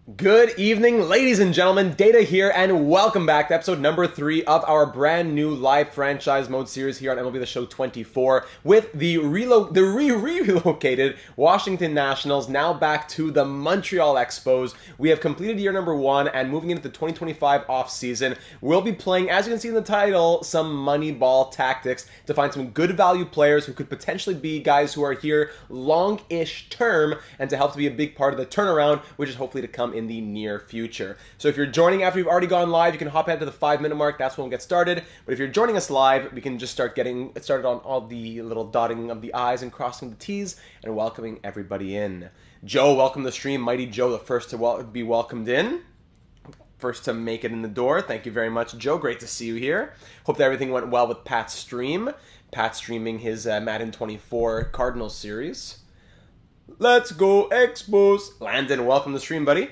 Good evening, ladies and gentlemen. Data here, and welcome back to episode number 3 of our brand new live franchise mode series here on MLB The Show 24 with the relocated Washington Nationals now back to the Montreal Expos. We have completed year number 1 and moving into the 2025 offseason. We'll be playing, as you can see in the title, some Moneyball tactics to find some good value players who could potentially be guys who are here long-ish term and to help to be a big part of the turnaround, which is hopefully to come in the near future. So if you're joining after you've already gone live, you can hop ahead to the 5-minute mark. That's when we'll get started. But if you're joining us live, we can just start getting started on all the little dotting of the I's and crossing the T's and welcoming everybody in. Joe, welcome to the stream. Mighty Joe, the first to be welcomed in. First to make it in the door. Thank you very much, Joe. Great to see you here. Hope that everything went well with Pat's stream. Pat streaming his Madden 24 Cardinals series. Let's go Expos! Landon, welcome to the stream, buddy.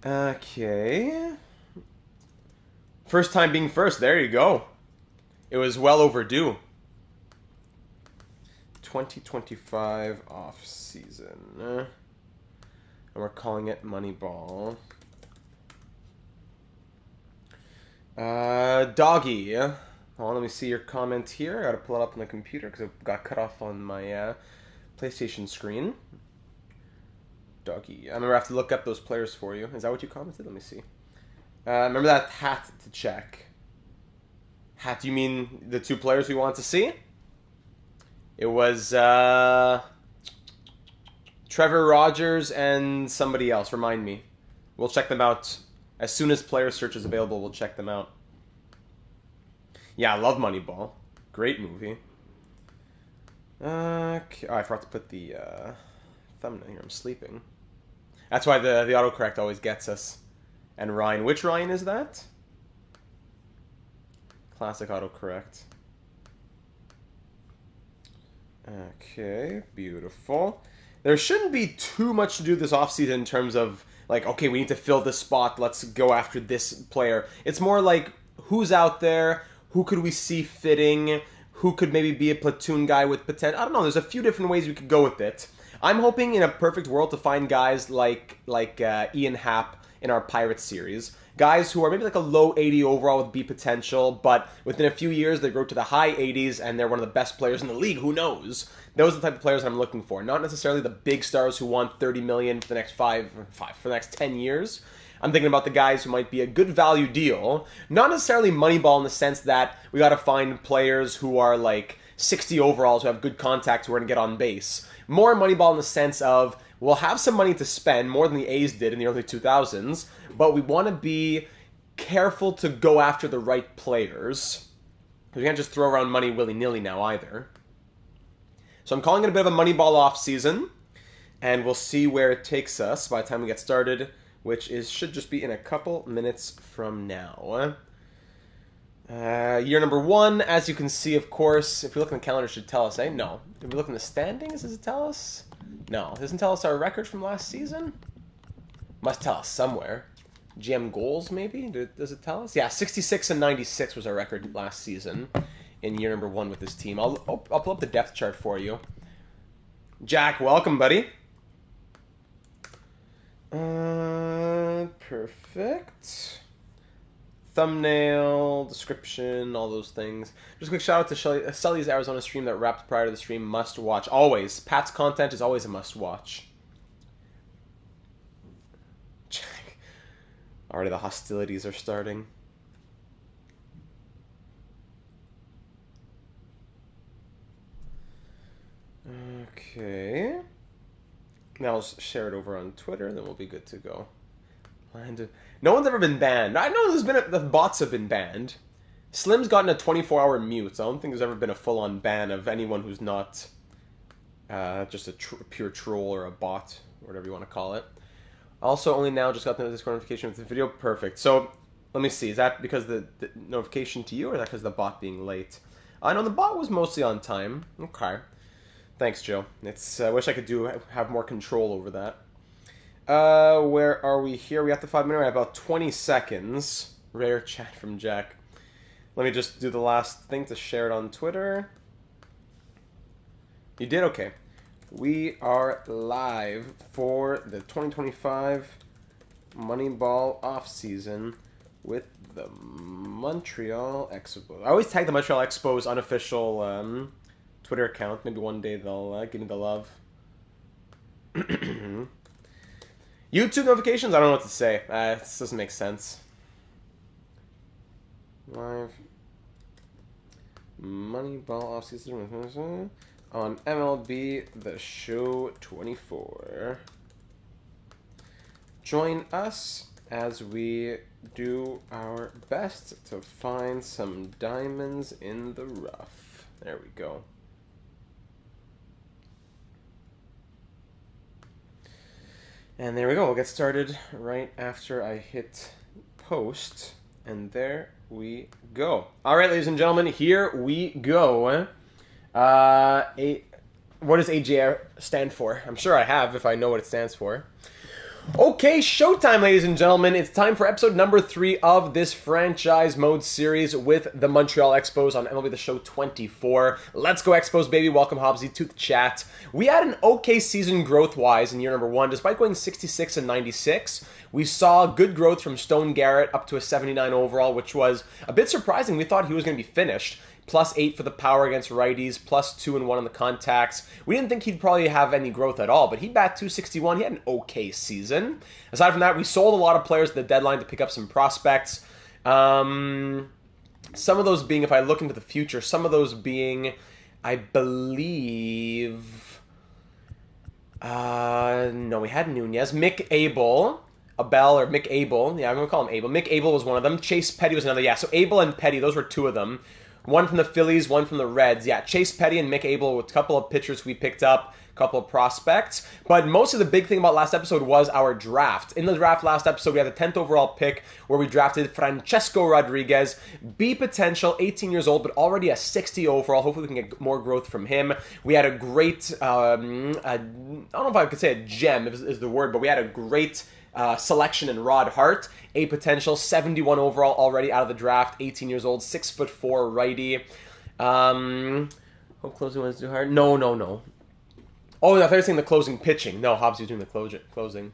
Okay. First time being first. There you go. It was well overdue. 2025 off season. And we're calling it Moneyball. Doggy. Hold on, let me see your comment here. I gotta pull it up on the computer because it got cut off on my PlayStation screen. Doggy. I'm gonna have to look up those players for you. Is that what you commented? Let me see. Remember that hat to check. Hat, do you mean the two players we want to see? It was Trevor Rogers and somebody else. Remind me. We'll check them out. As soon as player search is available, we'll check them out. Yeah, I love Moneyball. Great movie. Okay. Oh, I forgot to put the thumbnail here. I'm sleeping. That's why the autocorrect always gets us. And Ryan. Which Ryan is that? Classic autocorrect. Okay, beautiful. There shouldn't be too much to do this offseason in terms of, like, okay, we need to fill this spot, let's go after this player. It's more like, who's out there, who could we see fitting, who could maybe be a platoon guy with potential. I don't know, there's a few different ways we could go with it. I'm hoping in a perfect world to find guys like Ian Happ in our Pirates series. Guys who are maybe like a low 80 overall with B potential, but within a few years they grow to the high 80s and they're one of the best players in the league. Who knows? Those are the type of players I'm looking for. Not necessarily the big stars who want 30 million for the next for the next 10 years. I'm thinking about the guys who might be a good value deal. Not necessarily Moneyball in the sense that we got to find players who are like 60 overalls who have good contact who are going to get on base. More Moneyball in the sense of we'll have some money to spend, more than the A's did in the early 2000s, but we want to be careful to go after the right players. Because we can't just throw around money willy-nilly now either. So I'm calling it a bit of a Moneyball off season, and we'll see where it takes us by the time we get started, which should just be in a couple minutes from now. Year number 1, as you can see, of course, if we look in the calendar, it should tell us, eh? No. If we look in the standings, does it tell us? No. It doesn't tell us our record from last season? Must tell us somewhere. GM goals, maybe? Does it tell us? Yeah, 66 and 96 was our record last season in year number 1 with this team. I'll pull up the depth chart for you. Jack, welcome, buddy. Perfect. Thumbnail, description, all those things. Just a quick shout out to Sully's Arizona stream that wrapped prior to the stream. Must watch. Always. Pat's content is always a must watch. Already the hostilities are starting. Okay. Now I'll share it over on Twitter, and then we'll be good to go. No one's ever been banned. I know the bots have been banned. Slim's gotten a 24-hour mute, so I don't think there's ever been a full-on ban of anyone who's not just a pure troll or a bot, or whatever you want to call it. Also, only now just got the Discord notification with the video. Perfect. So, let me see. Is that because the notification to you, or is that because the bot being late? I know the bot was mostly on time. Okay. Thanks, Joe. I wish I could have more control over that. Where are we here? We have the 5-minute. We have about 20 seconds. Rare chat from Jack. Let me just do the last thing to share it on Twitter. You did? Okay. We are live for the 2025 Moneyball offseason with the Montreal Expos. I always tag the Montreal Expos unofficial Twitter account. Maybe one day they'll give me the love. YouTube notifications? I don't know what to say. This doesn't make sense. Live Moneyball offseason on MLB The Show 24. Join us as we do our best to find some diamonds in the rough. There we go. And there we go. We'll get started right after I hit post. And there we go. All right, ladies and gentlemen, here we go. What does AJR stand for? I'm sure I have if I know what it stands for. Okay, showtime, ladies and gentlemen. It's time for episode number 3 of this franchise mode series with the Montreal Expos on MLB The Show 24. Let's go Expos, baby. Welcome, Hobbsy, to the chat. We had an okay season growth-wise in year number 1. Despite going 66 and 96, we saw good growth from Stone Garrett up to a 79 overall, which was a bit surprising. We thought he was going to be finished. +8 for the power against righties, +2 and 1 on the contacts. We didn't think he'd probably have any growth at all, but he bat 261. He had an okay season. Aside from that, we sold a lot of players at the deadline to pick up some prospects. Some of those being, if I look into the future, some of those being, I believe... no, we had Nunez. Mick Abel. Abel or Mick Abel. Yeah, I'm going to call him Abel. Mick Abel was one of them. Chase Petty was another. Yeah, so Abel and Petty, those were 2 of them. One from the Phillies, one from the Reds. Yeah, Chase Petty and Mick Abel with a couple of pitchers we picked up, a couple of prospects. But most of the big thing about last episode was our draft. In the draft last episode, we had the 10th overall pick where we drafted Francesco Rodriguez, B potential, 18 years old, but already a 60 overall. Hopefully we can get more growth from him. We had a great, I don't know if I could say a gem is the word, but we had a great selection in Rod Hart, a potential 71 overall already out of the draft, 18 years old, 6'4" righty. Hope closing was too hard. No. Oh, I thought you were saying the closing pitching. No, Hobbs was doing the closing.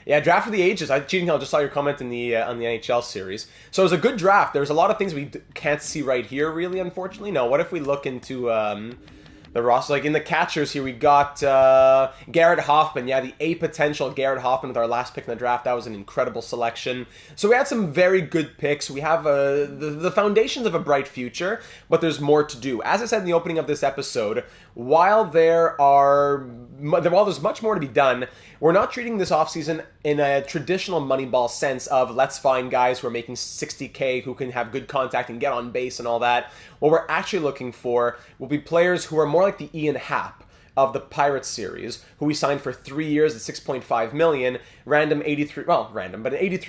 Yeah, draft for the ages. Cheating Hill, just saw your comment in the on the NHL series. So it was a good draft. There's a lot of things we can't see right here, really, unfortunately. No, what if we look into the roster? Like in the catchers here, we got Garrett Hoffman. Yeah, the A potential Garrett Hoffman with our last pick in the draft. That was an incredible selection. So we had some very good picks. We have the foundations of a bright future, but there's more to do. As I said in the opening of this episode, while there's much more to be done, we're not treating this offseason in a traditional Moneyball sense of let's find guys who are making $60K who can have good contact and get on base and all that. What we're actually looking for will be players who are more like the Ian Happ of the Pirates series, who we signed for 3 years at $6.5 million, but an 83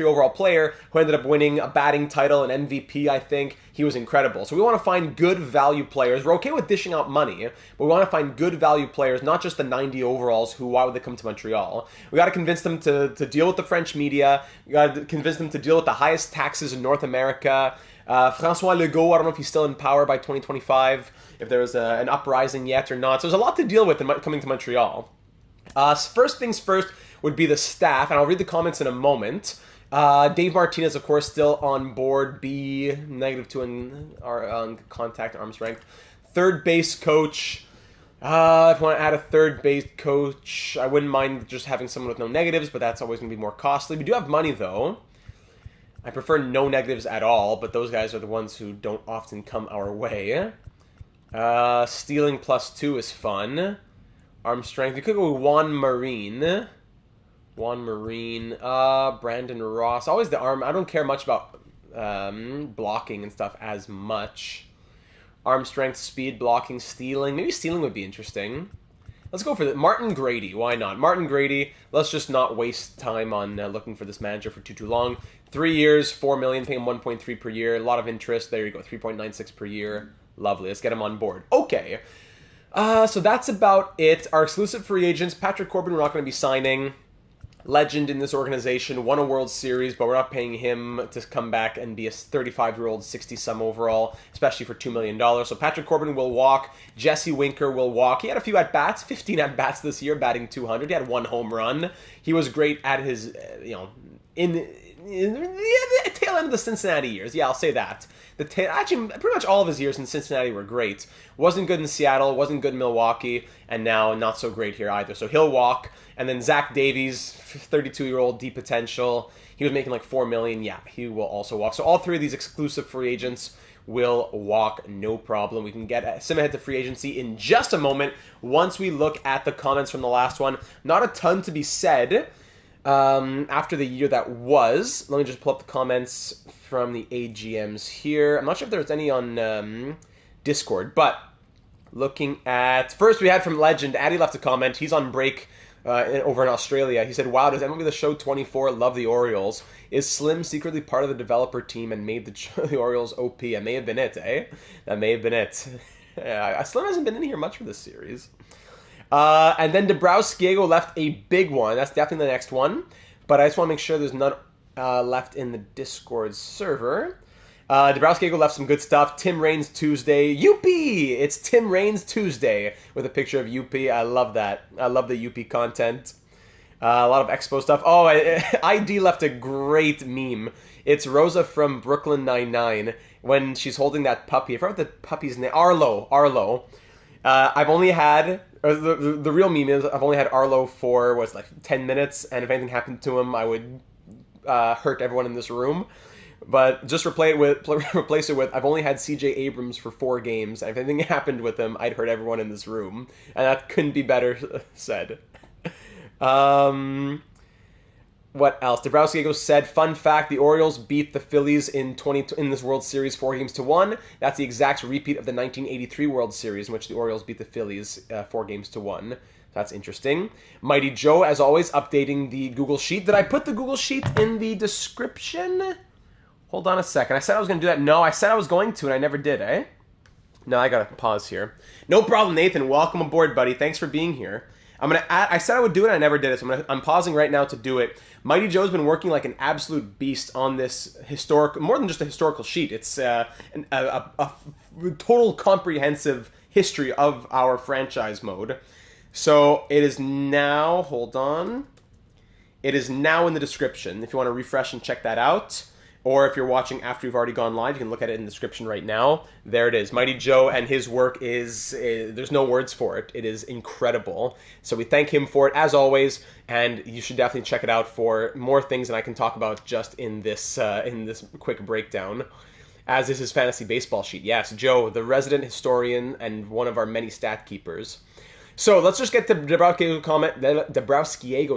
overall player who ended up winning a batting title, an MVP, I think. He was incredible. So we want to find good value players. We're okay with dishing out money, but we want to find good value players, not just the 90 overalls who, why would they come to Montreal? We got to convince them to deal with the French media. We got to convince them to deal with the highest taxes in North America. Francois Legault, I don't know if he's still in power by 2025, if there was an uprising yet or not. So there's a lot to deal with in coming to Montreal. First things first would be the staff, and I'll read the comments in a moment. Dave Martinez, of course, still on board, B, -2 on contact arm strength. Third base coach. If you want to add a third base coach, I wouldn't mind just having someone with no negatives, but that's always going to be more costly. We do have money, though. I prefer no negatives at all, but those guys are the ones who don't often come our way. Stealing +2 is fun. Arm strength. You could go with Juan Marine. Brandon Ross. Always the arm. I don't care much about blocking and stuff as much. Arm strength, speed, blocking, stealing. Maybe stealing would be interesting. Let's go for Martin Grady. Why not? Martin Grady. Let's just not waste time on looking for this manager for too long. 3 years, $4 million, paying him 1.3 per year. A lot of interest. There you go, 3.96 per year. Lovely. Let's get him on board. Okay. So that's about it. Our exclusive free agents, Patrick Corbin, we're not going to be signing. legend in this organization, won a World Series, but we're not paying him to come back and be a 35-year-old 60-some overall, especially for $2 million. So Patrick Corbin will walk. Jesse Winker will walk. He had a few at-bats, 15 at-bats this year, batting .200. He had one home run. He was great at his, in the tail end of the Cincinnati years. Yeah, I'll say that. Actually, pretty much all of his years in Cincinnati were great. Wasn't good in Seattle, wasn't good in Milwaukee, and now not so great here either. So he'll walk. And then Zach Davies, 32-year-old, deep potential. He was making like $4 million. Yeah, he will also walk. So all three of these exclusive free agents will walk, no problem. We can get Sim ahead to free agency in just a moment. Once we look at the comments from the last one, not a ton to be said after the year that was. Let me just pull up the comments from the AGMs here. I'm not sure if there's any on Discord, but looking at... First, we had from Legend. Addy left a comment. He's on break over in Australia. He said, wow, does MLB The Show 24 love the Orioles? Is Slim secretly part of the developer team and made the Orioles OP? That may have been it, eh? That may have been it. Yeah, Slim hasn't been in here much for this series. And then Dabrowski left a big one. That's definitely the next one. But I just want to make sure there's none left in the Discord server. Dabrowski left some good stuff. Tim Raines Tuesday. Youpie! It's Tim Raines Tuesday with a picture of Youpie. I love that. I love the Youpie content. A lot of Expo stuff. Oh, ID left a great meme. It's Rosa from Brooklyn Nine-Nine when she's holding that puppy. I forgot what the puppy's name. Arlo. I've only had... The real meme is I've only had Arlo for, 10 minutes, and if anything happened to him, I would hurt everyone in this room. But just replace it with, I've only had CJ Abrams for 4 games, and if anything happened with him, I'd hurt everyone in this room. And that couldn't be better said. What else? Dabrowski said, fun fact, the Orioles beat the Phillies in this World Series 4-1. That's the exact repeat of the 1983 World Series in which the Orioles beat the Phillies 4-1. That's interesting. Mighty Joe, as always, updating the Google Sheet. Did I put the Google Sheet in the description? Hold on a second. I said I was going to do that. No, I said I was going to, and I never did, eh? No, I got to pause here. No problem, Nathan. Welcome aboard, buddy. Thanks for being here. I said I would do it, and I never did it, so I'm pausing right now to do it. Mighty Joe's been working like an absolute beast on this more than just a historical sheet. It's a total comprehensive history of our franchise mode. So it is now, hold on. It is now in the description if you want to refresh and check that out. Or if you're watching after you've already gone live, you can look at it in the description right now. There it is. Mighty Joe and his work is, there's no words for it. It is incredible. So we thank him for it, as always, and you should definitely check it out for more things than I can talk about just in this quick breakdown, as is his fantasy baseball sheet. Yes, Joe, the resident historian and one of our many stat keepers. So let's just get to Dabrowski's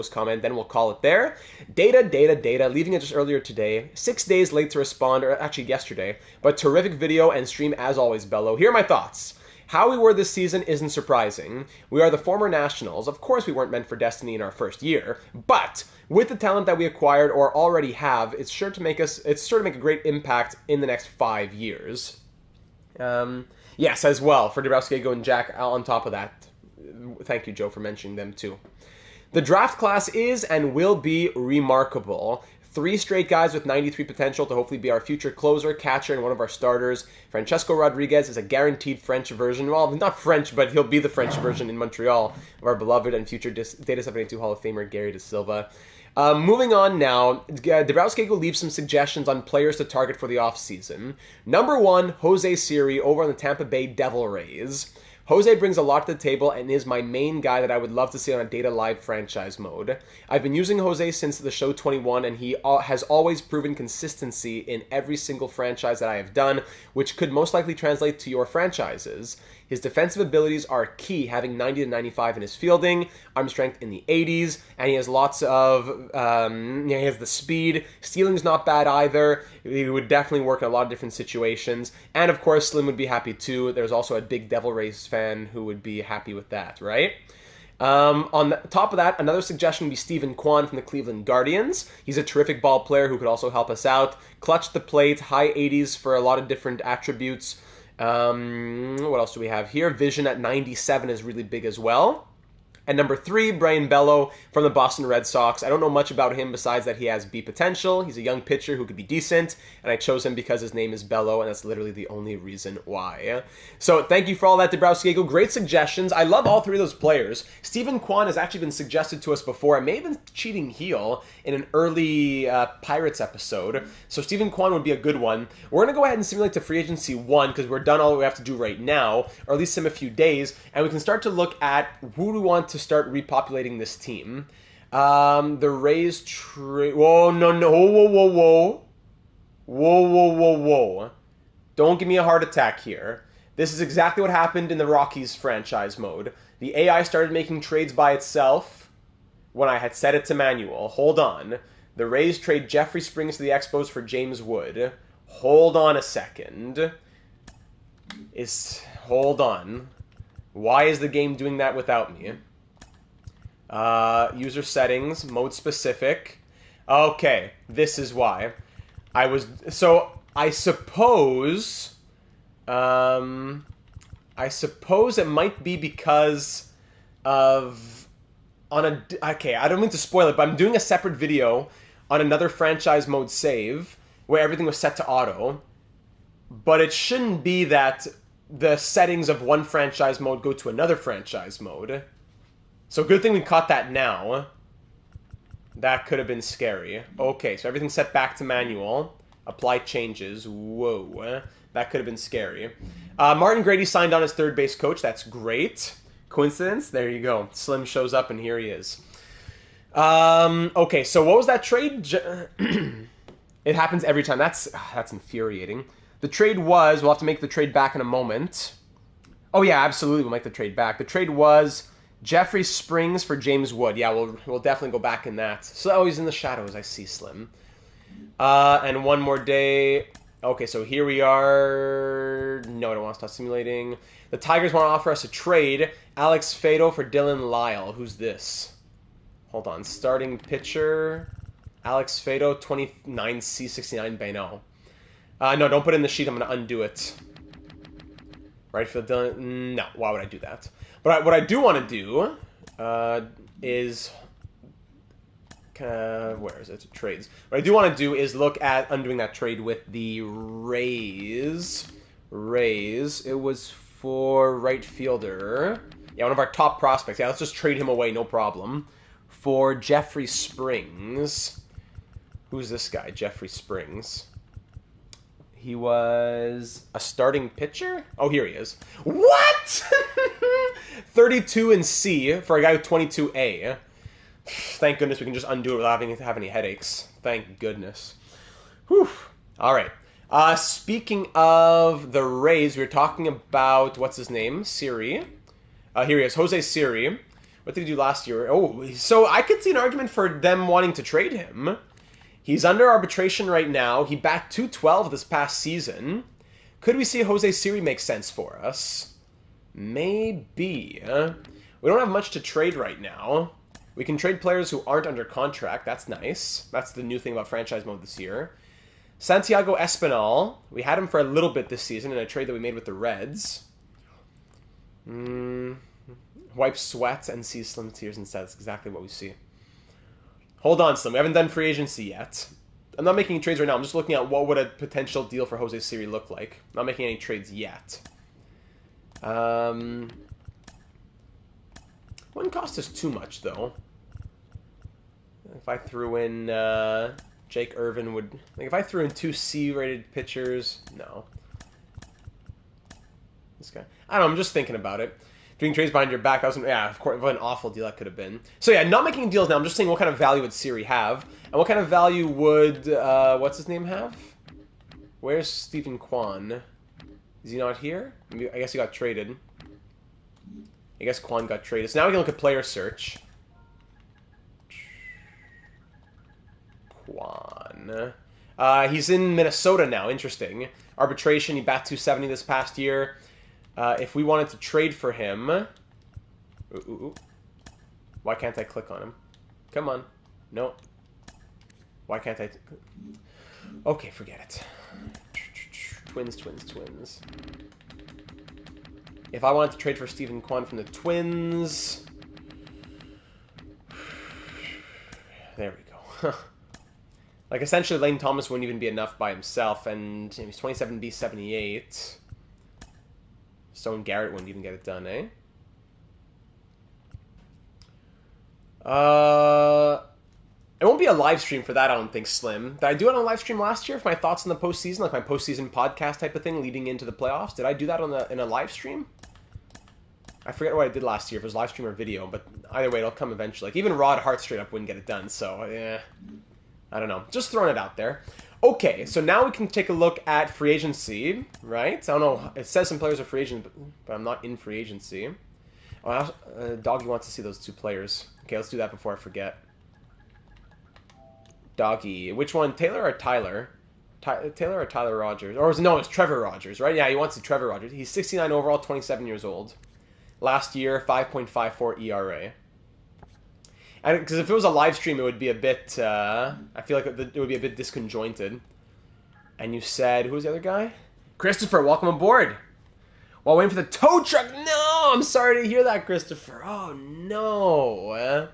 comment, then we'll call it there. Data, leaving it just earlier today. 6 days late to respond, or actually yesterday, but terrific video and stream as always, Bello. Here are my thoughts. How we were this season isn't surprising. We are the former Nationals. Of course we weren't meant for destiny in our first year, but with the talent that we acquired or already have, it's sure to make a great impact in the next 5 years. Yes, as well, for Dabrowski and Jack on top of that. Thank you, Joe, for mentioning them, too. The draft class is and will be remarkable. 3 straight guys with 93 potential to hopefully be our future closer, catcher, and one of our starters. Francesco Rodriguez is a guaranteed French version. Well, not French, but he'll be the French version in Montreal of our beloved and future Data 72 Hall of Famer Gary Da Silva. Moving on now, Dabrowski will leave some suggestions on players to target for the offseason. Number 1, Jose Siri over on the Tampa Bay Devil Rays. Jose brings a lot to the table and is my main guy that I would love to see on a Data Live franchise mode. I've been using Jose since the show 21, and he has always proven consistency in every single franchise that I have done, which could most likely translate to your franchises. His defensive abilities are key, having 90 to 95 in his fielding, arm strength in the 80s, and he has lots of, he has the speed. Stealing's not bad either. He would definitely work in a lot of different situations. And of course, Slim would be happy too. There's also a big Devil Rays fan who would be happy with that, right? On the top of that, another suggestion would be Steven Kwan from the Cleveland Guardians. He's a terrific ball player who could also help us out. Clutch the plate, high 80s for a lot of different attributes. What else do we have here? Vision at 97 is really big as well. And number 3, Brian Bello from the Boston Red Sox. I don't know much about him besides that he has B potential. He's a young pitcher who could be decent, and I chose him because his name is Bello, and that's literally the only reason why. So thank you for all that, Dabrowski. Great suggestions. I love all 3 of those players. Stephen Kwan has actually been suggested to us before. I may have been cheating heel in an early Pirates episode, so Stephen Kwan would be a good one. We're going to go ahead and simulate to Free Agency 1 because we're done all we have to do right now, or at least in a few days, and we can start to look at who we want to start repopulating this team. The Rays trade... Whoa, no. Whoa. Don't give me a heart attack here. This is exactly what happened in the Rockies franchise mode. The AI started making trades by itself when I had set it to manual. Hold on. The Rays trade Jeffrey Springs to the Expos for James Wood. Hold on a second. Hold on. Why is the game doing that without me? User settings, mode specific. Okay, this is why. I suppose it might be because of okay, I don't mean to spoil it, but I'm doing a separate video on another franchise mode save where everything was set to auto. But it shouldn't be that the settings of one franchise mode go to another franchise mode. So good thing we caught that now. That could have been scary. Okay, so everything's set back to manual. Apply changes. Whoa. That could have been scary. Martin Grady signed on as third base coach. That's great. Coincidence? There you go. Slim shows up and here he is. Okay, so what was that trade? It happens every time. That's infuriating. The trade was... We'll have to make the trade back in a moment. Oh, yeah, absolutely. We'll make the trade back. The trade was Jeffrey Springs for James Wood. Yeah, we'll definitely go back in that. So, oh, he's in the shadows. I see, Slim. And one more day. Okay, so here we are. No, I don't want to stop simulating. The Tigers want to offer us a trade. Alex Fado for Dylan Lyle. Who's this? Hold on. Starting pitcher. Alex Fado, 29C69 Beno. No, don't put it in the sheet. I'm going to undo it. Right field Dylan. No, why would I do that? But what I do want to do is... where is it? Trades. What I do want to do is look at undoing that trade with the Rays. It was for right fielder. Yeah, one of our top prospects. Yeah, let's just trade him away, no problem. For Jeffrey Springs. Who's this guy? Jeffrey Springs. He was a starting pitcher? Oh, here he is. What? 32 in C for a guy with 22A. Thank goodness we can just undo it without having to have any headaches. Thank goodness. Whew. All right. Speaking of the Rays, we were talking about, what's his name? Siri. Here he is, Jose Siri. What did he do last year? Oh, so I could see an argument for them wanting to trade him. He's under arbitration right now. He backed 212 this past season. Could we see Jose Siri make sense for us? Maybe. We don't have much to trade right now. We can trade players who aren't under contract. That's nice. That's the new thing about franchise mode this year. Santiago Espinal. We had him for a little bit this season in a trade that we made with the Reds. Wipe sweat and see slim tears instead. That's exactly what we see. Hold on, Slim. We haven't done free agency yet. I'm not making any trades right now. I'm just looking at what would a potential deal for Jose Siri look like. I'm not making any trades yet. Wouldn't cost us too much, though. If I threw in Jake Irvin would... Like, if I threw in 2 C-rated pitchers... No. This guy... I don't know, I'm just thinking about it. Doing trades behind your back, that was... Yeah, of course, what an awful deal that could have been. So yeah, not making deals now. I'm just saying what kind of value would Siri have? And what kind of value would... what's his name have? Where's Stephen Kwan? Is he not here? I guess he got traded. I guess Kwan got traded. So now we can look at player search. Kwan. He's in Minnesota now. Interesting. Arbitration. He bat 270 this past year. If we wanted to trade for him... Why can't I click on him? Come on. No. Why can't I... Okay, forget it. Twins. If I wanted to trade for Stephen Kwan from the Twins... There we go. Like, essentially, Lane Thomas wouldn't even be enough by himself, and he's 27B 78. Stone Garrett wouldn't even get it done, eh? It won't be a live stream for that, I don't think, Slim. Did I do it on a live stream last year for my thoughts on the postseason, like my postseason podcast type of thing leading into the playoffs? Did I do that in a live stream? I forget what I did last year, if it was live stream or video, but either way, it'll come eventually. Like, even Rod Hart straight up wouldn't get it done, so, yeah. I don't know. Just throwing it out there. Okay, so now we can take a look at free agency, right? I don't know. It says some players are free agents, but I'm not in free agency. Oh, Doggy wants to see those 2 players. Okay, let's do that before I forget. Doggy. Which one? Taylor or Tyler? Taylor or Tyler Rogers? Or no, it's Trevor Rogers, right? Yeah, he wants to Trevor Rogers. He's 69 overall, 27 years old. Last year, 5.54 ERA. Because if it was a live stream, it would be a bit, I feel like it would be a bit disconjointed. And you said, who was the other guy? Christopher, welcome aboard. While waiting for the tow truck. No, I'm sorry to hear that, Christopher. Oh, no.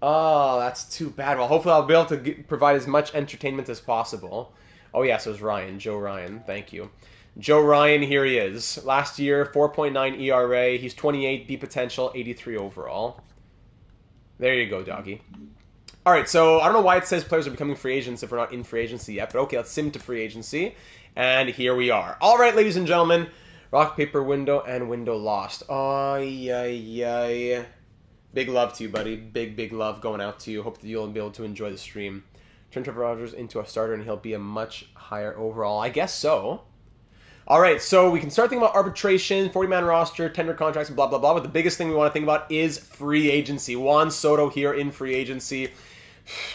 Oh, that's too bad. Well, hopefully I'll be able to provide as much entertainment as possible. Oh, yes, it was Ryan. Joe Ryan. Thank you. Joe Ryan, here he is. Last year, 4.9 ERA. He's 28, B potential, 83 overall. There you go, doggy. All right, so I don't know why it says players are becoming free agents if we're not in free agency yet, but okay, let's sim to free agency, and here we are. All right, ladies and gentlemen, rock, paper, window, and window lost. Oh, yeah. Big love to you, buddy. Big love going out to you. Hope that you'll be able to enjoy the stream. Turn Trevor Rogers into a starter, and he'll be a much higher overall. I guess so. All right, so we can start thinking about arbitration, 40-man roster, tender contracts, blah, blah, blah. But the biggest thing we want to think about is free agency. Juan Soto here in free agency.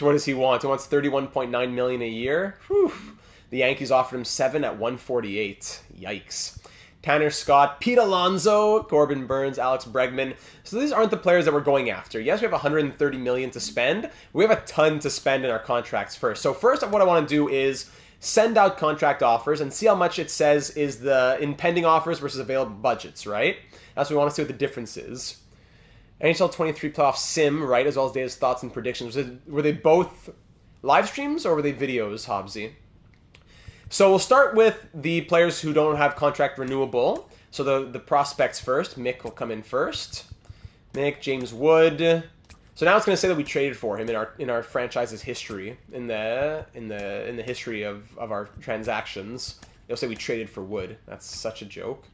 What does he want? He wants $31.9 million a year. Whew. The Yankees offered him $7 at $148. Yikes. Tanner Scott, Pete Alonso, Corbin Burns, Alex Bregman. So these aren't the players that we're going after. Yes, we have $130 million to spend. We have a ton to spend in our contracts first. So first, what I want to do is send out contract offers and see how much it says is the impending offers versus available budgets, right? That's what we want to see what the difference is. NHL 23 playoff sim, right, as well as Dave's thoughts and predictions. Were they both live streams or were they videos, Hobbsy? So we'll start with the players who don't have contract renewable. So the prospects first. Mick will come in first. Mick, James Wood. So now it's going to say that we traded for him in our franchise's history, in the history of our transactions. It'll say we traded for Wood. That's such a joke.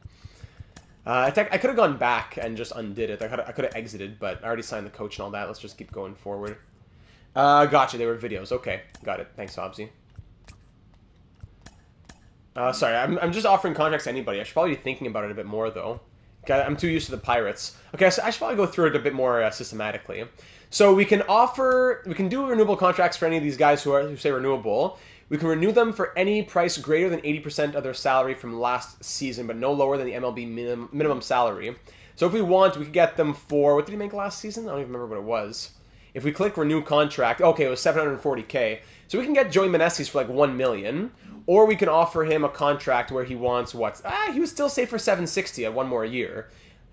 I could have gone back and just undid it. I could have exited, but I already signed the coach and all that. Let's just keep going forward. Gotcha. They were videos. Okay, got it. Thanks, Hobbsy. Sorry, I'm just offering contracts to anybody. I should probably be thinking about it a bit more, though. Okay, I'm too used to the Pirates. Okay, so I should probably go through it a bit more systematically. So we can do renewable contracts for any of these guys who say renewable. We can renew them for any price greater than 80% of their salary from last season, but no lower than the MLB minimum salary. So if we want, we could get them for, what did he make last season? I don't even remember what it was. If we click renew contract, okay, it was $740K. So we can get Joey Meneses for like $1 million, or we can offer him a contract where he wants what? He would still say for $760 at one more year.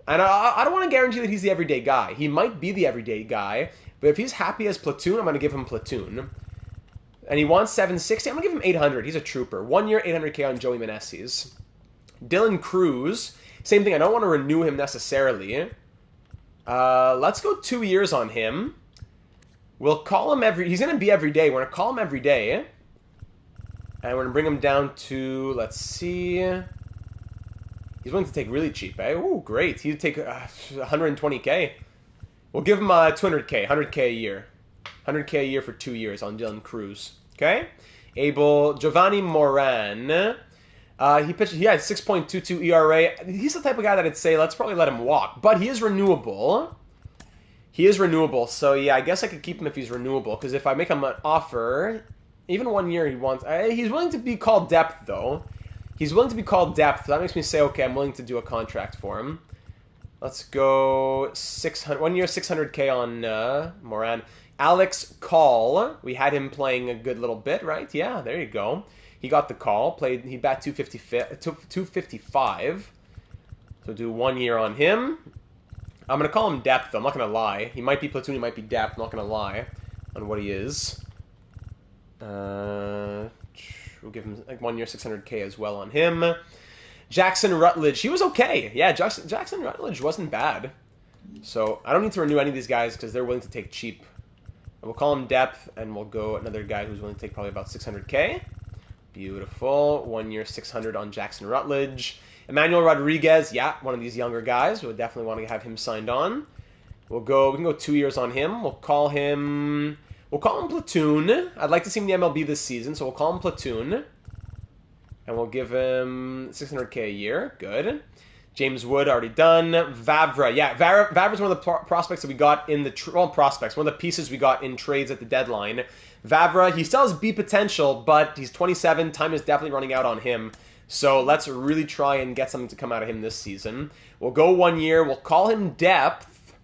And I don't want to guarantee that he's the everyday guy. He might be the everyday guy, but if he's happy as Platoon, I'm going to give him Platoon. And he wants $760, I'm going to give him $800. He's a trooper. 1 year, $800K on Joey Meneses. Dylan Cruz, same thing. I don't want to renew him necessarily. Let's go 2 years on him. We'll call him he's going to be every day. We're going to call him every day. And we're going to bring him down to, let's see. He's willing to take really cheap, eh? Ooh, great. He'd take $120K. We'll give him 200K, 100K a year. 100K a year for 2 years on Dylan Cruz. Okay? Giovanni Moran. He had 6.22 ERA. He's the type of guy that I'd say, let's probably let him walk. But he is renewable. So yeah, I guess I could keep him if he's renewable. Because if I make him an offer, even 1 year he wants... he's willing to be called depth, though. He's willing to be called depth. That makes me say, okay, I'm willing to do a contract for him. Let's go 1 year, 600K on Moran. Alex Call. We had him playing a good little bit, right? Yeah, there you go. He got the call. He bat 255. So do 1 year on him. I'm going to call him depth, though. I'm not going to lie. He might be platoon, he might be depth. I'm not going to lie. on what he is. We'll give him like 1 year, 600K as well on him. Jackson Rutledge, he was okay. Yeah, Jackson Rutledge wasn't bad. So I don't need to renew any of these guys because they're willing to take cheap. We'll call him depth, and we'll go another guy who's willing to take probably about 600K. Beautiful. 1 year, 600 on Jackson Rutledge. Emmanuel Rodriguez, yeah, one of these younger guys. We would definitely want to have him signed on. We can go 2 years on him. We'll call him Platoon. I'd like to see him in the MLB this season, so we'll call him Platoon. And we'll give him 600K a year. Good. James Wood, already done. Vavra. Yeah, Vavra's one of the prospects that we got in the... prospects. One of the pieces we got in trades at the deadline. Vavra, he still has B potential, but he's 27. Time is definitely running out on him. So let's really try and get something to come out of him this season. We'll go 1 year. We'll call him Depth.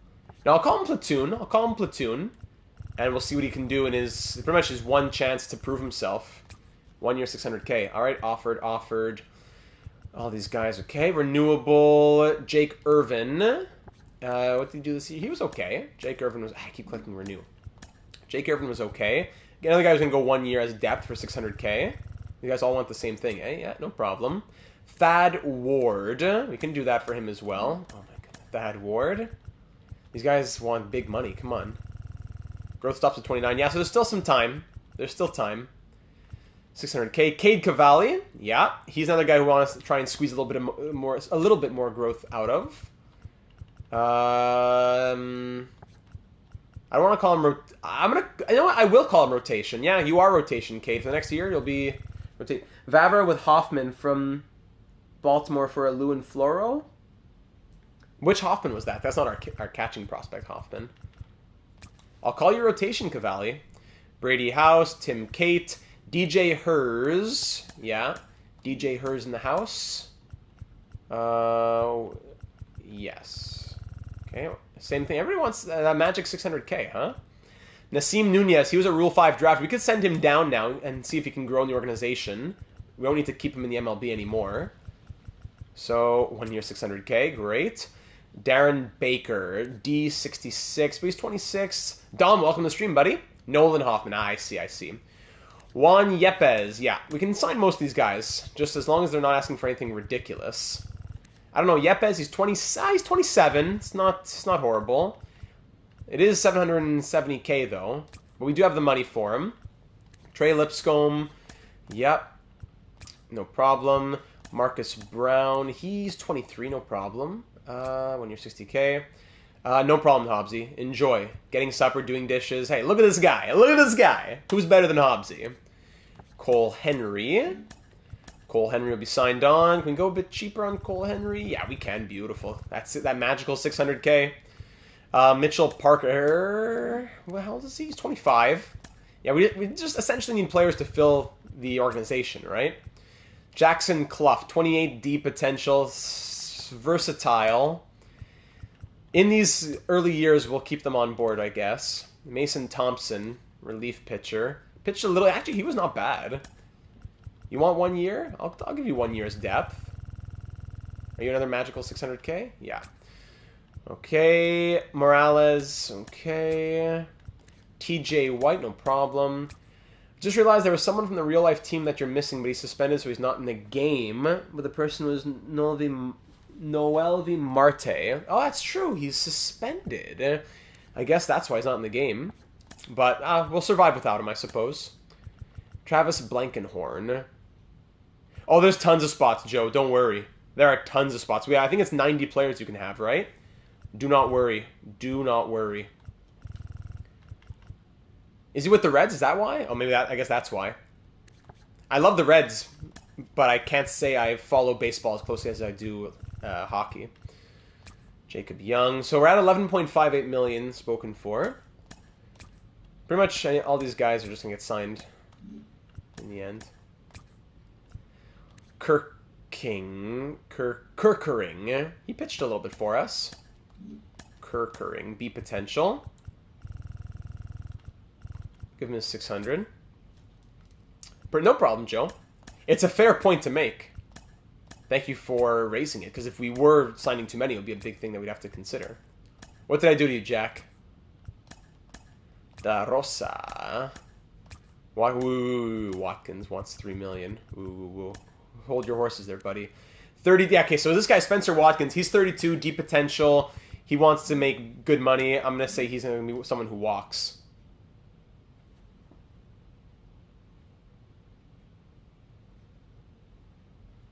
No, I'll call him Platoon. And we'll see what he can do in his... pretty much his one chance to prove himself. 1 year, 600K. All right, offered. All these guys, okay. Renewable, Jake Irvin. What did he do this year? He was okay. Jake Irvin was... I keep clicking renew. Jake Irvin was okay. Another guy who's going to go 1 year as depth for 600K. You guys all want the same thing, eh? Yeah, no problem. Thad Ward. We can do that for him as well. Oh, my God. Thad Ward. These guys want big money. Come on. Growth stops at 29. Yeah, so there's still some time. 600K. Cade Cavalli, yeah, he's another guy who wants to try and squeeze a little bit more growth out of. I don't want to call him. You know what? I will call him rotation. Yeah, you are rotation, Cade. For the next year, you'll be rotate. Vavra with Hoffman from Baltimore for a Lou and Floro. Which Hoffman was that? That's not our catching prospect, Hoffman. I'll call you rotation, Cavalli. Brady House, Tim Kate. DJ Hers, yeah. DJ Hers in the house. Yes. Okay, same thing. Everybody wants that magic 600K, huh? Nasim Nunez, he was a Rule 5 draft. We could send him down now and see if he can grow in the organization. We don't need to keep him in the MLB anymore. So, 1 year, 600K, great. Darren Baker, D66, but he's 26. Dom, welcome to the stream, buddy. Nolan Hoffman, I see. Juan Yepes, yeah, we can sign most of these guys, just as long as they're not asking for anything ridiculous. I don't know, Yepes, he's 27, it's not horrible. It is 770K though, but we do have the money for him. Trey Lipscomb, yep, no problem. Marcus Brown, he's 23, no problem. 1 year, 60K. No problem, Hobbsy. Enjoy. Getting supper, doing dishes. Hey, look at this guy. Who's better than Hobbsy? Cole Henry. Cole Henry will be signed on. Can we go a bit cheaper on Cole Henry? Yeah, we can. Beautiful. That's it. That magical 600K. Mitchell Parker. Well, how old is he? He's 25. Yeah, we just essentially need players to fill the organization, right? Jackson Clough, 28 D potential. Versatile. In these early years, we'll keep them on board, I guess. Mason Thompson, relief pitcher. Pitched a little... Actually, he was not bad. You want 1 year? I'll give you 1 year's depth. Are you another magical 600K? Yeah. Okay. Morales. Okay. TJ White, no problem. Just realized there was someone from the real-life team that you're missing, but he's suspended, so he's not in the game. But the person was Noel V. Marte. Oh, that's true. He's suspended. I guess that's why he's not in the game. But we'll survive without him, I suppose. Travis Blankenhorn. Oh, there's tons of spots, Joe. Don't worry. There are tons of spots. I think it's 90 players you can have, right? Do not worry. Do not worry. Is he with the Reds? Is that why? Oh, maybe I guess that's why. I love the Reds, but I can't say I follow baseball as closely as I do hockey. Jacob Young. So we're at 11.58 million spoken for. Pretty much all these guys are just going to get signed in the end. Kirkering. He pitched a little bit for us. Kirkering. B potential. Give him a 600. But no problem, Joe. It's a fair point to make. Thank you for raising it, because if we were signing too many, it would be a big thing that we'd have to consider. What did I do to you, Jack? Da Rosa. Watkins wants $3 million. Ooh. Hold your horses there, buddy. 30. Yeah, okay, so this guy, Spencer Watkins, he's 32, deep potential. He wants to make good money. I'm going to say he's going to be someone who walks.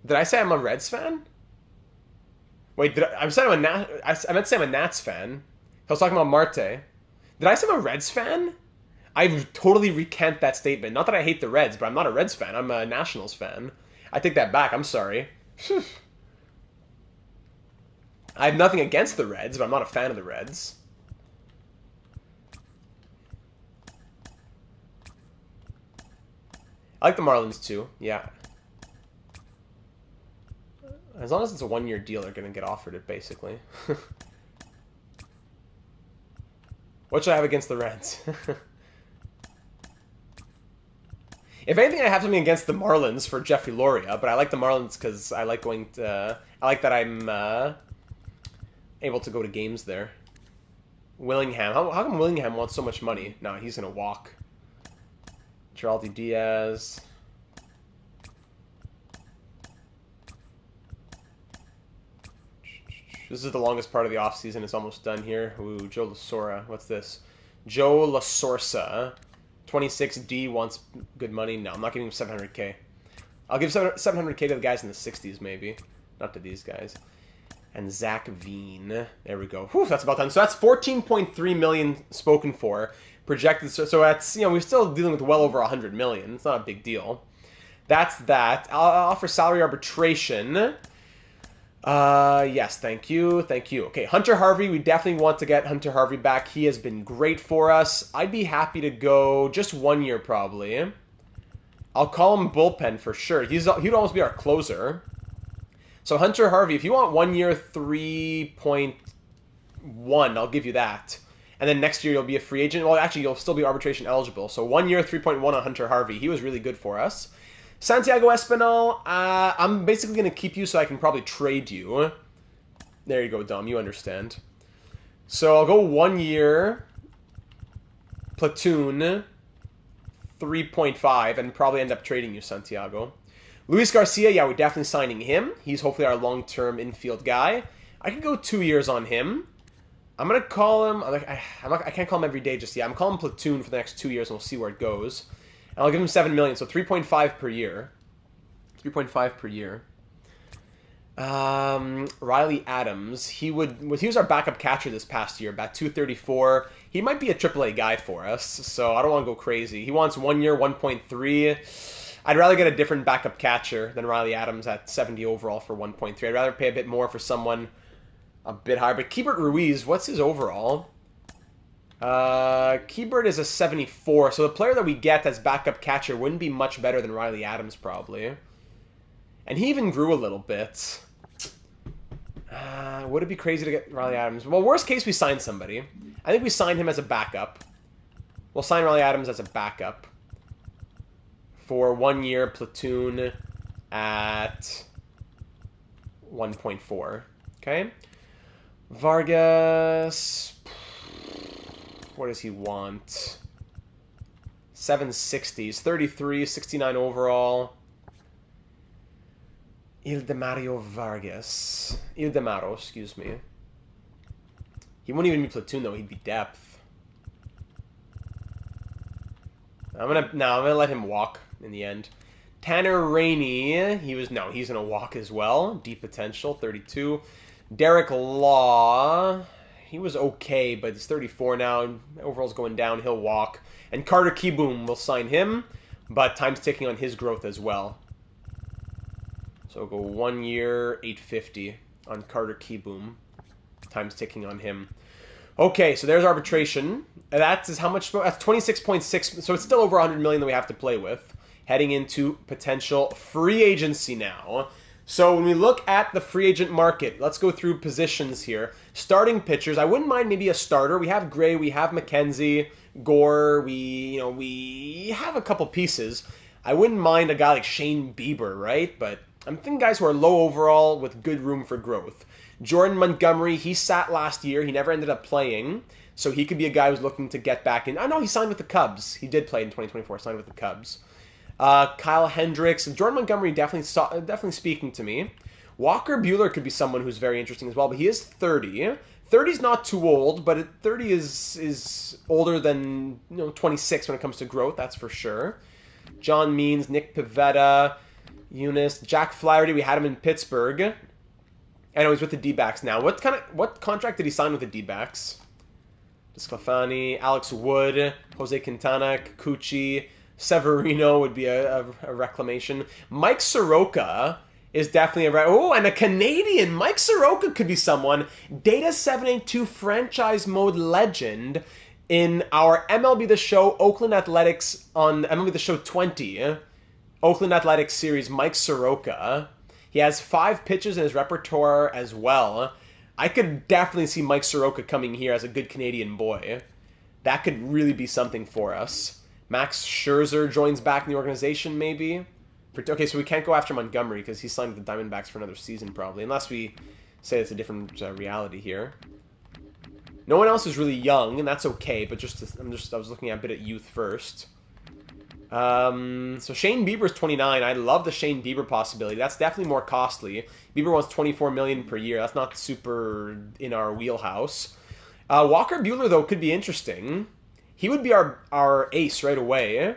Did I say I'm a Reds fan? Wait, I said I meant to say I'm a Nats fan. I was talking about Marte. Did I say I'm a Reds fan? I totally recant that statement. Not that I hate the Reds, but I'm not a Reds fan. I'm a Nationals fan. I take that back. I'm sorry. I have nothing against the Reds, but I'm not a fan of the Reds. I like the Marlins too. Yeah. As long as it's a one-year deal, they're going to get offered it, basically. What should I have against the Reds? If anything, I have something against the Marlins for Jeffrey Loria, but I like the Marlins because I like going to... I like that I'm able to go to games there. Willingham. How come Willingham wants so much money? No, he's going to walk. Geraldi Diaz. This is the longest part of the offseason. It's almost done here. Ooh, Joe Lasorda. What's this? Joe Lasorsa. 26D wants good money. No, I'm not giving him 700K. I'll give 700K to the guys in the 60s, maybe. Not to these guys. And Zach Veen. There we go. Whew, that's about done. So that's 14.3 million spoken for. Projected. So that's, you know, we're still dealing with well over 100 million. It's not a big deal. That's that. I'll offer salary arbitration. Yes, thank you. Okay, Hunter Harvey, we definitely want to get Hunter Harvey back. He has been great for us. I'd be happy to go just 1 year, probably. I'll call him bullpen for sure. He'd almost be our closer. So Hunter Harvey, if you want 1 year, 3.1, I'll give you that. And then next year you'll be a free agent. Well, actually, you'll still be arbitration eligible. So 1 year, 3.1 on Hunter Harvey. He was really good for us. Santiago Espinal, I'm basically going to keep you so I can probably trade you. There you go, Dom. You understand. So I'll go 1 year, platoon, 3.5, and probably end up trading you, Santiago. Luis Garcia, yeah, we're definitely signing him. He's hopefully our long-term infield guy. I could go 2 years on him. I'm going to call him... I can't call him every day just yet. I'm calling him platoon for the next 2 years, and we'll see where it goes. And I'll give him 7 million, so 3.5 per year. 3.5 per year. Riley Adams. He was our backup catcher this past year, about 234. He might be a AAA guy for us, so I don't want to go crazy. He wants 1 year, 1.3. I'd rather get a different backup catcher than Riley Adams at 70 overall for 1.3. I'd rather pay a bit more for someone a bit higher. But Keibert Ruiz, what's his overall? Keybird is a 74, so the player that we get as backup catcher wouldn't be much better than Riley Adams, probably. And he even grew a little bit. Would it be crazy to get Riley Adams? Well, worst case, we sign somebody. I think we sign him as a backup. We'll sign Riley Adams as a backup for 1 year, platoon at 1.4. Okay? Vargas... What does he want? 760s, 33, 69 overall. Ildemaro, excuse me. He wouldn't even be platoon though, he'd be depth. I'm gonna let him walk in the end. Tanner Rainey, he's gonna walk as well. Deep potential, 32. Derek Law. He was okay, but he's 34 now. Overall's going down. He'll walk. And Carter Kieboom, will sign him, but time's ticking on his growth as well. So we'll go 1 year, 850 on Carter Kieboom. Time's ticking on him. Okay, so there's arbitration. That is how much? That's 26.6. So it's still over 100 million that we have to play with. Heading into potential free agency now. So when we look at the free agent market, let's go through positions here. Starting pitchers, I wouldn't mind maybe a starter. We have Gray, we have McKenzie, Gore, we have a couple pieces. I wouldn't mind a guy like Shane Bieber, right? But I'm thinking guys who are low overall with good room for growth. Jordan Montgomery, he sat last year. He never ended up playing. So he could be a guy who's looking to get back in. I know he signed with the Cubs. He did play in 2024, signed with the Cubs. Kyle Hendricks. Jordan Montgomery definitely speaking to me. Walker Buehler could be someone who's very interesting as well, but he is 30. 30 is not too old, but 30 is older than 26 when it comes to growth, that's for sure. John Means, Nick Pivetta, Eunice, Jack Flaherty, we had him in Pittsburgh. I know he's with the D-backs now. What contract did he sign with the D-backs? Sclafani, Alex Wood, Jose Quintana, Kikuchi, Severino would be a reclamation. Mike Soroka is definitely and a Canadian. Mike Soroka could be someone. Data782 franchise mode legend in our MLB The Show Oakland Athletics on MLB The Show 20. Oakland Athletics series, Mike Soroka. He has 5 pitches in his repertoire as well. I could definitely see Mike Soroka coming here as a good Canadian boy. That could really be something for us. Max Scherzer joins back in the organization, maybe. Okay, so we can't go after Montgomery because he's signed with the Diamondbacks for another season, probably. Unless we say it's a different reality here. No one else is really young, and that's okay. But I was looking a bit at youth first. So Shane Bieber's 29. I love the Shane Bieber possibility. That's definitely more costly. Bieber wants $24 million per year. That's not super in our wheelhouse. Walker Buehler, though, could be interesting. He would be our ace right away.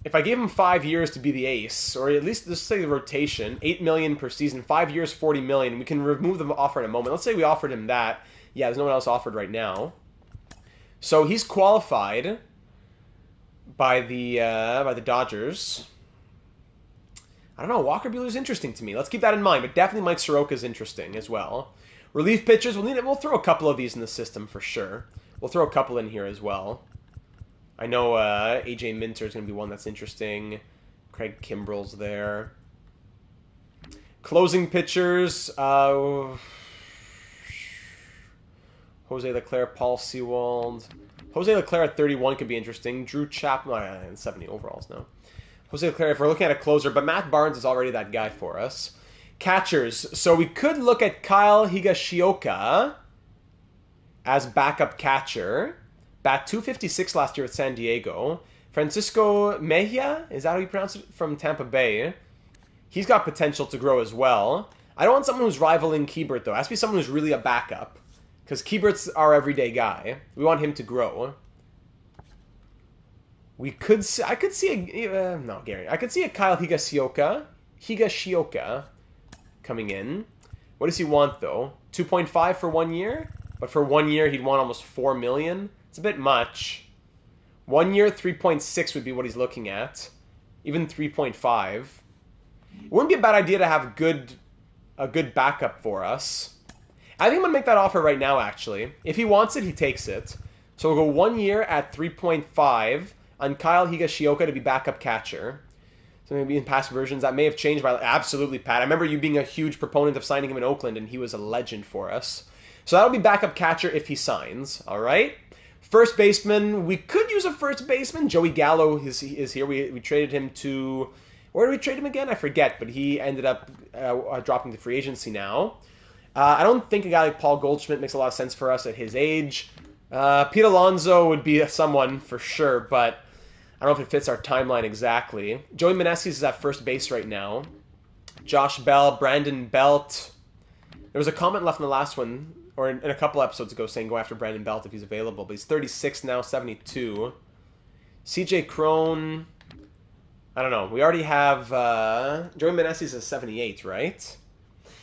If I gave him 5 years to be the ace, or at least let's say the rotation, $8 million per season, 5 years, $40 million. We can remove the offer in a moment. Let's say we offered him that. Yeah, there's no one else offered right now. So he's qualified by the Dodgers. I don't know. Walker Buehler's interesting to me. Let's keep that in mind. But definitely Mike Soroka is interesting as well. Relief pitchers. We'll throw a couple of these in the system for sure. We'll throw a couple in here as well. I know AJ Minter is going to be one that's interesting. Craig Kimbrell's there. Closing pitchers. Jose Leclerc, Paul Sewald. Jose Leclerc at 31 could be interesting. Drew Chapman, 70 overalls now. Jose Leclerc, if we're looking at a closer, but Matt Barnes is already that guy for us. Catchers. So we could look at Kyle Higashioka as backup catcher. Bat 256 last year at San Diego. Francisco Mejia, is that how you pronounce it? From Tampa Bay. He's got potential to grow as well. I don't want someone who's rivaling Keibert, though. It has to be someone who's really a backup. Because Keibert's our everyday guy. We want him to grow. I could see a Kyle Higashioka coming in. What does he want, though? 2.5 for 1 year? But for 1 year, he'd want almost $4 million. It's a bit much. 1 year, 3.6 would be what he's looking at. Even 3.5. It wouldn't be a bad idea to have a good backup for us. I think I'm going to make that offer right now, actually. If he wants it, he takes it. So we'll go 1 year at 3.5 on Kyle Higashioka to be backup catcher. So maybe in past versions, that may have changed by... Absolutely, Pat. I remember you being a huge proponent of signing him in Oakland, and he was a legend for us. So that'll be backup catcher if he signs. All right? First baseman, we could use a first baseman. Joey Gallo is here. We traded him to... Where did we trade him again? I forget, but he ended up dropping to free agency now. I don't think a guy like Paul Goldschmidt makes a lot of sense for us at his age. Pete Alonso would be someone for sure, but I don't know if it fits our timeline exactly. Joey Meneses is at first base right now. Josh Bell, Brandon Belt. There was a comment left in the last one, or in a couple episodes ago, saying go after Brandon Belt if he's available, but he's 36 now, 72. CJ Crone, I don't know. We already have Joey Meneses is 78, right?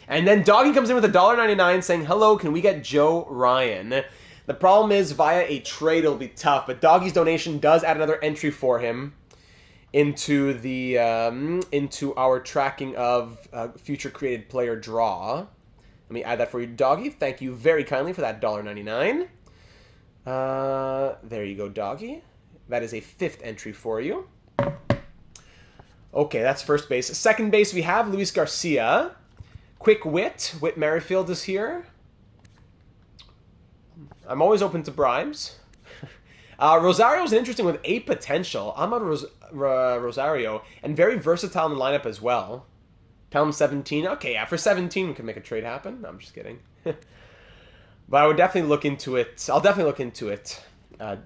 And then Doggy comes in with $1.99 saying, hello, can we get Joe Ryan? The problem is via a trade it'll be tough, but Doggy's donation does add another entry for him into our tracking of future created player draw. Let me add that for you, Doggy. Thank you very kindly for that $1.99. There you go, Doggy. That is a 5th entry for you. Okay, that's first base. Second base, we have Luis Garcia. Quick Whit Merrifield is here. I'm always open to bribes. Rosario is interesting with a potential. Ahmad Rosario, and very versatile in the lineup as well. Pelham 17. Okay, yeah, for 17 we can make a trade happen. No, I'm just kidding. But I would definitely look into it. I'll definitely look into it,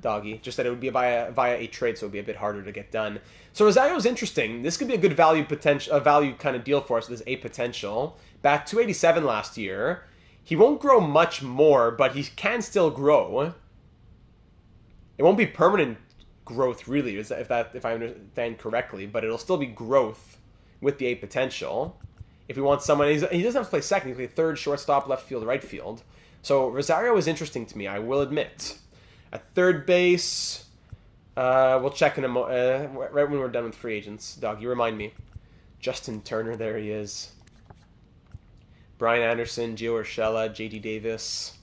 doggy. Just that it would be via a trade, so it would be a bit harder to get done. So Rosario is interesting. This could be a good value potential, a value kind of deal for us. This a potential. Back 287 last year. He won't grow much more, but he can still grow. It won't be permanent growth, really, if I understand correctly, but it'll still be growth with the A potential. If we want someone, he doesn't have to play second. He can play third, shortstop, left field, right field. So Rosario is interesting to me, I will admit. At third base, we'll check in right when we're done with free agents. Dog, you remind me. Justin Turner, there he is. Brian Anderson, Gio Urshela, J.D. Davis.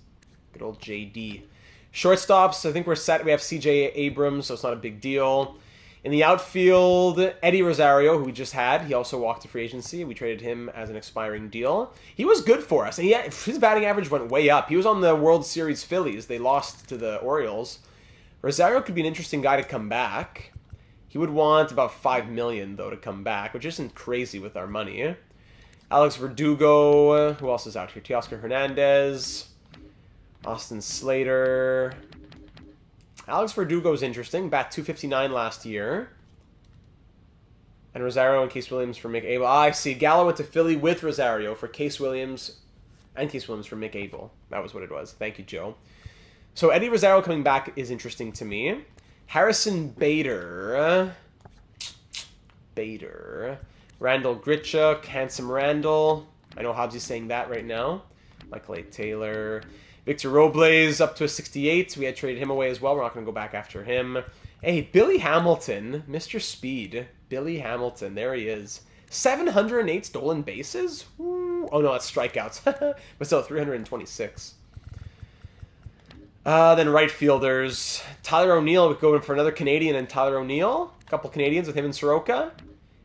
Good old J.D. Shortstops, I think we're set. We have C.J. Abrams, so it's not a big deal. In the outfield, Eddie Rosario, who we just had, he also walked to free agency. We traded him as an expiring deal. He was good for us, and his batting average went way up. He was on the World Series Phillies. They lost to the Orioles. Rosario could be an interesting guy to come back. He would want about $5 million, though, to come back, which isn't crazy with our money. Alex Verdugo, who else is out here? Teoscar Hernandez, Austin Slater. Alex Verdugo is interesting. Bat 259 last year. And Rosario and Case Williams for Mick Abel. I see. Gallo went to Philly with Rosario for Case Williams and Case Williams for Mick Abel. That was what it was. Thank you, Joe. So Eddie Rosario coming back is interesting to me. Harrison Bader. Randall Grichuk. Handsome Randall. I know Hobbsy's saying that right now. Michael A. Taylor. Victor Robles up to a 68. We had traded him away as well. We're not going to go back after him. Hey, Billy Hamilton. Mr. Speed. Billy Hamilton. There he is. 708 stolen bases? Ooh. Oh, no, that's strikeouts. But still, 326. Then right fielders. Tyler O'Neill. We go in for another Canadian and Tyler O'Neill. A couple Canadians with him and Soroka.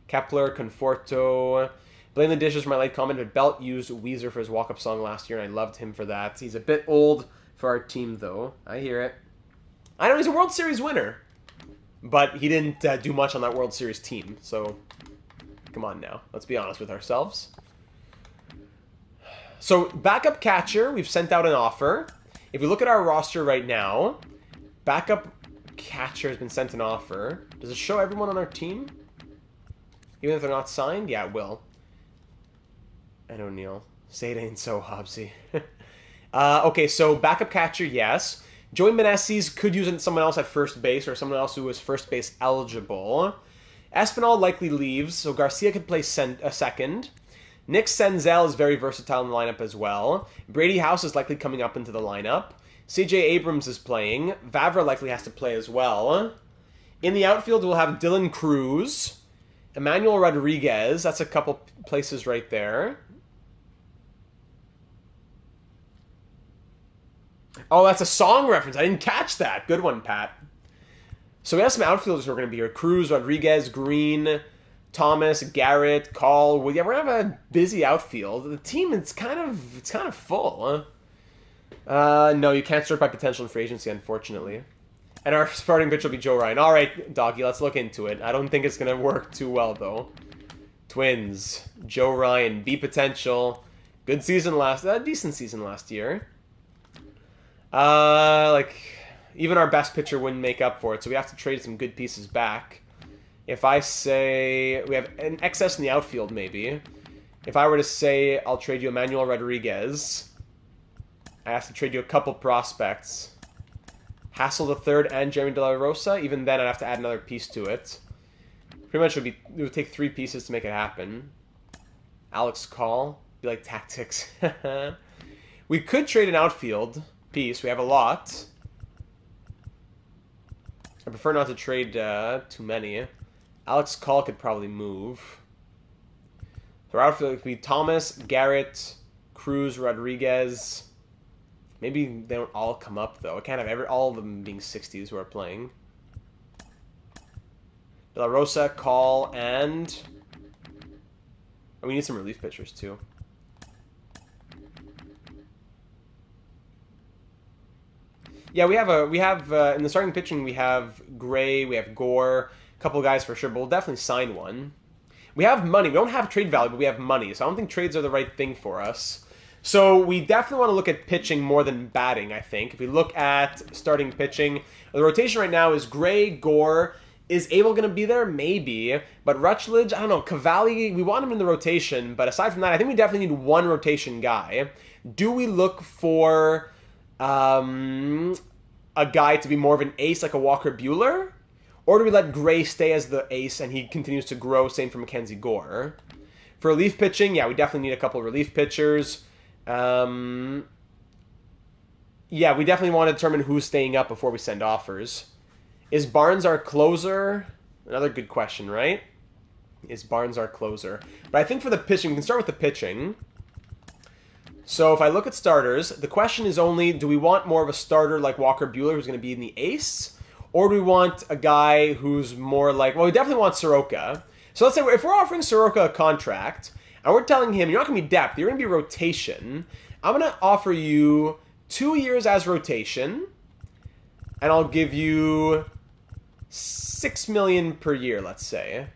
Kepler, Conforto. Blame the dishes for my late comment, but Belt used Weezer for his walk-up song last year, and I loved him for that. He's a bit old for our team, though. I hear it. I know he's a World Series winner, but he didn't do much on that World Series team, so come on now. Let's be honest with ourselves. So, backup catcher, we've sent out an offer. If we look at our roster right now, backup catcher has been sent an offer. Does it show everyone on our team? Even if they're not signed? Yeah, it will. And O'Neill. Say it ain't so, Hobbsy. Okay, so backup catcher, yes. Joey Meneses could use someone else at first base or someone else who was first base eligible. Espinal likely leaves, so Garcia could play a second. Nick Senzel is very versatile in the lineup as well. Brady House is likely coming up into the lineup. C.J. Abrams is playing. Vavra likely has to play as well. In the outfield, we'll have Dylan Cruz. Emmanuel Rodriguez. That's a couple places right there. Oh, that's a song reference. I didn't catch that. Good one, Pat. So we have some outfielders who are going to be here. Cruz, Rodriguez, Green, Thomas, Garrett, Call. Well, yeah, we're going to have a busy outfield. The team, it's kind of full. Huh? No, you can't start by potential in free agency, unfortunately. And our starting pitch will be Joe Ryan. All right, doggy, let's look into it. I don't think it's going to work too well, though. Twins, Joe Ryan, B potential. Good season decent season last year. Even our best pitcher wouldn't make up for it, so we have to trade some good pieces back. If I say we have an excess in the outfield, maybe. If I were to say I'll trade you Emmanuel Rodriguez, I have to trade you a couple prospects. Hassel III and Jeremy De La Rosa. Even then, I'd have to add another piece to it. Pretty much it would take 3 pieces to make it happen. Alex Call. Be like tactics. We could trade an outfield piece. We have a lot. I prefer not to trade too many. Alex Call could probably move. So our outfield could be Thomas, Garrett, Cruz, Rodriguez. Maybe they don't all come up, though. I can't have all of them being 60s who are playing. De La Rosa, Call, and we need some relief pitchers, too. Yeah, we have in the starting pitching, we have Gray, we have Gore, a couple guys for sure, but we'll definitely sign one. We have money. We don't have trade value, but we have money, so I don't think trades are the right thing for us. So we definitely want to look at pitching more than batting, I think. If we look at starting pitching, the rotation right now is Gray, Gore. Is Abel going to be there? Maybe. But Rutledge, I don't know. Cavalli, we want him in the rotation. But aside from that, I think we definitely need one rotation guy. Do we look for a guy to be more of an ace like a Walker Buehler? Or do we let Gray stay as the ace and he continues to grow? Same for Mackenzie Gore. For relief pitching, yeah, we definitely need a couple of relief pitchers. Yeah, we definitely want to determine who's staying up before we send offers. Is Barnes our closer? Another good question, right? Is Barnes our closer? But I think for the pitching, we can start with the pitching. So if I look at starters, the question is only, do we want more of a starter like Walker Buehler who's going to be in the ace? Or do we want a guy who's more like, well, we definitely want Soroka. So let's say if we're offering Soroka a contract, and we're telling him, you're not going to be depth, you're going to be rotation, I'm going to offer you 2 years as rotation, and I'll give you $6 million per year, let's say.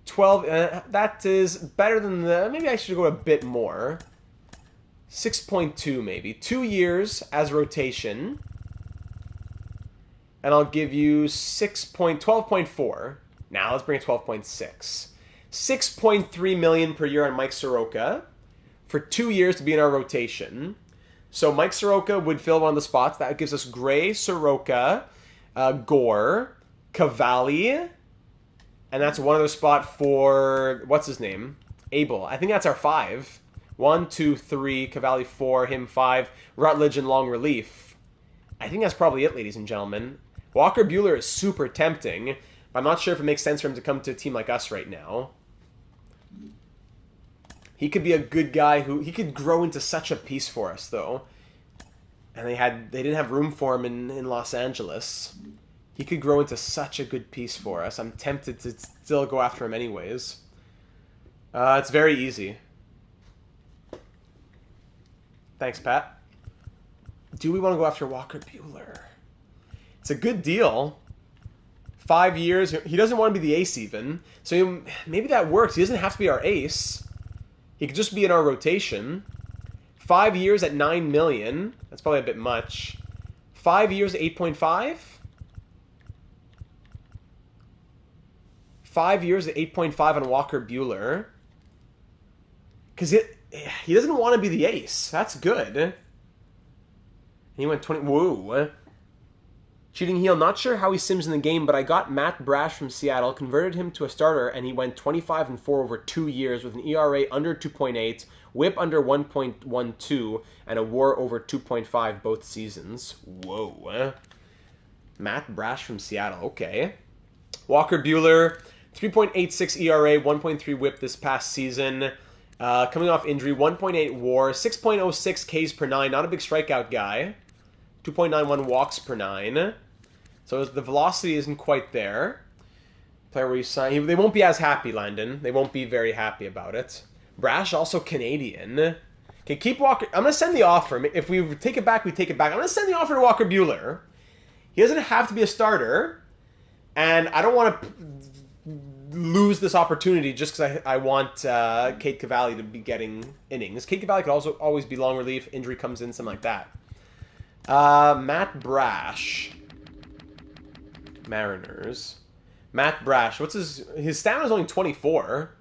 12, that is better than the, maybe I should go a bit more. 6.2 maybe. 2 years as rotation, and I'll give you 12.4. Now let's bring it 12.6. 6.3 million per year on Mike Soroka for 2 years to be in our rotation. So Mike Soroka would fill one of the spots. That gives us Gray, Soroka, Gore, Cavalli, and that's one other spot for, what's his name? Abel. I think that's our 5. 1, 2, 3, Cavalli 4, him 5, Rutledge in long relief. I think that's probably it, ladies and gentlemen. Walker Buehler is super tempting. I'm not sure if it makes sense for him to come to a team like us right now. He could be a good guy he could grow into such a piece for us, though. And they didn't have room for him in Los Angeles. He could grow into such a good piece for us. I'm tempted to still go after him anyways. It's very easy. Thanks, Pat. Do we want to go after Walker Buehler? It's a good deal. 5 years. He doesn't want to be the ace even. So maybe that works. He doesn't have to be our ace. He could just be in our rotation. 5 years at $9 million. That's probably a bit much. 5 years at 8.5? 5 years at 8.5 on Walker Buehler. Because he doesn't want to be the ace. That's good. He went 20. Whoa. Cheating heel. Not sure how he sims in the game, but I got Matt Brash from Seattle, converted him to a starter, and he went 25-4 over 2 years with an ERA under 2.8, WHIP under 1.12, and a WAR over 2.5 both seasons. Whoa. Matt Brash from Seattle. Okay. Walker Buehler, 3.86 ERA, 1.3 WHIP this past season. Coming off injury, 1.8 WAR, 6.06 Ks per 9. Not a big strikeout guy. 2.91 walks per 9. So the velocity isn't quite there. Player where you sign, they won't be as happy, Landon. They won't be very happy about it. Brash also Canadian. Okay, keep Walker. I'm gonna send the offer. If we take it back, we take it back. I'm gonna send the offer to Walker Buehler. He doesn't have to be a starter, and I don't want to lose this opportunity just because I want Cade Cavalli to be getting innings. Cade Cavalli could also always be long relief. Injury comes in, something like that. Matt Brash. Mariners. Matt Brash. What's his stamina is only 24,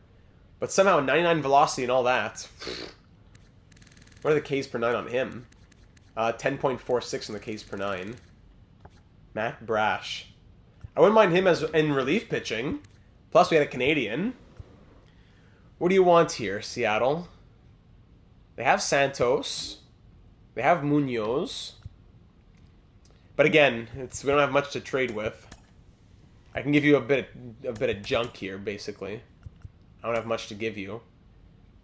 but somehow 99 velocity and all that. What are the Ks per 9 on him? 10.46 on the Ks per 9. Matt Brash. I wouldn't mind him as in relief pitching. Plus we had a Canadian. What do you want here, Seattle? They have Santos. They have Munoz. But again, we don't have much to trade with. I can give you a bit of junk here, basically. I don't have much to give you.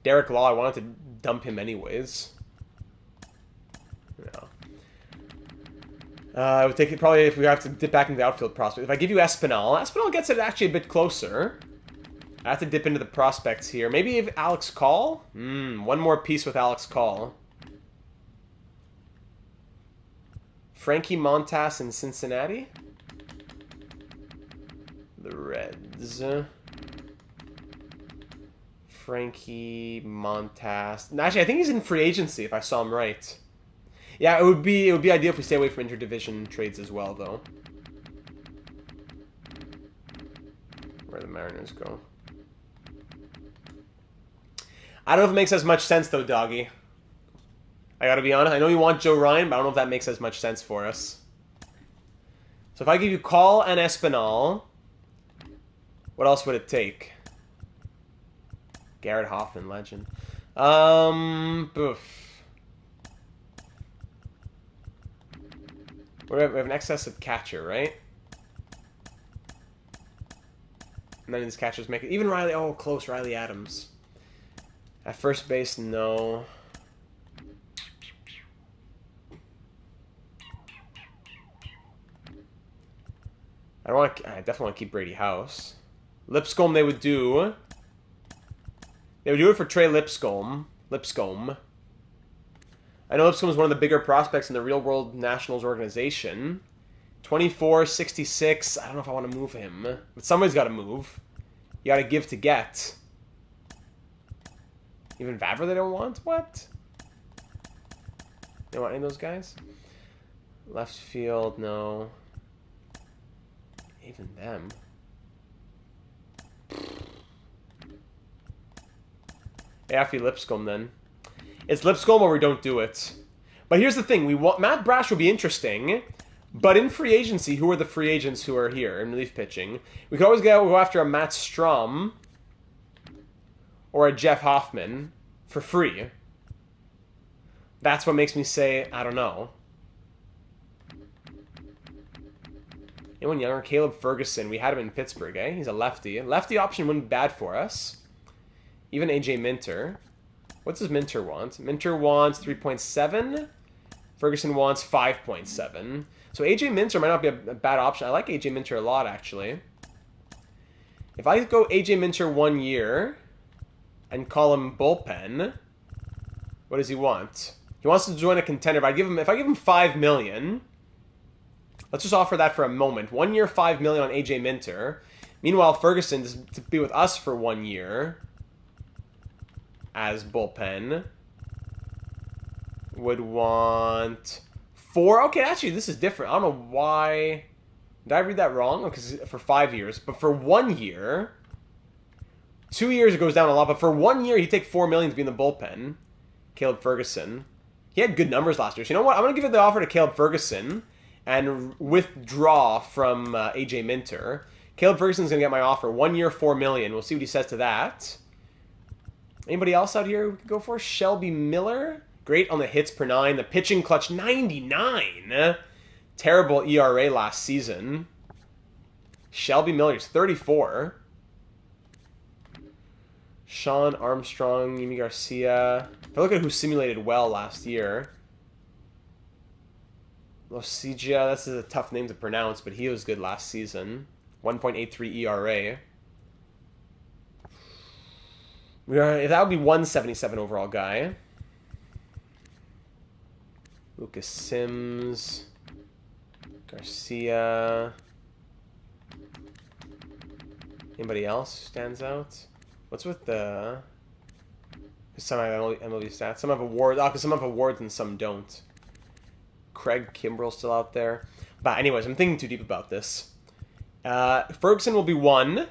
Derek Law, I wanted to dump him anyways. No. I would take it probably if we have to dip back into the outfield prospect. If I give you Espinal gets it actually a bit closer. I have to dip into the prospects here. Maybe if Alex Call? One more piece with Alex Call. Frankie Montas in Cincinnati. The Reds. Frankie Montas. Actually, I think he's in free agency if I saw him right. Yeah, it would be ideal if we stay away from interdivision trades as well, though. Where the Mariners go. I don't know if it makes as much sense, though, doggy. I gotta be honest. I know you want Joe Ryan, but I don't know if that makes as much sense for us. So if I give you Call and Espinal, what else would it take? Garrett Hoffman, legend. Oof. We have an excess of catcher, right? And then these catchers make it. Even Riley, oh, close, Riley Adams. At first base, no. I definitely want to keep Brady House. Lipscomb, they would do. They would do it for Trey Lipscomb. I know Lipscomb is one of the bigger prospects in the Real World Nationals organization. 24, 66. I don't know if I want to move him. But somebody's got to move. You got to give to get. Even Vavra they don't want? What? They don't want any of those guys? Left field, no. Even them. Yeah, after Lipscomb then. It's Lipscomb or we don't do it. But here's the thing. Matt Brash will be interesting. But in free agency, who are the free agents who are here in relief pitching? We could always go after a Matt Strom or a Jeff Hoffman for free. That's what makes me say, I don't know. Anyone younger? Caleb Ferguson. We had him in Pittsburgh, eh? He's a lefty. Lefty option wouldn't be bad for us. Even AJ Minter. What does Minter want? Minter wants 3.7. Ferguson wants 5.7. So AJ Minter might not be a bad option. I like AJ Minter a lot, actually. If I go AJ Minter 1 year and call him bullpen, what does he want? He wants to join a contender. But if I give him $5 million, let's just offer that for a moment. 1 year, $5 million on AJ Minter. Meanwhile, Ferguson to be with us for 1 year as bullpen would want 4. Okay, actually, this is different. I don't know why. Did I read that wrong? Because for 5 years, but for 1 year, 2 years it goes down a lot. But for 1 year, he'd take $4 million to be in the bullpen. Caleb Ferguson. He had good numbers last year. So you know what? I'm gonna give it the offer to Caleb Ferguson and withdraw from AJ Minter. Caleb Ferguson's gonna get my offer. 1 year, $4 million. We'll see what he says to that. Anybody else out here we could go for? Shelby Miller. Great on the hits per 9. The pitching clutch, 99. Terrible ERA last season. Shelby Miller's 34. Sean Armstrong, Yimi Garcia. If I look at who simulated well last year. Losigia, that's a tough name to pronounce, but he was good last season. 1.83 ERA. That would be 177 overall guy. Lucas Sims. Garcia. Anybody else stands out? What's with the... Some have MLB stats. Some have awards. Oh, because some have awards and some don't. Craig Kimbrell's still out there. But anyways, I'm thinking too deep about this. Ferguson will be 1.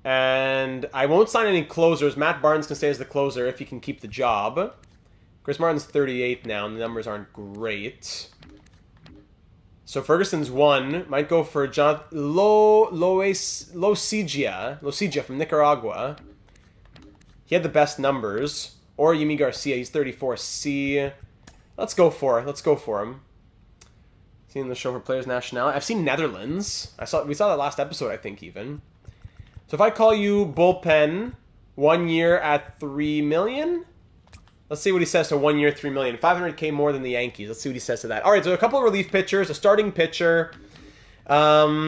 And I won't sign any closers. Matt Barnes can stay as the closer if he can keep the job. Chris Martin's 38 now, and the numbers aren't great. So Ferguson's 1. Might go for Losigia from Nicaragua. He had the best numbers. Or Yimi Garcia. He's 34. C. Let's go for him. Seen the show for Players Nationality. I've seen Netherlands. We saw that last episode, I think, even. So if I call you bullpen 1 year at $3 million, let's see what he says to 1 year, $3 million. $500K more than the Yankees. Let's see what he says to that. All right, so a couple of relief pitchers, a starting pitcher. Now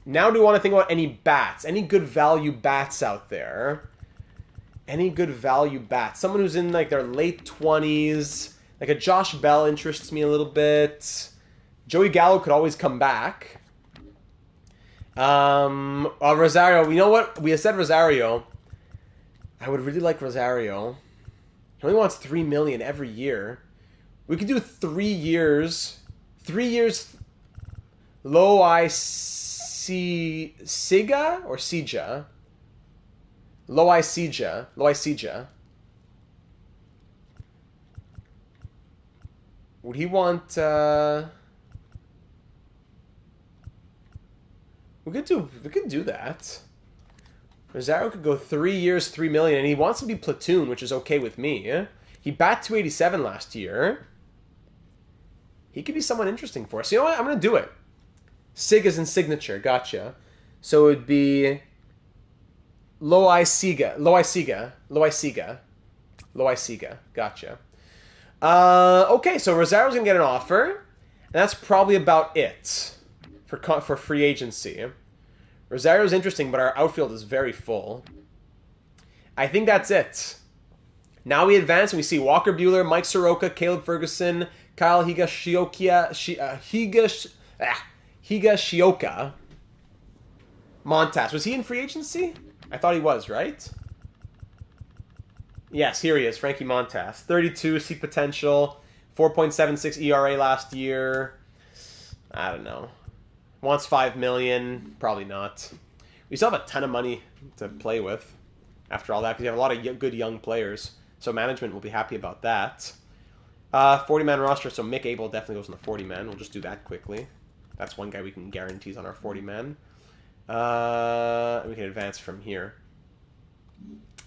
do we want to think about any bats? Any good value bats out there? Any good value bats? Someone who's in like their late 20s. Like a Josh Bell interests me a little bit. Joey Gallo could always come back. Rosario, you know what? We had said Rosario. I would really like Rosario. He only wants 3 million every year. We could do 3 years. 3 years. Loai Siga or Sija? Loai Sija. Loai Sija. Would he want? We could do that. Rosario could go 3 years, 3 million, and he wants to be platoon, which is okay with me. He bat 287 last year. He could be someone interesting for us. You know what? I'm gonna do it. Sig is in signature. Gotcha. So it would be Loai Siga. Loai Siga. Loai Siga. Loai Siga. Gotcha. Okay, so Rosario's gonna get an offer, and that's probably about it for free agency. Rosario's interesting, but our outfield is very full. I think that's it. Now we advance and we see Walker Buehler, Mike Soroka, Caleb Ferguson, Kyle Higashioka. Montas. Was he in free agency? I thought he was, right? Yes, here he is, Frankie Montas. 32, seek potential, 4.76 ERA last year. I don't know. Wants 5 million, probably not. We still have a ton of money to play with after all that because we have a lot of good young players. So management will be happy about that. 40-man roster, so Mick Abel definitely goes in the 40-man. We'll just do that quickly. That's one guy we can guarantee on our 40-man. We can advance from here.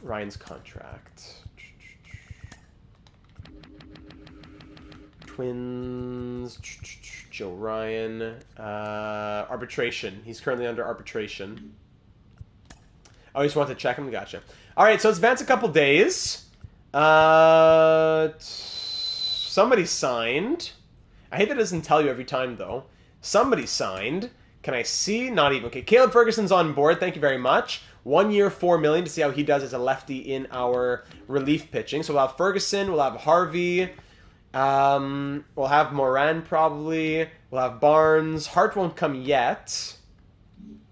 Ryan's contract. Twins. Joe Ryan. Arbitration. He's currently under arbitration. Oh, you just want to check him? Gotcha. All right, so let's advance a couple days. Somebody signed. I hate that it doesn't tell you every time, though. Somebody signed. Can I see? Not even. Okay, Caleb Ferguson's on board. Thank you very much. 1 year, 4 million to see how he does as a lefty in our relief pitching. So we'll have Ferguson. We'll have Harvey. We'll have Moran probably. We'll have Barnes. Hart won't come yet.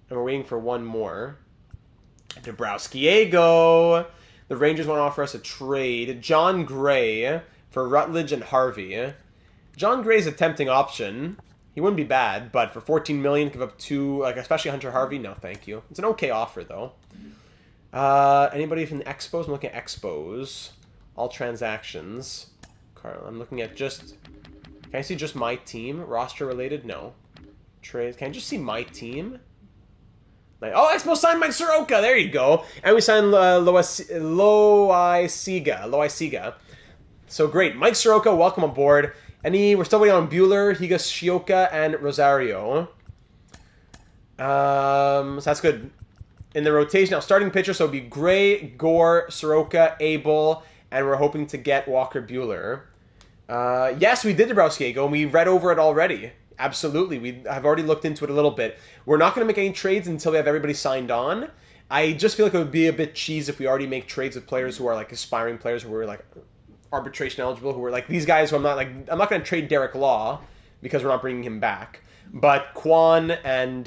And we're waiting for one more. Dabrowski-Ego. The Rangers want to offer us a trade. John Gray for Rutledge and Harvey. John Gray's a tempting option. He wouldn't be bad, but for 14 million, give up two, like especially Hunter Harvey. No, thank you. It's an okay offer though. Anybody from the Expos? I'm looking at Expos. All transactions. Carl, I'm looking at just. Can I see just my team? Roster related? No. Trades. Can I just see my team? Like, oh, Expos signed Mike Soroka. There you go. And we signed Loai Siga. So great. Mike Soroka, welcome aboard. We're still waiting on Buehler, Higashioka, and Rosario. So that's good. In the rotation, now starting pitcher, so it'll be Gray, Gore, Soroka, Abel, and we're hoping to get Walker Buehler. Yes, we did Dabrowski-Ego, and we read over it already. Absolutely. I've already looked into it a little bit. We're not going to make any trades until we have everybody signed on. I just feel like it would be a bit cheese if we already make trades with players who are like aspiring players who are like arbitration eligible, who are like these guys who I'm not going to trade Derek Law because we're not bringing him back. But Kwan and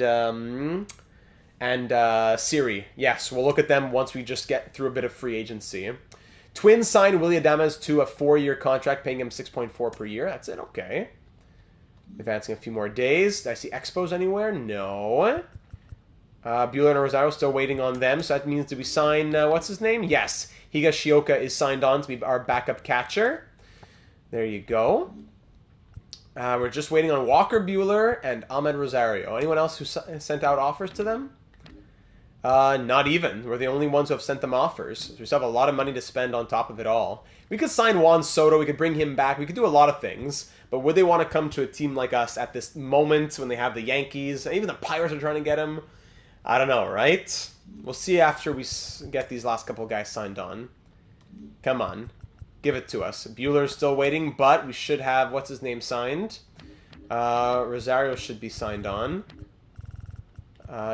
Siri, yes, we'll look at them once we just get through a bit of free agency. Twins signed Willy Adames to a 4-year contract, paying him 6.4 per year. That's it. Okay. Advancing a few more days. Did I see Expos anywhere? No. Buehler and Rosario still waiting on them. So that means, did we sign, what's his name? Yes. Higashioka is signed on to be our backup catcher. There you go. We're just waiting on Walker Buehler and Ahmed Rosario. Anyone else who sent out offers to them? Not even. We're the only ones who have sent them offers. So we still have a lot of money to spend on top of it all. We could sign Juan Soto. We could bring him back. We could do a lot of things. But would they want to come to a team like us at this moment when they have the Yankees? Even the Pirates are trying to get him. I don't know, right? We'll see after we get these last couple guys signed on. Come on. Give it to us. Buehler's still waiting, but we should have, what's his name, signed? Rosario should be signed on.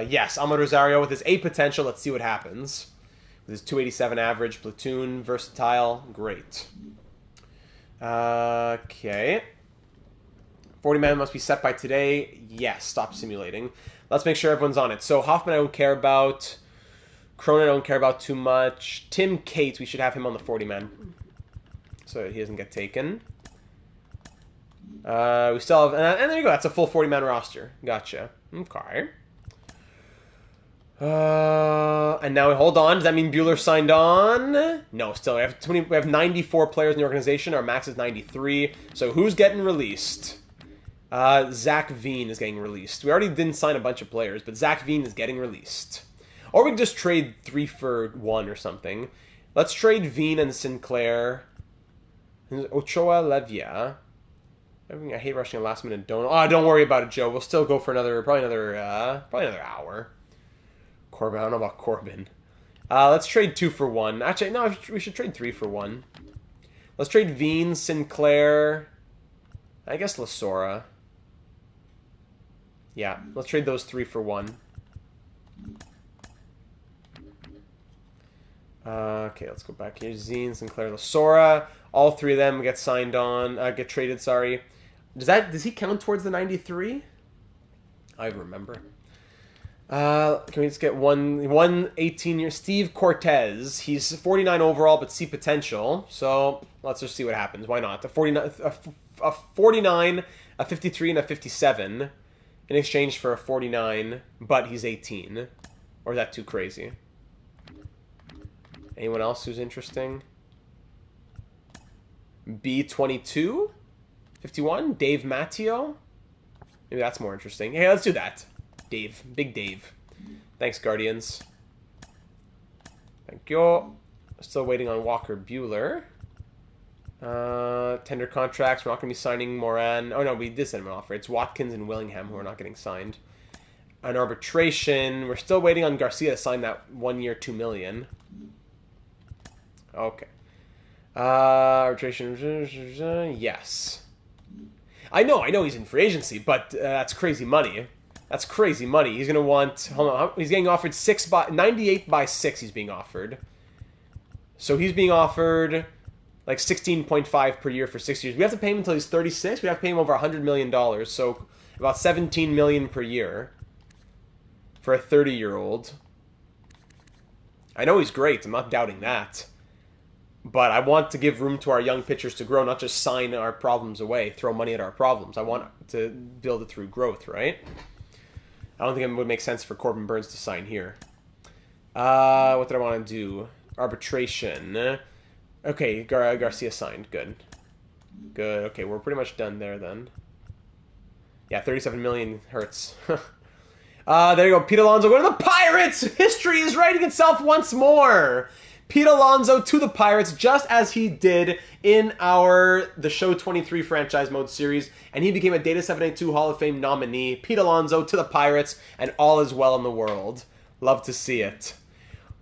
Yes, Ahmed Rosario with his A potential. Let's see what happens. With his 287 average, platoon, versatile. Great. Okay. 40-man must be set by today. Yes, stop simulating. Let's make sure everyone's on it. So Hoffman I don't care about. Crone I don't care about too much. Tim Cates, we should have him on the 40-man. So he doesn't get taken. We still have... And there you go. That's a full 40-man roster. Gotcha. Okay. And now, hold on. Does that mean Bueller signed on? No, still. We have 94 players in the organization. Our max is 93. So who's getting released? Zach Veen is getting released. We already didn't sign a bunch of players, but Zach Veen is getting released. Or we can just trade 3 for 1 or something. Let's trade Veen and Sinclair. Ochoa Levia. I hate rushing a last minute donut. Oh, don't worry about it, Joe. We'll still go for probably another hour. Corbin, I don't know about Corbin. Let's trade 2 for 1. Actually, no, we should trade 3 for 1. Let's trade Veen, Sinclair. I guess Lasora. Yeah, let's trade those 3 for 1. Okay, let's go back here. Zine, Sinclair, Lasora. All 3 of them get signed on. Get traded. Sorry. Does he count towards the 93? I remember. Can we just get one 18-year Steve Cortez? He's 49 overall, but see potential. So let's just see what happens. Why not? A 49, a 53, and a 57 in exchange for a 49, but he's 18. Or is that too crazy? Anyone else who's interesting? B22? 51? Dave Matteo? Maybe that's more interesting. Hey, let's do that. Dave. Big Dave. Thanks, Guardians. Thank you. Still waiting on Walker Bueller. Tender contracts. We're not going to be signing Moran. Oh, no, we did send him an offer. It's Watkins and Willingham who are not getting signed. An arbitration. We're still waiting on Garcia to sign that 1 year, $2 million. Okay. Arbitration. Yes. I know he's in free agency, but that's crazy money. That's crazy money. He's going to want... Hold on. He's getting offered 98 by 6 he's being offered. So he's being offered like 16.5 per year for 6 years. We have to pay him until he's 36. We have to pay him over $100 million. So about $17 million per year for a 30-year-old. I know he's great. I'm not doubting that. But I want to give room to our young pitchers to grow, not just sign our problems away, throw money at our problems. I want to build it through growth, right? I don't think it would make sense for Corbin Burns to sign here. What did I want to do? Arbitration. Okay, Garcia signed. Good. Good. Okay, we're pretty much done there then. Yeah, 37 million hurts. There you go. Pete Alonso going to the Pirates! History is writing itself once more! Pete Alonso to the Pirates, just as he did in The Show 23 franchise mode series, and he became a Data 782 Hall of Fame nominee. Pete Alonso to the Pirates, and all is well in the world. Love to see it.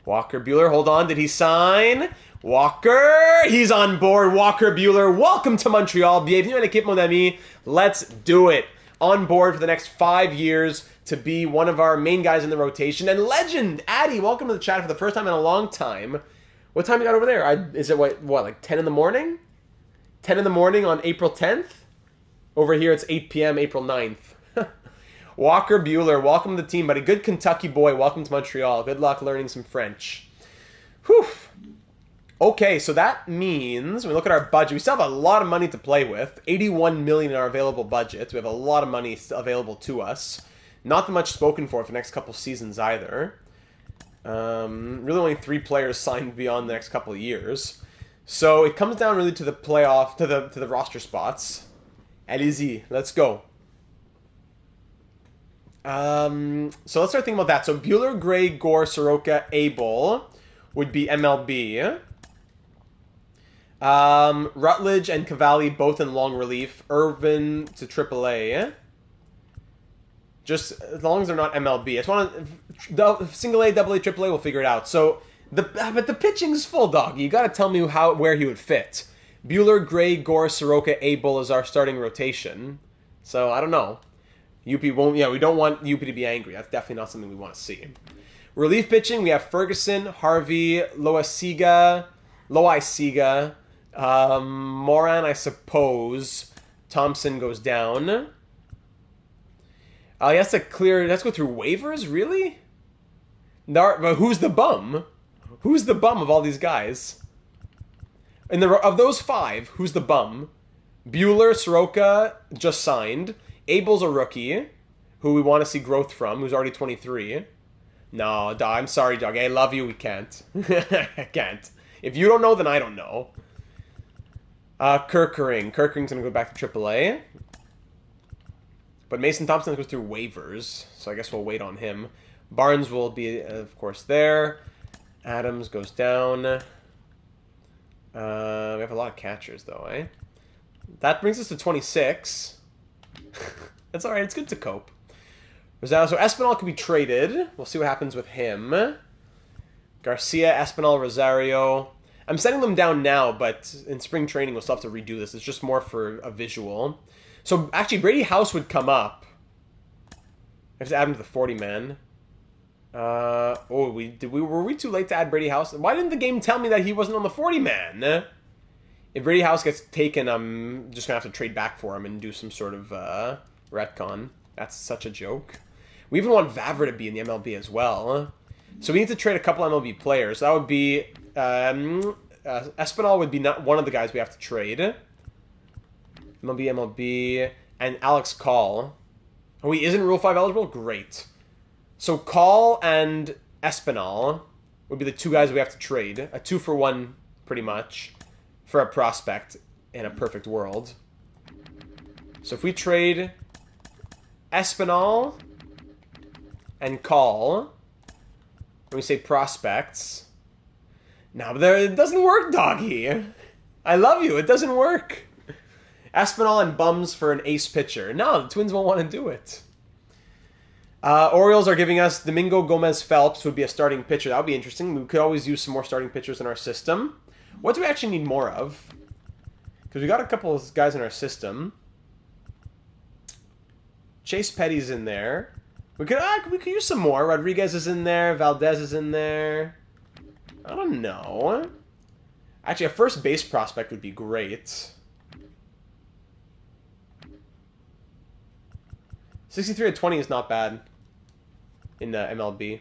Walker Bueller, hold on, did he sign? Walker, he's on board. Walker Bueller, welcome to Montreal. Bienvenue à l'équipe, mon ami. Let's do it. On board for the next 5 years to be one of our main guys in the rotation. And legend, Addy, welcome to the chat for the first time in a long time. What time you got over there? Is it what, like 10 in the morning? 10 in the morning on April 10th? Over here it's 8 p.m. April 9th. Walker Bueller, welcome to the team, buddy. Good Kentucky boy, welcome to Montreal. Good luck learning some French. Whew. Okay, so that means, when we look at our budget, we still have a lot of money to play with. 81 million in our available budget. We have a lot of money available to us. Not that much spoken for the next couple seasons either. Really only 3 players signed beyond the next couple of years. So it comes down really to the playoff, to the roster spots. Allez-y, let's go. So let's start thinking about that. So Bueller, Gray, Gore, Soroka, Abel would be MLB. Rutledge and Cavalli both in long relief. Irvin to AAA. Just as long as they're not MLB. I just want to single A, double A, triple A. We'll figure it out. So but the pitching's full, dog. You got to tell me where he would fit. Bueller, Gray, Gore, Soroka, Abel is our starting rotation. So I don't know. UP won't. Yeah, we don't want UP to be angry. That's definitely not something we want to see. Relief pitching, we have Ferguson, Harvey, Loisiga, Moran, I suppose. Thompson goes down. He has to clear. Let's go through waivers, really? But who's the bum? Who's the bum of all these guys? Of those 5, who's the bum? Bueller, Soroka just signed. Abel's a rookie, who we want to see growth from, who's already 23. No, dog, I'm sorry, dog. I love you. We can't. I can't. If you don't know, then I don't know. Kirkering. Kirkering's going to go back to AAA. But Mason Thompson goes through waivers, so I guess we'll wait on him. Barnes will be, of course, there. Adams goes down. We have a lot of catchers, though, eh? That brings us to 26. That's alright, it's good to cope. So Espinal could be traded. We'll see what happens with him. Garcia, Espinal, Rosario. I'm setting them down now, but in spring training we'll still have to redo this. It's just more for a visual. So actually, Brady House would come up. I have to add him to the 40-man. Were we too late to add Brady House? Why didn't the game tell me that he wasn't on the 40-man? If Brady House gets taken, I'm just going to have to trade back for him and do some sort of retcon. That's such a joke. We even want Vavra to be in the MLB as well. So we need to trade a couple MLB players. That would be... Espinal would be not one of the guys we have to trade. MLB, and Alex Call. Oh, he isn't Rule 5 eligible? Great. So Call and Espinal would be the 2 guys we have to trade. A 2-for-1, pretty much, for a prospect in a perfect world. So if we trade Espinal and Call, when we say prospects... No, but it doesn't work, doggy. I love you. It doesn't work. Espinal and bums for an ace pitcher. No, the Twins won't want to do it. Orioles are giving us Domingo Gomez Phelps would be a starting pitcher. That would be interesting. We could always use some more starting pitchers in our system. What do we actually need more of? Because we got a couple of guys in our system. Chase Petty's in there. We could use some more. Rodriguez is in there. Valdez is in there. I don't know. Actually, a first base prospect would be great. 63-20 is not bad in the MLB.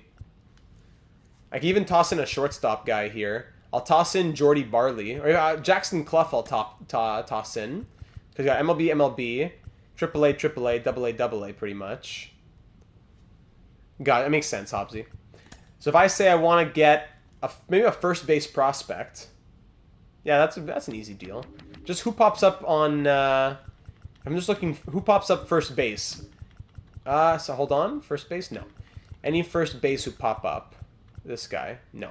I can even toss in a shortstop guy here. I'll toss in Jordy Barley. Or Jackson Clough I'll toss in. Because you got MLB, AAA, AA, pretty much. Got it. That makes sense, Hobbsy. So if I say I want to get maybe a first base prospect, yeah, that's an easy deal. Just who pops up on... I'm just looking... Who pops up first base? So hold on. First base? No. Any first base who pop up. This guy? No.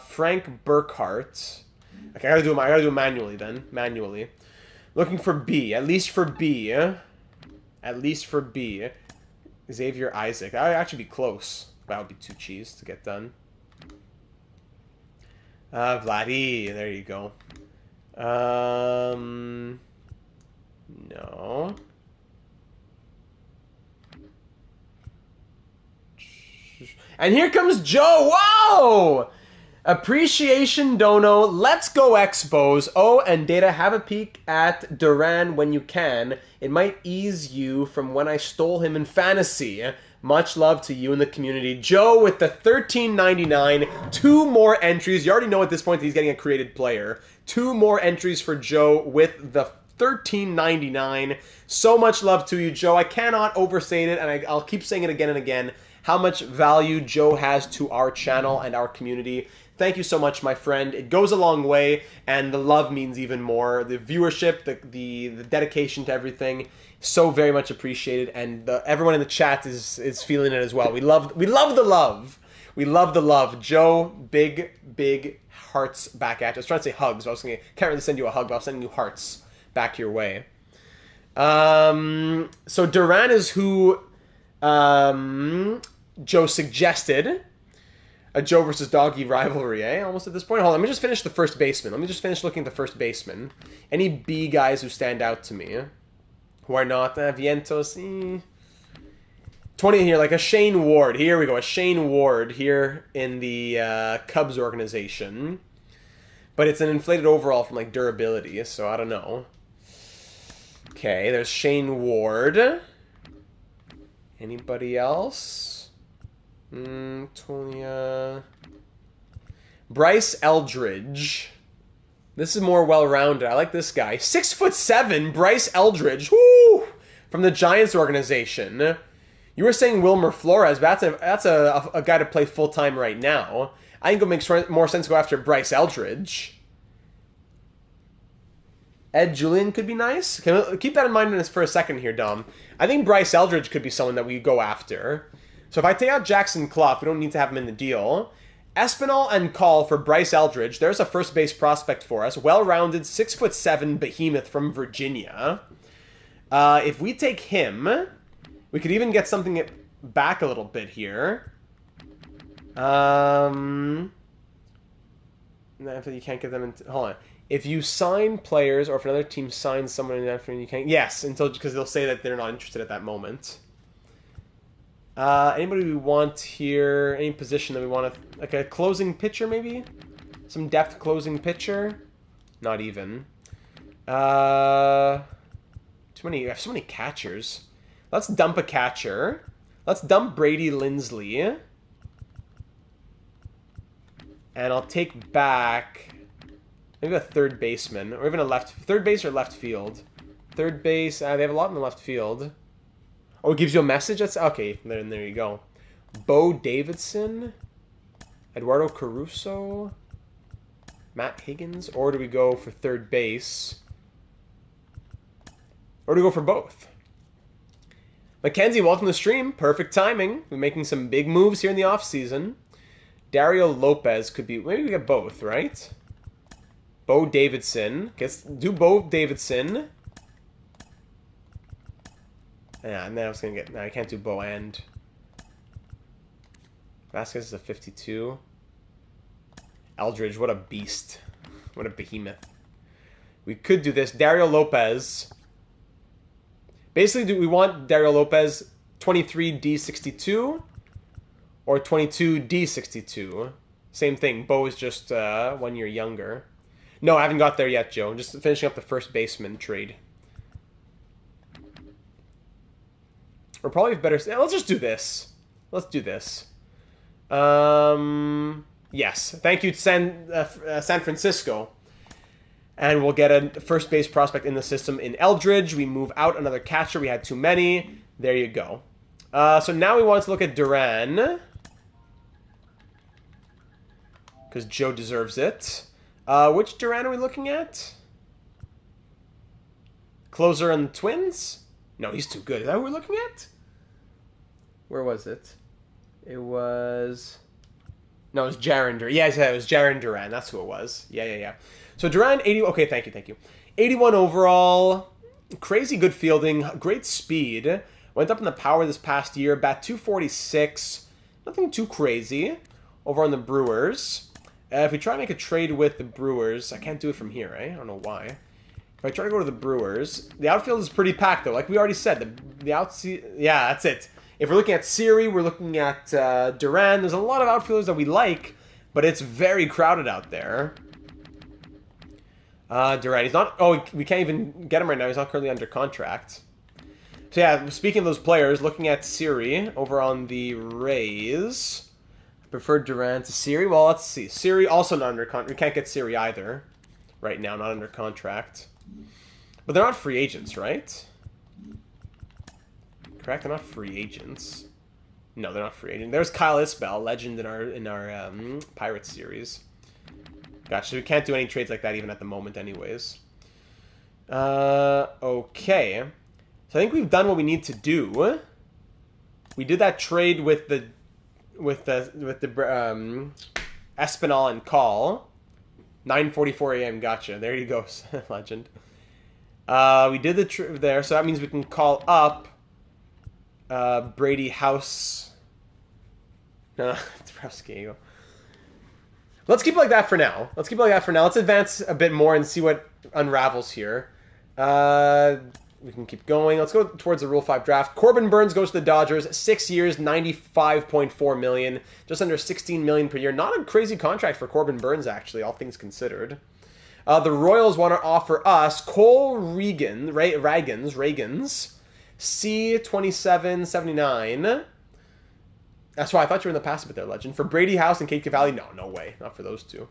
Frank Burkhart. Okay, I gotta do it manually then. Manually. Looking for B. At least for B. At least for B. Xavier Isaac. That would actually be close. That would be too cheese to get done. Vladdy. There you go. No. And here comes Joe. Whoa! Appreciation Dono. Let's go Expos. Oh, and Data, have a peek at Duran when you can. It might ease you from when I stole him in fantasy. Much love to you in the community. Joe with the $13.99. 2 more entries. You already know at this point that he's getting a created player. 2 more entries for Joe with the $13.99. So much love to you, Joe. I cannot overstate it, and I'll keep saying it again and again, how much value Joe has to our channel and our community. Thank you so much, my friend. It goes a long way, and the love means even more. The viewership, the dedication to everything, so very much appreciated, and everyone in the chat is feeling it as well. We love the love. We love the love. Joe, big hearts back at you. I was trying to say hugs. Can't really send you a hug, but I was sending you hearts back your way. So Duran is who Joe suggested. A Joe versus Doggy rivalry, eh? Almost at this point. Hold on, let me just finish the first baseman. Let me just finish looking at the first baseman. Any B guys who stand out to me, who are not Vientos. 20 here, like a Shane Ward. Here we go, a Shane Ward here in the Cubs organization. But it's an inflated overall from like durability, so I don't know. Okay, there's Shane Ward. Anybody else? Bryce Eldridge. This is more well-rounded. I like this guy. 6'7", Bryce Eldridge. Woo! From the Giants organization. You were saying Wilmer Flores, but that's a guy to play full-time right now. I think it makes more sense to go after Bryce Eldridge. Ed Julian could be nice. Keep that in mind for a second here, Dom. I think Bryce Eldridge could be someone that we go after. So if I take out Jackson Clough, we don't need to have him in the deal. Espinal and Call for Bryce Eldridge. There's a first base prospect for us. Well-rounded, 6'7" behemoth from Virginia. If we take him, we could even get something back a little bit here. You can't get them into... Hold on. If you sign players, or if another team signs someone in the afternoon, you can't... Yes, because they'll say that they're not interested at that moment. Anybody we want here? Any position that we want to... Like a closing pitcher, maybe? Some depth closing pitcher? Not even. Too many... We have so many catchers. Let's dump a catcher. Let's dump Brady Lindsley. And I'll take back... Maybe a third baseman. Or even a third base or left field. Third base... they have a lot in the left field. Oh, it gives you a message? That's okay. There you go. Bo Davidson, Eduardo Caruso, Matt Higgins, or do we go for third base? Or do we go for both? Mackenzie, welcome to the stream. Perfect timing. We're making some big moves here in the offseason. Dario Lopez could be... Maybe we get both, right? Bo Davidson. Do Bo Davidson. Yeah, and then I was going to get... No, I can't do Bo and... Vasquez is a 52. Eldridge, what a beast. What a behemoth. We could do this. Dario Lopez. Basically, do we want Dario Lopez 23D62 or 22D62? Same thing. Bo is just 1 year younger. No, I haven't got there yet, Joe. I'm just finishing up the first baseman trade. Or probably better... Let's just do this. Let's do this. Yes. Thank you, San Francisco. And we'll get a first base prospect in the system in Eldridge. We move out another catcher. We had too many. There you go. So now we want to look at Duran. Because Joe deserves it. Which Duran are we looking at? Closer on the Twins? No, he's too good. Is that who we're looking at? Where was it? It was... No, it was Jarren Duran. Yeah, it was Jarren Duran. That's who it was. Yeah. So Duran, 80... Okay, thank you. 81 overall. Crazy good fielding. Great speed. Went up in the power this past year. Bat 246. Nothing too crazy. Over on the Brewers. If we try to make a trade with the Brewers... I can't do it from here, right? I don't know why. If I try to go to the Brewers... The outfield is pretty packed, though. Like we already said. The outfield... Yeah, that's it. If we're looking at Siri, we're looking at Duran. There's a lot of outfielders that we like, but it's very crowded out there. Duran, he's not... Oh, we can't even get him right now. He's not currently under contract. So yeah, speaking of those players, looking at Siri over on the Rays. I prefer Duran to Siri. Well, let's see. Siri also not under contract. We can't get Siri either right now, not under contract. But they're not free agents, right? Correct? They're not free agents. No, they're not free agents. There's Kyle Isbell, legend in our Pirates series. Gotcha. We can't do any trades like that even at the moment, anyways. Okay. So I think we've done what we need to do. We did that trade with the Espinal and Call. 9:44 a.m. Gotcha. There you go, legend. We did the trade there, so that means we can call up Brady House. No, Browski. Let's keep it like that for now. Let's advance a bit more and see what unravels here. We can keep going. Let's go towards the Rule 5 draft. Corbin Burns goes to the Dodgers. 6 years, $95.4 million. Just under $16 million per year. Not a crazy contract for Corbin Burns, actually, all things considered. The Royals want to offer us Cole Ragans, C2779. That's why I thought you were in the past bit there, Legend. For Brady House and Kate Cavalli, no, no way. Not for those two.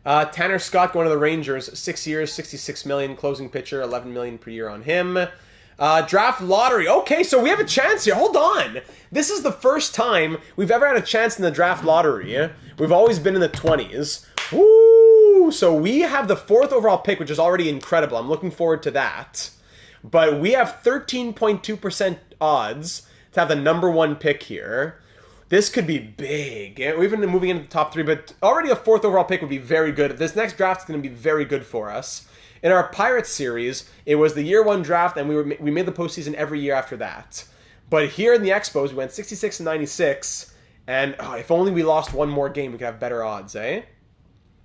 Tanner Scott going to the Rangers. 6 years, $66 million. Closing pitcher, $11 million per year on him. Draft lottery. Okay, so we have a chance here. Hold on. This is the first time we've ever had a chance in the draft lottery. We've always been in the 20s. Woo! So we have the 4th overall pick, which is already incredible. I'm looking forward to that. But we have 13.2% odds to have the number 1 pick here. This could be big. We've been moving into the top 3, but already a 4th overall pick would be very good. This next draft is going to be very good for us. In our Pirates series, it was the year 1 draft, and we made the postseason every year after that. But here in the Expos, we went 66 and 96, and if only we lost one more game, we could have better odds, eh?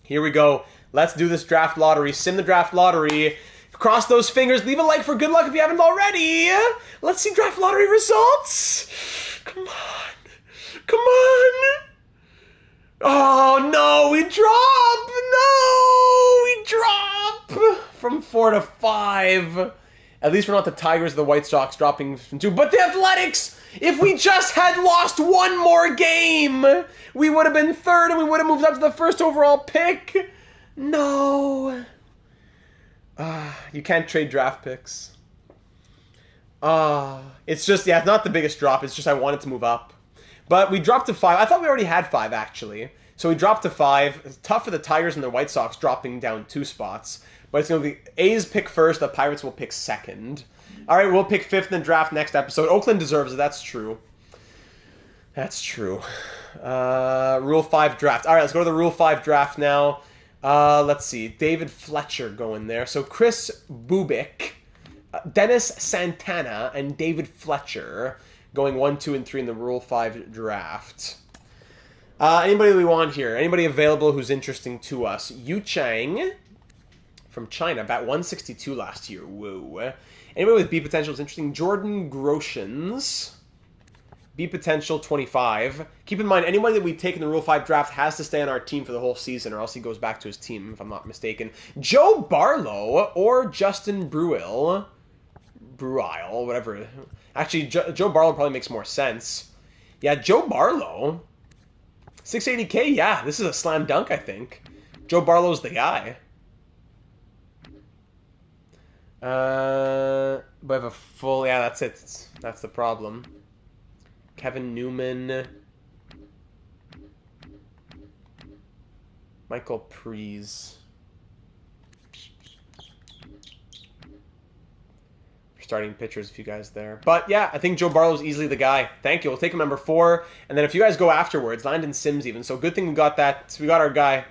Here we go. Let's do this draft lottery. Sim the draft lottery. Cross those fingers. Leave a like for good luck if you haven't already. Let's see draft lottery results. Come on. Come on. Oh, no. We drop. No, we drop. From 4 to 5. At least we're not the Tigers or the White Sox dropping from 2. But the Athletics, if we just had lost one more game, we would have been 3rd and we would have moved up to the 1st overall pick. No. You can't trade draft picks. It's just, yeah, it's not the biggest drop. It's just I wanted to move up. But we dropped to 5. I thought we already had 5, actually. So we dropped to 5. It's tough for the Tigers and the White Sox dropping down 2 spots. But it's going to be A's pick 1st. The Pirates will pick 2nd. All right, we'll pick 5th in the draft next episode. Oakland deserves it. That's true. That's true. Rule 5 draft. All right, let's go to the Rule 5 draft now. Let's see. David Fletcher going there. So Chris Bubik, Dennis Santana, and David Fletcher going 1, 2, and 3 in the Rule 5 draft. Anybody we want here? Anybody available who's interesting to us? Yu Chang from China, bat 162 last year. Whoa. Anybody with B potential is interesting? Jordan Groshans. B potential 25. Keep in mind, anybody that we take in the Rule 5 draft has to stay on our team for the whole season, or else he goes back to his team, if I'm not mistaken. Joe Barlow or Justin Bruill, whatever. Actually, Joe Barlow probably makes more sense. Yeah, Joe Barlow. 680K, yeah, this is a slam dunk, I think. Joe Barlow's the guy. But I have a full, yeah, that's it. That's the problem. Kevin Newman. Michael Prees. Starting pitchers, if you guys there. But yeah, I think Joe Barlow's easily the guy. Thank you. We'll take him number 4. And then if you guys go afterwards, Landon Sims even. So good thing we got that. We got our guy.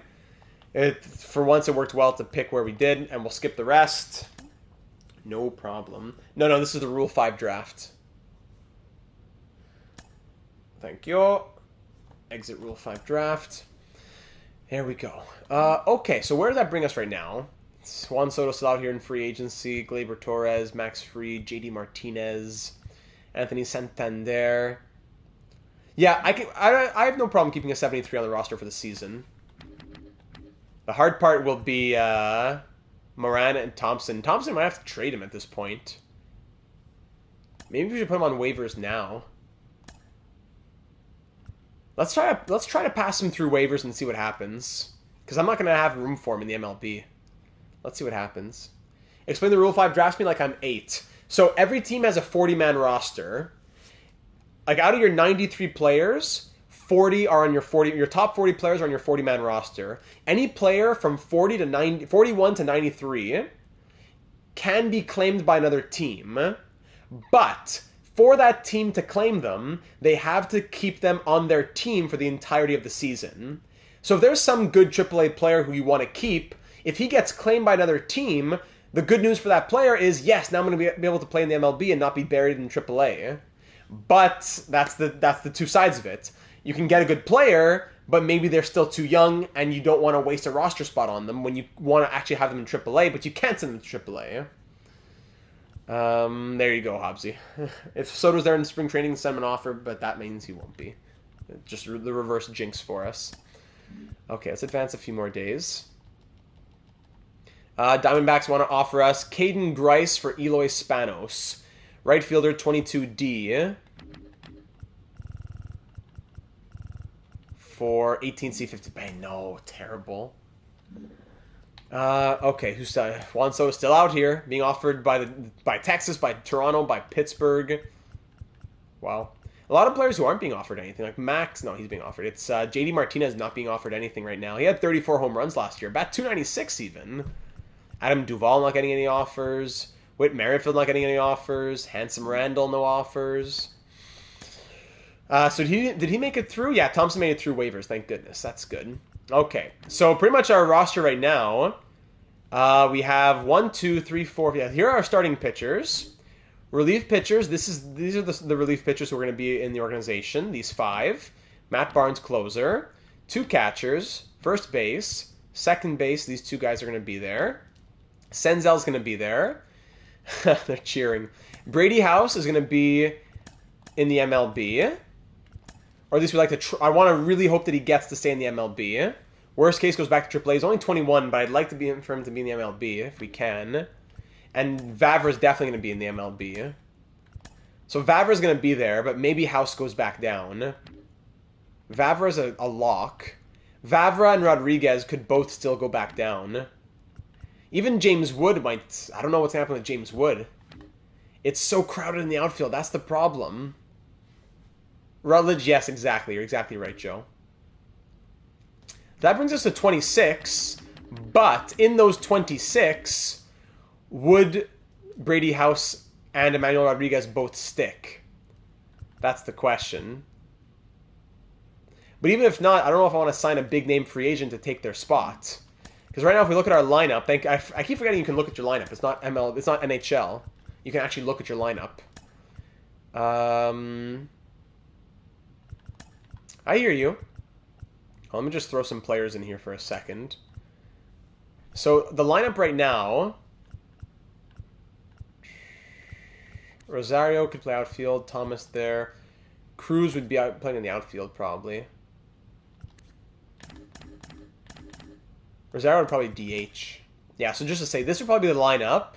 For once, it worked well to pick where we did. And we'll skip the rest. No problem. No, this is the Rule 5 draft. Thank you. Exit Rule 5 draft. There we go. Okay, so where does that bring us right now? Juan Soto still out here in free agency. Gleyber Torres, Max Fried, JD Martinez, Anthony Santander. Yeah, I have no problem keeping a 73 on the roster for the season. The hard part will be Moran and Thompson. Thompson might have to trade him at this point. Maybe we should put him on waivers now. Let's try to pass him through waivers and see what happens. Because I'm not going to have room for him in the MLB. Let's see what happens. Explain the Rule 5 draft me like I'm 8. So every team has a 40-man roster. Like out of your 93 players, 40 are on your 40. Your top 40 players are on your 40-man roster. Any player from 41 to 93 can be claimed by another team, but for that team to claim them, they have to keep them on their team for the entirety of the season. So if there's some good AAA player who you want to keep, if he gets claimed by another team, the good news for that player is, yes, now I'm going to be able to play in the MLB and not be buried in AAA. But that's the two sides of it. You can get a good player, but maybe they're still too young and you don't want to waste a roster spot on them when you want to actually have them in AAA, but you can't send them to AAA. There you go, Hobbsy. If Soto's there in spring training, send him an offer, but that means he won't be. Just the reverse jinx for us. Okay, let's advance a few more days. Diamondbacks want to offer us Caden Grice for Eloy Spanos. Right fielder, 22D. for 18C50. Bang, no, terrible. Okay, who's Juan Soto still out here, being offered by Texas, by Toronto, by Pittsburgh. Wow. A lot of players who aren't being offered anything, like Max, no, he's being offered. It's JD Martinez not being offered anything right now. He had 34 home runs last year, bat 296 even. Adam Duvall not getting any offers. Whit Merrifield not getting any offers. Handsome Randall, no offers. So did he make it through? Yeah, Thompson made it through waivers. Thank goodness. That's good. Okay, so pretty much our roster right now, we have 1, 2, 3, 4. Yeah, here are our starting pitchers. Relief pitchers. These are the relief pitchers who are going to be in the organization. These 5. Matt Barnes, closer. 2 catchers. First base. Second base. These 2 guys are going to be there. Senzel's going to be there. They're cheering. Brady House is going to be in the MLB. Or at least we like to I want to really hope that he gets to stay in the MLB. Worst case goes back to AAA. He's only 21, but I'd like for him to be in the MLB if we can. And Vavra's definitely going to be in the MLB. So Vavra's going to be there, but maybe House goes back down. Vavra's a lock. Vavra and Rodriguez could both still go back down. Even James Wood might... I don't know what's happening with James Wood. It's so crowded in the outfield. That's the problem. Rutledge, yes, exactly. You're exactly right, Joe. That brings us to 26. But in those 26, would Brady House and Emmanuel Rodriguez both stick? That's the question. But even if not, I don't know if I want to sign a big-name free agent to take their spot. Because right now, if we look at our lineup, I keep forgetting you can look at your lineup. It's not it's not NHL. You can actually look at your lineup. I hear you. Let me just throw some players in here for a second. So the lineup right now, Rosario could play outfield. Thomas there. Cruz would be playing in the outfield probably. Rosario would probably DH. Yeah, so just to say, this would probably be the lineup.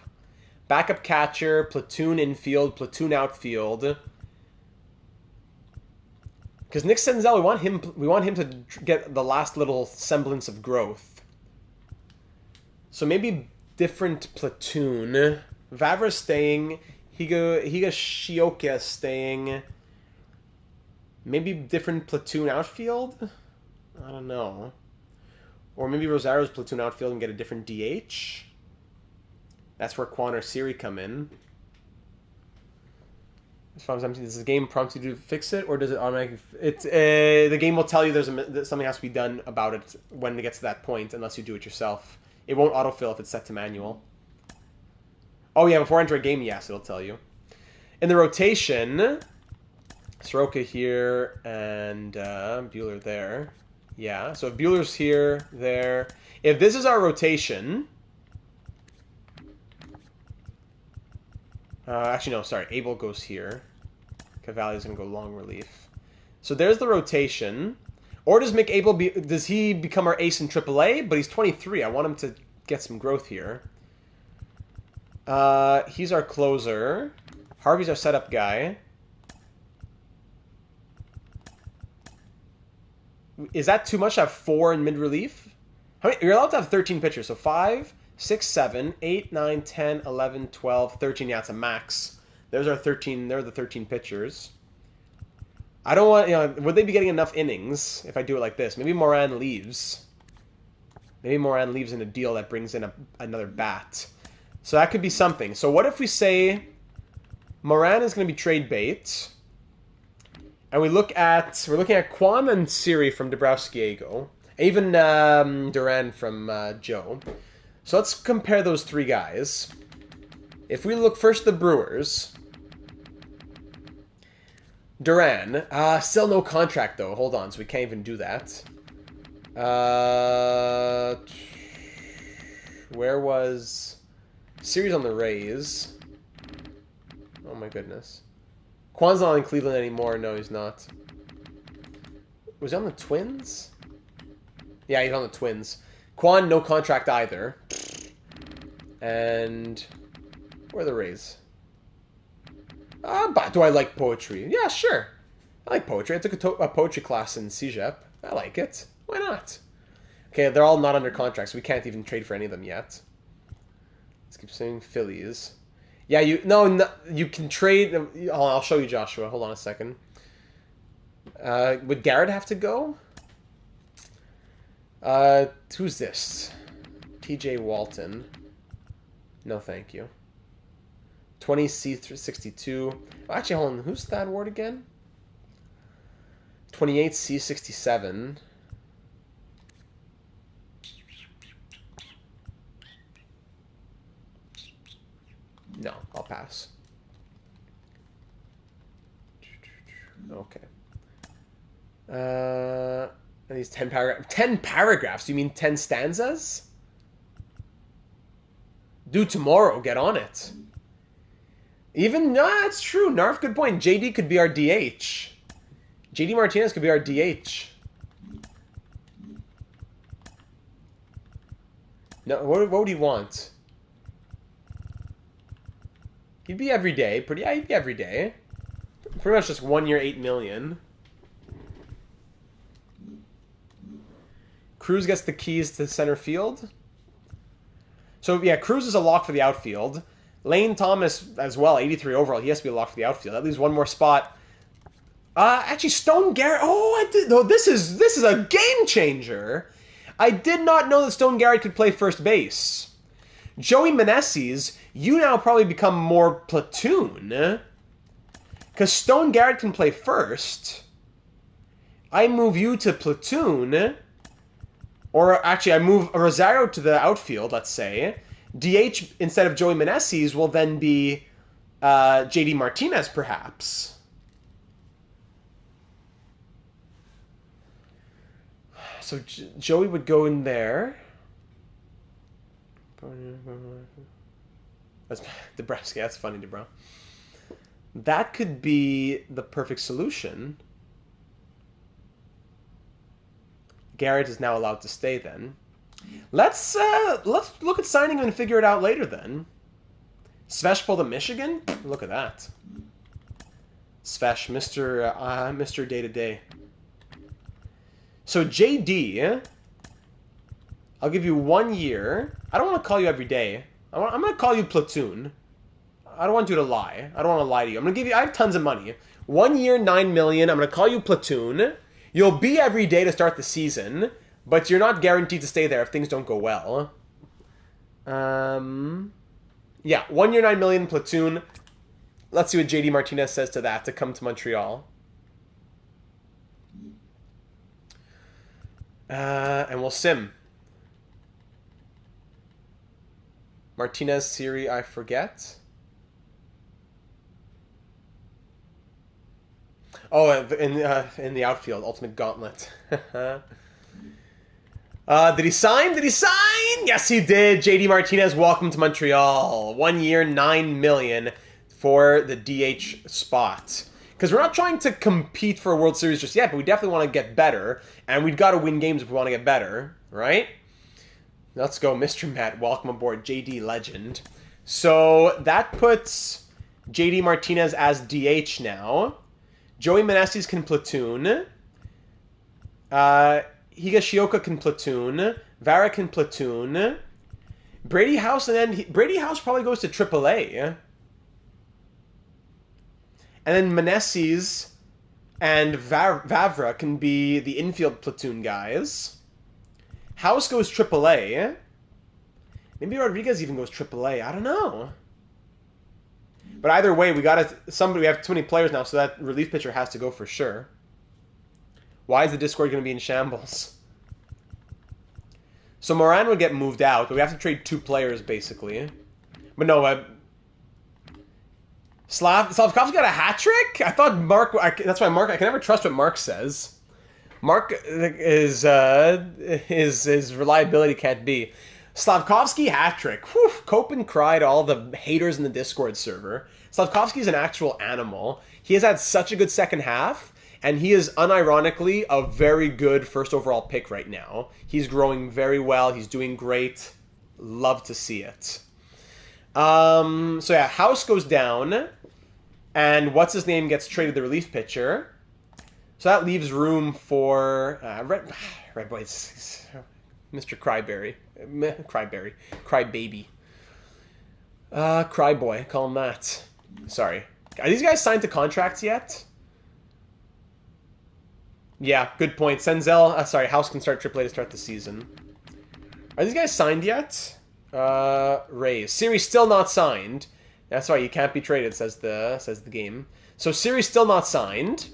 Backup catcher, platoon infield, platoon outfield. Because Nick Senzel, we want him to get the last little semblance of growth. So maybe different platoon. Vavra's staying. Higashioka staying. Maybe different platoon outfield? I don't know. Or maybe Rosario's platoon outfield and get a different DH. That's where Quan or Siri come in. As far as I'm saying, does the game prompt you to fix it, or does it automatically... the game will tell you something has to be done about it when it gets to that point, unless you do it yourself. It won't autofill if it's set to manual. Oh yeah, before I enter a game, yes, it'll tell you. In the rotation, Soroka here and Bueller there. Yeah, so if Bueller's here, there... If this is our rotation... actually, no, sorry. Abel goes here. Cavalli's going to go long relief. So there's the rotation. Or does McAbel does he become our ace in AAA? But he's 23. I want him to get some growth here. He's our closer. Harvey's our setup guy. Is that too much to have 4 in mid-relief? You're allowed to have 13 pitchers. So 5, 6, 7, 8, 9, 10, 11, 12, 13. Yeah, it's a max. There's our 13. There are the 13 pitchers. I don't want, would they be getting enough innings if I do it like this? Maybe Moran leaves. Maybe Moran leaves in a deal that brings in another bat. So that could be something. So what if we say Moran is going to be trade bait, and we're looking at Quan and Siri from Dabrowski-Ego, even Duran from Joe. So let's compare those 3 guys. If we look first at the Brewers, Duran, still no contract though. Hold on, so we can't even do that. Where was Siri's on the Rays? Oh my goodness. Quan's not in Cleveland anymore. No, he's not. Was he on the Twins? Yeah, he's on the Twins. Quan, no contract either. And where are the Rays? But do I like poetry? Yeah, sure. I like poetry. I took a poetry class in CEGEP. I like it. Why not? Okay, they're all not under contract, so we can't even trade for any of them yet. Let's keep saying Phillies. Yeah, no, you can trade. I'll show you, Joshua. Hold on a second. Would Garrett have to go? Who's this? TJ Walton. No, thank you. 20C62. Actually, hold on. Who's Thad Ward again? 28C67. No, I'll pass. Okay. And these 10 paragraphs. 10 paragraphs? You mean 10 stanzas? Do tomorrow. Get on it. Even, that's true. Narf, good point. JD could be our DH. JD Martinez could be our DH. No, what would he want? He'd be every day. Yeah, he'd be every day. Pretty much just 1 year, $8 million. Cruz gets the keys to center field. So, yeah, Cruz is a lock for the outfield. Lane Thomas as well, 83 overall. He has to be a lock for the outfield. That leaves one more spot. Actually, Stone Garrett. Oh, I did. No, this is a game changer. I did not know that Stone Garrett could play first base. Joey Meneses, you now probably become more platoon. Because Stone Garrett can play first. I move you to platoon. Or actually, I move Rosario to the outfield, let's say. DH instead of Joey Meneses will then be JD Martinez, perhaps. So Joey would go in there. That's Nebraska. That's funny, DeBro. That could be the perfect solution. Garrett is now allowed to stay then. Let's look at signing him and figure it out later then. Svesh pulled to Michigan? Look at that. Svesh, Mr. Day-to-Day. So JD, I'll give you 1 year. I don't want to call you every day. I'm going to call you platoon. I don't want you to lie. I don't want to lie to you. I have tons of money. 1 year, $9 million. I'm going to call you platoon. You'll be every day to start the season, but you're not guaranteed to stay there if things don't go well. Yeah, 1 year, $9 million, platoon. Let's see what JD Martinez says to that, to come to Montreal. And we'll sim. Martinez, Siri, I forget. Oh, in the outfield, Ultimate Gauntlet. Did he sign? Did he sign? Yes, he did. JD Martinez, welcome to Montreal. 1 year, $9 million for the DH spot. Because we're not trying to compete for a World Series just yet, but we definitely want to get better, and we've got to win games if we want to get better, right? Let's go, Mr. Matt. Welcome aboard, JD Legend. So that puts JD Martinez as DH now. Joey Meneses can platoon. Higashioka can platoon. Vara can platoon. Brady House, and then Brady House probably goes to AAA. And then Meneses and Vavra can be the infield platoon guys. House goes AAA. Maybe Rodriguez even goes AAA. I don't know. But either way, we have too many players now, so that relief pitcher has to go for sure. Why is the Discord going to be in shambles? So Moran would get moved out, but we have to trade 2 players, basically. But no, Slavkov's got a hat trick? I thought Mark... that's why Mark... I can never trust what Mark says. Mark his reliability can't be. Slavkovsky hat trick. Whew, Copen cried all the haters in the Discord server. Slavkovsky's an actual animal. He has had such a good second half, and he is unironically a very good first overall pick right now. He's growing very well. He's doing great. Love to see it. So yeah, House goes down, and what's his name gets traded the relief pitcher. So that leaves room for Red Boys, Mr. Cryberry, Crybaby, Cryboy. Call him that. Sorry. Are these guys signed to contracts yet? Yeah, good point. Senzel, sorry, House can start AAA to start the season. Are these guys signed yet? Rays. Siri's still not signed. That's right, you can't be traded, says the game. So Siri's still not signed.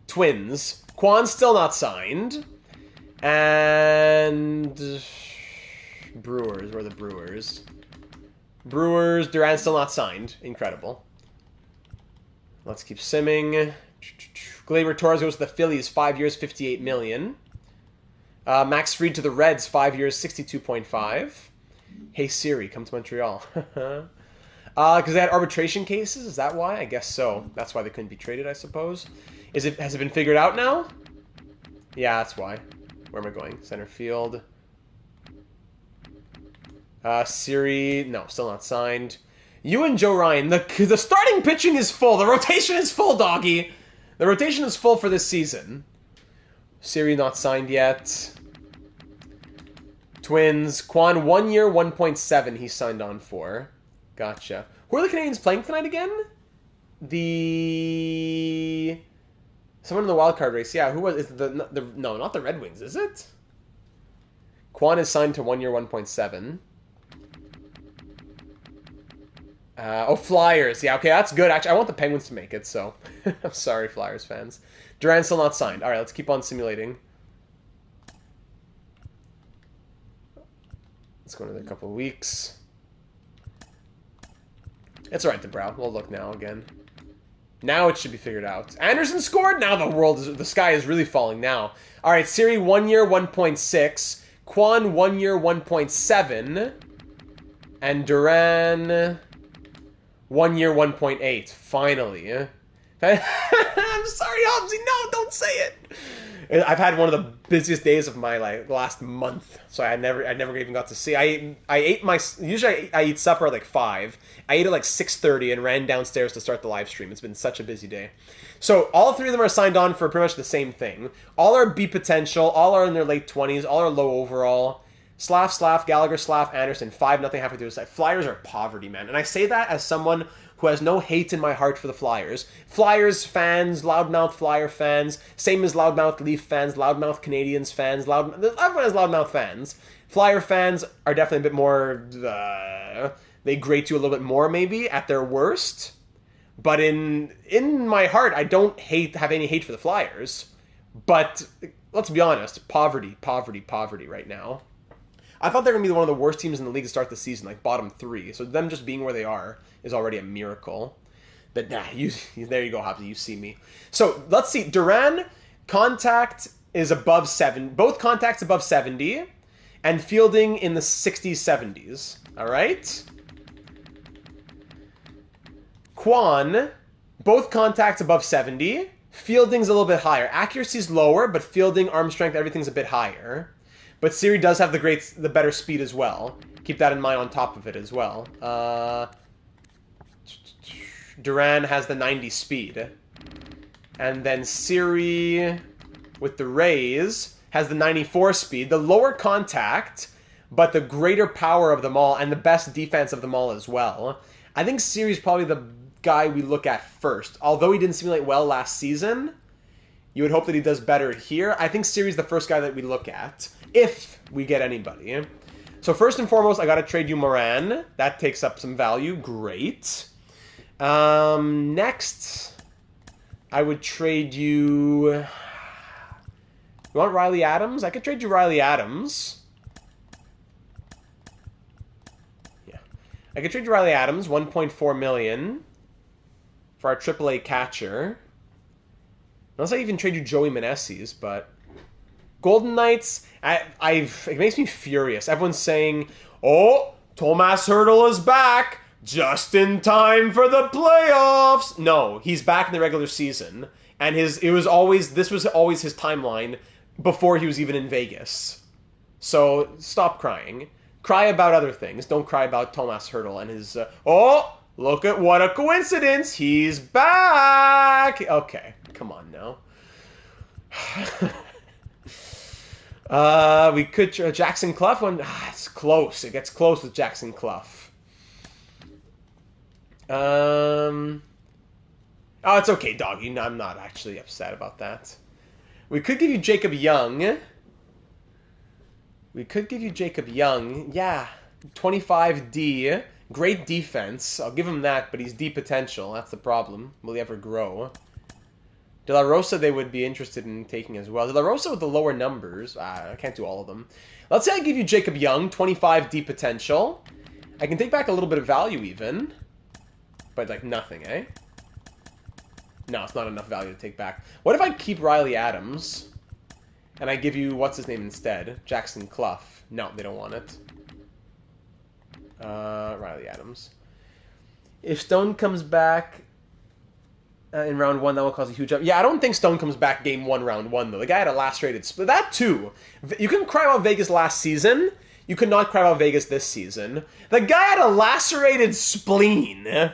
Twins. Kwan's still not signed. And Brewers. Where are the Brewers? Brewers, Duran's still not signed. Incredible. Let's keep simming. Gleyber Torres goes to the Phillies, 5 years, $58 million. Max Fried to the Reds, 5 years, $62.5. Hey Siri, come to Montreal. Because they had arbitration cases? Is that why? I guess so. That's why they couldn't be traded, I suppose. Has it been figured out now? Yeah, that's why. Where am I going? Center field. Siri, no, still not signed. You and Joe Ryan, the starting pitching is full. The rotation is full, doggy. The rotation is full for this season. Siri not signed yet. Twins. Kwan, 1 year, 1.7 he signed on for. Gotcha. Who are the Canadians playing tonight again? Someone in the wild card race. Yeah, who was it? No, not the Red Wings, is it? Kwan is signed to 1 year, 1.7. Flyers. Yeah, okay, that's good. Actually, I want the Penguins to make it, so I'm sorry, Flyers fans. Duran's still not signed. All right, let's keep on simulating. Let's go another couple of weeks. It's all right, DeBrow. We'll look now again. Now it should be figured out. Anderson scored. Now the sky is really falling now. All right, Siri 1 year 1.6, Kwan 1 year 1.7, and Duran 1 year 1.8. Finally. I'm sorry, Hobbsy. No, don't say it. I've had one of the busiest days of my last month, so I never even got to see. I ate usually I eat supper at 5. I ate at 6:30 and ran downstairs to start the live stream. It's been such a busy day. So all three of them are signed on for pretty much the same thing. All are B potential. All are in their late 20s. All are low overall. Slav, Gallagher, Anderson. 5-0 halfway through the side. Flyers are poverty, man. And I say that as someone who has no hate in my heart for the Flyers. Flyers fans, loudmouth Flyer fans, same as loudmouth Leaf fans, loudmouth Canadians fans, everyone has loudmouth fans. Flyer fans are definitely a bit more, they grate you a little bit more maybe at their worst. But in my heart, I don't have any hate for the Flyers. But let's be honest, poverty right now. I thought they were going to be one of the worst teams in the league to start the season, bottom 3. So them just being where they are is already a miracle. But there you go, Hobbs. You see me. So let's see. Duran, contact is above 7. Both contacts above 70, and fielding in the 60s, 70s. All right. Kwan, both contacts above 70. Fielding's a little bit higher. Accuracy's lower, but fielding, arm strength, everything's a bit higher. But Siri does have the better speed as well. Keep that in mind on top of it as well. Duran has the 90 speed. And then Siri, with the Rays, has the 94 speed. The lower contact, but the greater power of them all, and the best defense of them all as well. I think Siri's probably the guy we look at first. Although he didn't simulate well last season, you would hope that he does better here. I think Siri's the first guy that we look at, if we get anybody. So first and foremost, I got to trade you Moran. That takes up some value. Great. Next, I would trade you... You want Riley Adams? I could trade you Riley Adams. Yeah. I could trade you Riley Adams, $1.4 million for our AAA catcher. Unless I even trade you Joey Meneses, but... Golden Knights, it makes me furious. Everyone's saying, oh, Tomas Hertl is back, just in time for the playoffs. No, he's back in the regular season. And this was always his timeline before he was even in Vegas. So stop crying. Cry about other things. Don't cry about Tomas Hertl and his, Look at what a coincidence. He's back. Okay, come on now. We could Jackson Clough one. It's close. It gets close with Jackson Clough. Oh, it's okay, doggy. I'm not actually upset about that. We could give you Jacob Young. Yeah, 25D. Great defense. I'll give him that, but he's D potential. That's the problem. Will he ever grow? De La Rosa they would be interested in taking as well. De La Rosa with the lower numbers. I can't do all of them. Let's say I give you Jacob Young, 25 D potential. I can take back a little bit of value even. But like nothing, eh? No, it's not enough value to take back. What if I keep Riley Adams and I give you, what's his name instead? Jackson Clough. No, they don't want it. Riley Adams. If Stone comes back in round 1, that will cause a huge up. Yeah, I don't think Stone comes back game 1, round 1, though. The guy had a lacerated split. That, too. You can cry about Vegas last season. You could not cry about Vegas this season. The guy had a lacerated spleen.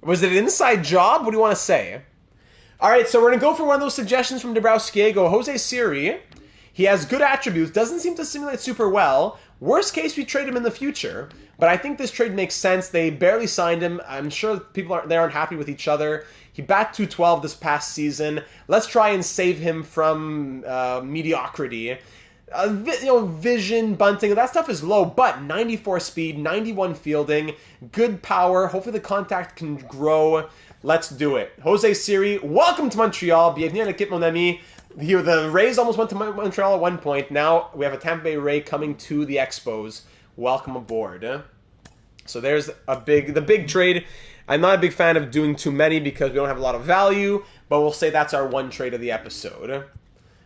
Was it an inside job? What do you want to say? All right, so we're going to go for one of those suggestions from Dabrowskiego. Jose Siri. He has good attributes. Doesn't seem to simulate super well. Worst case, we trade him in the future. But I think this trade makes sense. They barely signed him. I'm sure people aren't happy with each other. He bat 212 this past season. Let's try and save him from mediocrity. Vision, bunting, that stuff is low, but 94 speed, 91 fielding, good power. Hopefully the contact can grow. Let's do it. Jose Siri, welcome to Montreal. Bienvenue à l'équipe, mon ami. The Rays almost went to Montreal at one point. Now we have a Tampa Bay Ray coming to the Expos. Welcome aboard. So there's the big trade. I'm not a big fan of doing too many because we don't have a lot of value, but we'll say that's our one trade of the episode.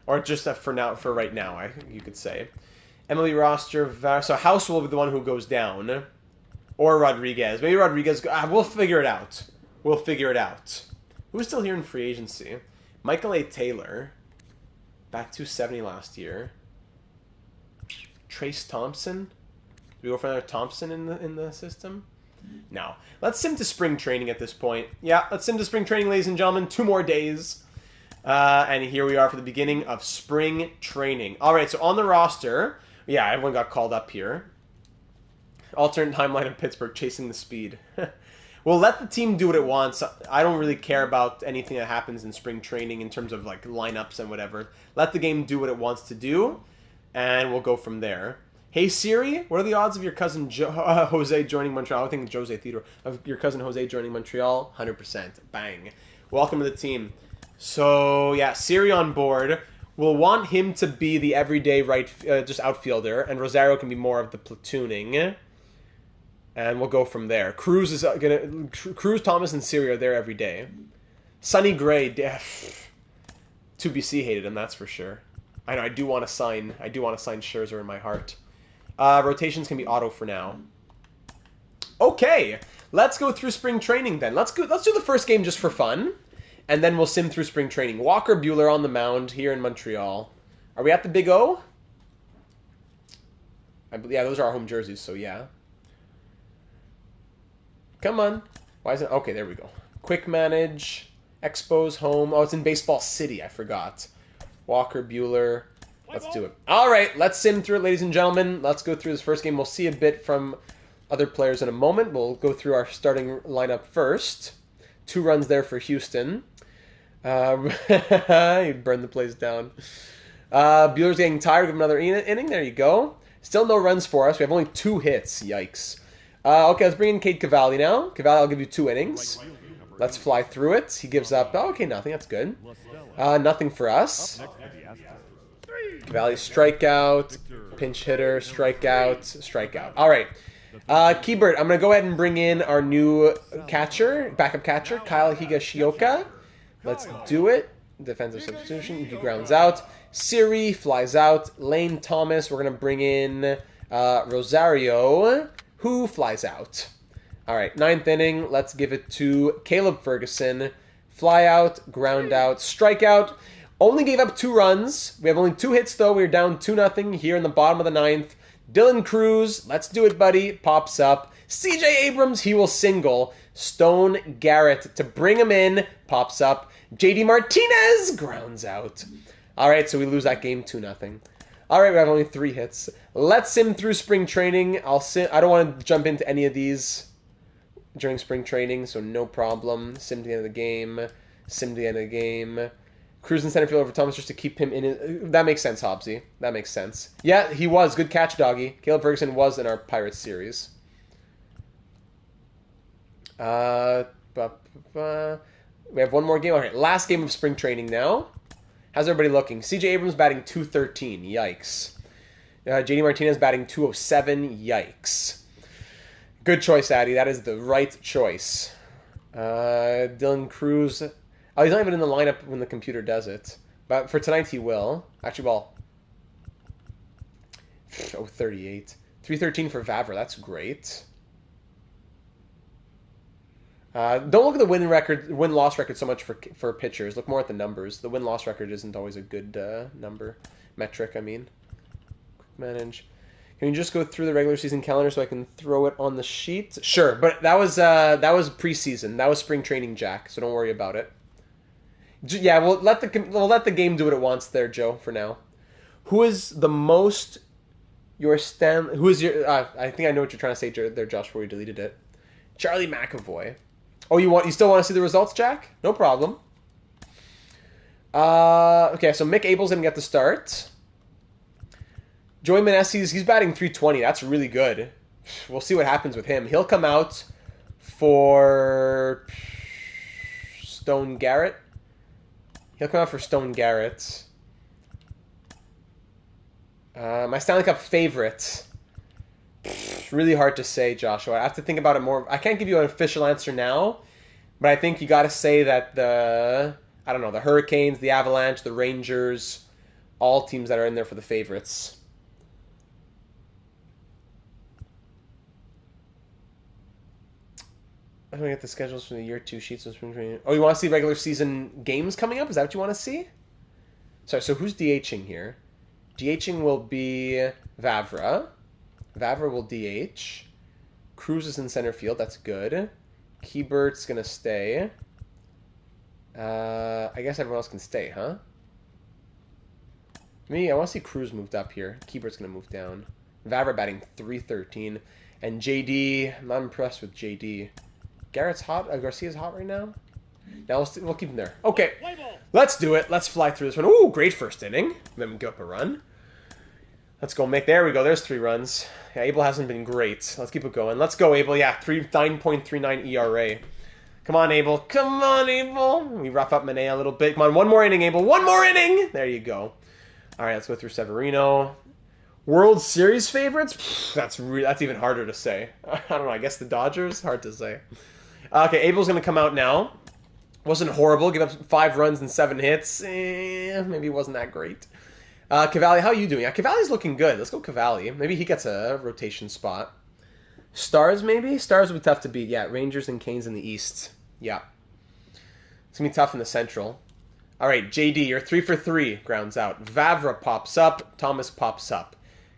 Or just for right now, you could say. MLB roster, so House will be the one who goes down. Or Rodriguez. Maybe Rodriguez, we'll figure it out. Who's still here in free agency? Michael A. Taylor. Back 270 last year. Trace Thompson. Do we go for another Thompson in the system? No. Let's sim to spring training at this point. Yeah, let's sim to spring training, ladies and gentlemen. 2 more days. And here we are for the beginning of spring training. All right, so on the roster, yeah, everyone got called up here. Alternate timeline of Pittsburgh, chasing the speed. We'll let the team do what it wants. I don't really care about anything that happens in spring training in terms of like lineups and whatever. Let the game do what it wants to do, and we'll go from there. Hey Siri, what are the odds of your cousin Jose joining Montreal? I think it's Jose Theodore. Of your cousin Jose joining Montreal, 100%. Bang. Welcome to the team. So, yeah, Siri on board. We'll want him to be the everyday just outfielder, and Rosario can be more of the platooning. And we'll go from there. Cruz, Thomas, and Siri are there every day. Sonny Gray, to BC hated him, that's for sure. I know, I do want to sign Scherzer in my heart. Rotations can be auto for now. Okay, let's go through spring training then. Let's do the first game just for fun. And then we'll sim through spring training. Walker Buehler on the mound here in Montreal. Are we at the Big O? Yeah, those are our home jerseys, so yeah. Come on. Why is it? Okay, there we go. Quick manage. Expos home. Oh, it's in Baseball City. I forgot. Walker Buehler. Let's do it. All right, let's sim through it, ladies and gentlemen. Let's go through this first game. We'll see a bit from other players in a moment. We'll go through our starting lineup first. 2 runs there for Houston. He burned the place down. Buehler's getting tired. Give him another inning. There you go. Still no runs for us. We have only 2 hits. Yikes. Okay, let's bring in Cade Cavalli now. Cavalli, I'll give you 2 innings. Let's fly through it. He gives up. Oh, okay, nothing. That's good. Nothing for us. Cavalli strikeout. Pinch hitter. Strikeout. All right. Keybert, I'm going to go ahead and bring in our new backup catcher, Kyle Higashioka. Let's do it. Defensive substitution. He grounds out. Siri flies out. Lane Thomas. We're going to bring in Rosario, who flies out. All right, 9th inning. Let's give it to Caleb Ferguson. Fly out, ground out, strikeout. Only gave up 2 runs. We have only 2 hits, though. We're down 2-0 here in the bottom of the 9th. Dylan Cruz, let's do it, buddy, pops up. CJ Abrams, he will single. Stone Garrett to bring him in, pops up. JD Martinez grounds out. All right, so we lose that game 2-0. All right, we have only 3 hits. Let's sim through spring training. I don't want to jump into any of these during spring training, so no problem. Sim to the end of the game. Sim to the end of the game. Cruz in center field over Thomas just to keep him in his... That makes sense, Hobbsy. That makes sense. Yeah, he was. Good catch, doggy. Caleb Ferguson was in our Pirates series. We have one more game. All right, last game of spring training now. How's everybody looking? CJ Abrams batting .213. Yikes. JD Martinez batting .207. Yikes. Good choice, Addy. That is the right choice. Dylan Cruz. Oh, he's not even in the lineup when the computer does it. But for tonight, he will. Actually, well... 38. 313 for Vavra. That's great. Don't look at the win-loss record so much for pitchers. Look more at the numbers. The win-loss record isn't always a good metric, I mean. Quick manage. Can you just go through the regular season calendar so I can throw it on the sheet? Sure, but that was preseason. That was spring training, Jack, so don't worry about it. Yeah, we'll let the game do what it wants there, Joe, for now. Who is the most... Who is your... I think I know what you're trying to say there, Josh, before you deleted it. Charlie McAvoy. Oh, you still want to see the results, Jack? No problem. Okay, so Mick Abel's going to get the start. Joey Meneses, he's batting .320. That's really good. We'll see what happens with him. He'll come out for Stone Garrett. He'll come out for Stone Garrett. My Stanley Cup favorite. Really hard to say, Joshua. I have to think about it more. I can't give you an official answer now, but I think you got to say that the Hurricanes, the Avalanche, the Rangers, all teams that are in there for the favorites. I'm going to get the schedules for the year 2 sheets of spring training. Oh, you want to see regular season games coming up? Is that what you want to see? Sorry, so who's DHing here? DHing will be Vavra. Vavra will DH. Cruz is in center field. That's good. Keybert's going to stay. I guess everyone else can stay, huh? Me, I want to see Cruz moved up here. Keybert's going to move down. Vavra batting .313. And JD, I'm not impressed with JD. Garrett's hot. Garcia's hot right now. Now we'll keep him there. Okay, let's do it. Let's fly through this one. Ooh, great first inning. Then we go up a run. Let's go, Mick. There we go. There's 3 runs. Yeah, Abel hasn't been great. Let's keep it going. Let's go, Abel. Yeah, 9.39 ERA. Come on, Abel. Come on, Abel. We rough up Manaea a little bit. Come on, one more inning, Abel. One more inning. There you go. All right, let's go through Severino. World Series favorites? That's even harder to say. I don't know. I guess the Dodgers? Hard to say. Okay, Abel's going to come out now. Wasn't horrible. Give up 5 runs and 7 hits. Maybe it wasn't that great. Cavalli, how are you doing? Yeah, Cavalli's looking good. Let's go Cavalli. Maybe he gets a rotation spot. Stars, maybe? Stars would be tough to beat. Yeah, Rangers and Canes in the East. Yeah. It's going to be tough in the Central. All right, JD, you're 3 for 3. Grounds out. Vavra pops up. Thomas pops up.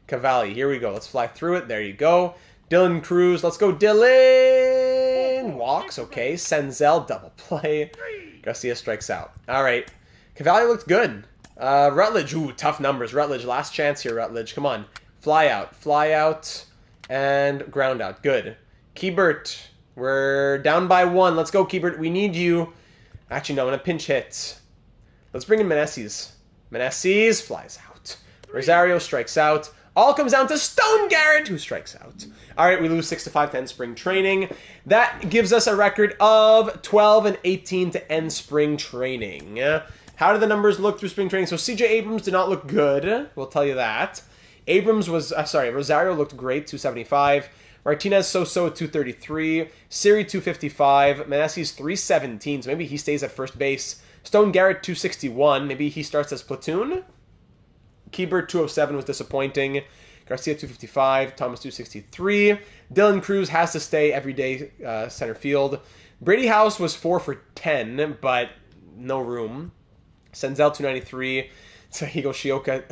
Cavalli, here we go. Let's fly through it. There you go. Dylan Cruz. Let's go, Dylan. Walks, okay. Senzel, double play. Garcia strikes out. All right. Cavalli looked good. Rutledge, ooh, tough numbers. Rutledge, last chance here, Rutledge. Come on. Fly out, and ground out. Good. Keybert, we're down by 1. Let's go, Keybert. We need you. Actually, no, in a pinch hit. Let's bring in Meneses. Meneses flies out. Rosario strikes out. All comes down to Stone Garrett, who strikes out. All right, we lose 6-5 to end spring training. That gives us a record of 12-18 to end spring training. How did the numbers look through spring training? So CJ Abrams did not look good. We'll tell you that. Rosario looked great, 275. Martinez so-so at 233. Siri 255. Meneses 317. So maybe he stays at first base. Stone Garrett 261. Maybe he starts as platoon. Keybert 207 was disappointing. Garcia 255. Thomas 263. Dylan Cruz has to stay every day center field. Brady House was 4 for 10, but no room. Senzel 293. Sahigo Shioka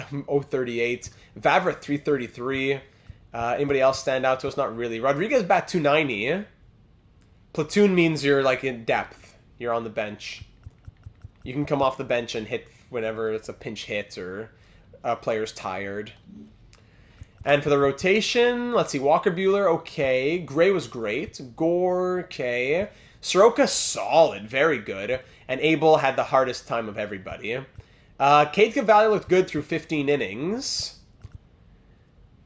038. Vavra 333. Anybody else stand out to us? Not really. Rodriguez bat 290. Platoon means you're like in depth. You're on the bench. You can come off the bench and hit whenever it's a pinch hit or a player's tired. And for the rotation, let's see. Walker Buehler, okay. Gray was great. Gore, okay. Soroka, solid. Very good. And Abel had the hardest time of everybody. Cade Cavalli looked good through 15 innings.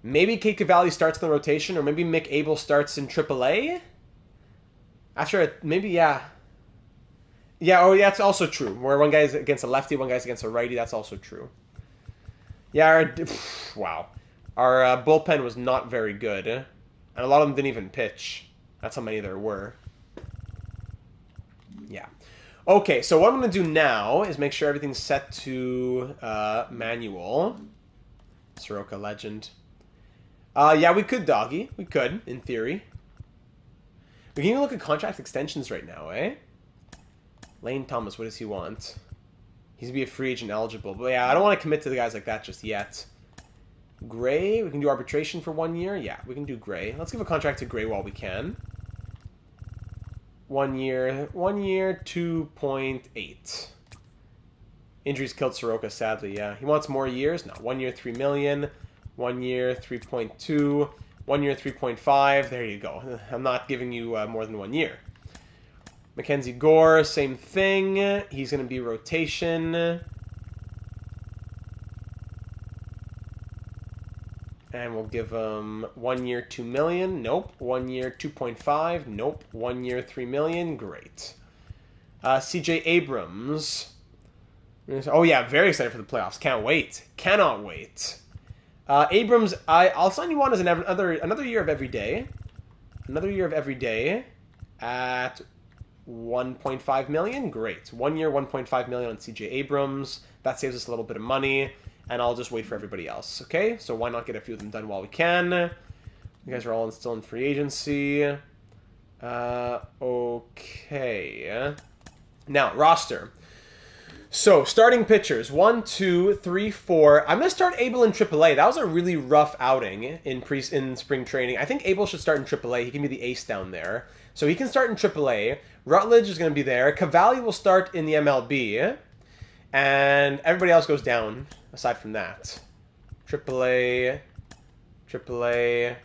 Maybe Cade Cavalli starts in the rotation, or maybe Mick Abel starts in AAA? Maybe, yeah. Yeah, oh, yeah, that's also true. Where one guy's against a lefty, one guy's against a righty, that's also true. Yeah, wow. Our bullpen was not very good. And a lot of them didn't even pitch. That's how many there were. Yeah. Okay, so what I'm going to do now is make sure everything's set to manual. Soroka, legend. Yeah, we could doggy. We could, in theory. We can even look at contract extensions right now, eh? Lane Thomas, what does he want? He's going to be a free agent eligible. But yeah, I don't want to commit to the guys like that just yet. Gray, we can do arbitration for 1 year. Yeah, we can do Gray. Let's give a contract to Gray while we can. 1 year, 2.8. Injuries killed Soroka, sadly, yeah. He wants more years. No, 1 year, 3 million. 1 year, 3.2. 1 year, 3.5. There you go. I'm not giving you more than 1 year. Mackenzie Gore, same thing. He's going to be rotation. And we'll give him 1 year, 2 million. Nope. 1 year, 2.5. Nope. 1 year, 3 million. Great. CJ Abrams. Oh, yeah. Very excited for the playoffs. Can't wait. Cannot wait. Abrams, I'll sign you on as another year of every day. Another year of every day at 1.5 million. Great. 1 year, 1.5 million on CJ Abrams. That saves us a little bit of money. And I'll just wait for everybody else, okay? So why not get a few of them done while we can? You guys are all still in free agency. Okay. Now, roster. So, starting pitchers. 1, 2, 3, 4. I'm going to start Abel in AAA. That was a really rough outing in spring training. I think Abel should start in AAA. He can be the ace down there. So he can start in AAA. Rutledge is going to be there. Cavalli will start in the MLB. And everybody else goes down. Aside from that, AAA, everybody.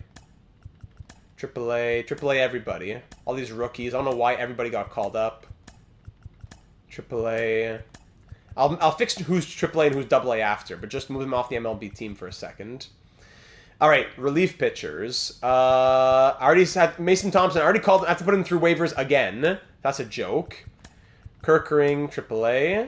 All these rookies. I don't know why everybody got called up. AAA. I'll fix who's AAA and who's AA after, but just move them off the MLB team for a second. All right, relief pitchers. I already had Mason Thompson. I already called. I have to put him through waivers again. That's a joke. Kirkering, AAA.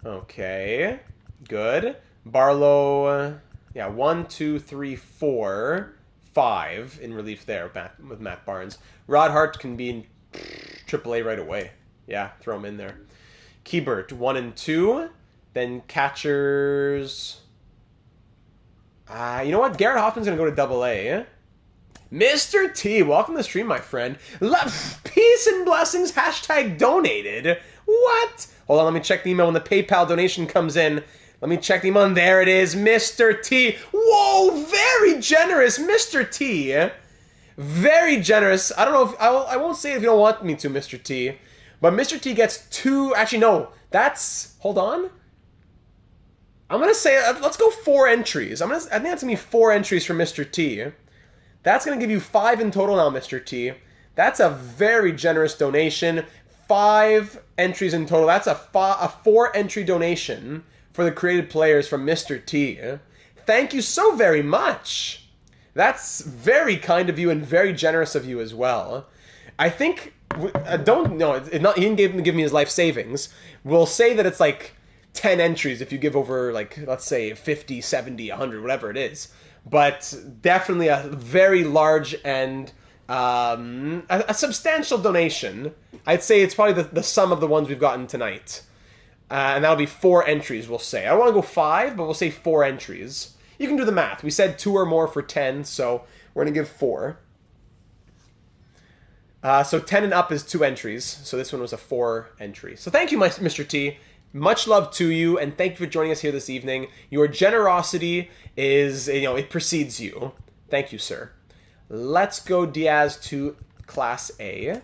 Okay, good. Barlow, yeah, 1, 2, 3, 4, 5 in relief there with Matt Barnes. Rod Hart can be in AAA right away. Yeah, throw him in there. Keibert, 1 and 2. Then catchers. You know what? Garrett Hoffman's going to go to AA. Mr. T, welcome to the stream, my friend. Peace and blessings, hashtag donated. What? Hold on, let me check the email when the PayPal donation comes in. Let me check the email. And there it is, Mr. T. Whoa, very generous, Mr. T. Very generous. I don't know if I won't say if you don't want me to, Mr. T. But Mr. T gets 2. Actually, no. That's. Hold on. I'm gonna say let's go 4 entries. I think that's gonna be 4 entries for Mr. T. That's gonna give you 5 in total now, Mr. T. That's a very generous donation. 5 entries in total. That's a 4 entry donation for the created players from Mr. T. Thank you so very much. That's very kind of you and very generous of you as well. I think he didn't give me his life savings. We'll say that it's like 10 entries if you give over, like, let's say 50, 70, 100, whatever it is. But definitely a very large and a substantial donation. I'd say it's probably the sum of the ones we've gotten tonight. And that'll be 4 entries, we'll say. I don't want to go 5, but we'll say 4 entries. You can do the math. We said 2 or more for 10, so we're going to give 4. So 10 and up is 2 entries. So this one was a 4 entry. So thank you, Mr. T. much love to you, and thank you for joining us here this evening. Your generosity is, it precedes you. Thank you, sir. Let's go Diaz to Class A.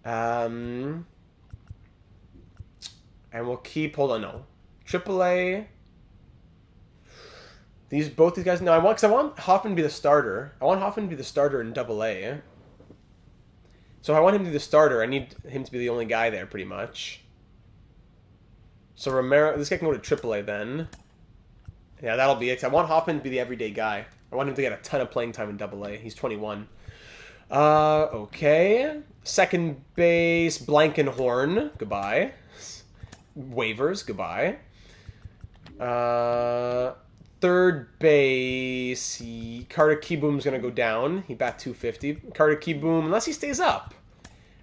And we'll keep, hold on, no. AAA. Both these guys, no, I want Hoffman to be the starter. I want Hoffman to be the starter in AA. So if I want him to be the starter, I need him to be the only guy there, pretty much. So Romero, this guy can go to AAA then. Yeah, that'll be it. I want Hoffman to be the everyday guy. I want him to get a ton of playing time in AA. He's 21. Okay. Second base, Blankenhorn. Goodbye. Waivers. Goodbye. Third base, Carter Kieboom's going to go down. He bat 250. Carter Kieboom, unless he stays up.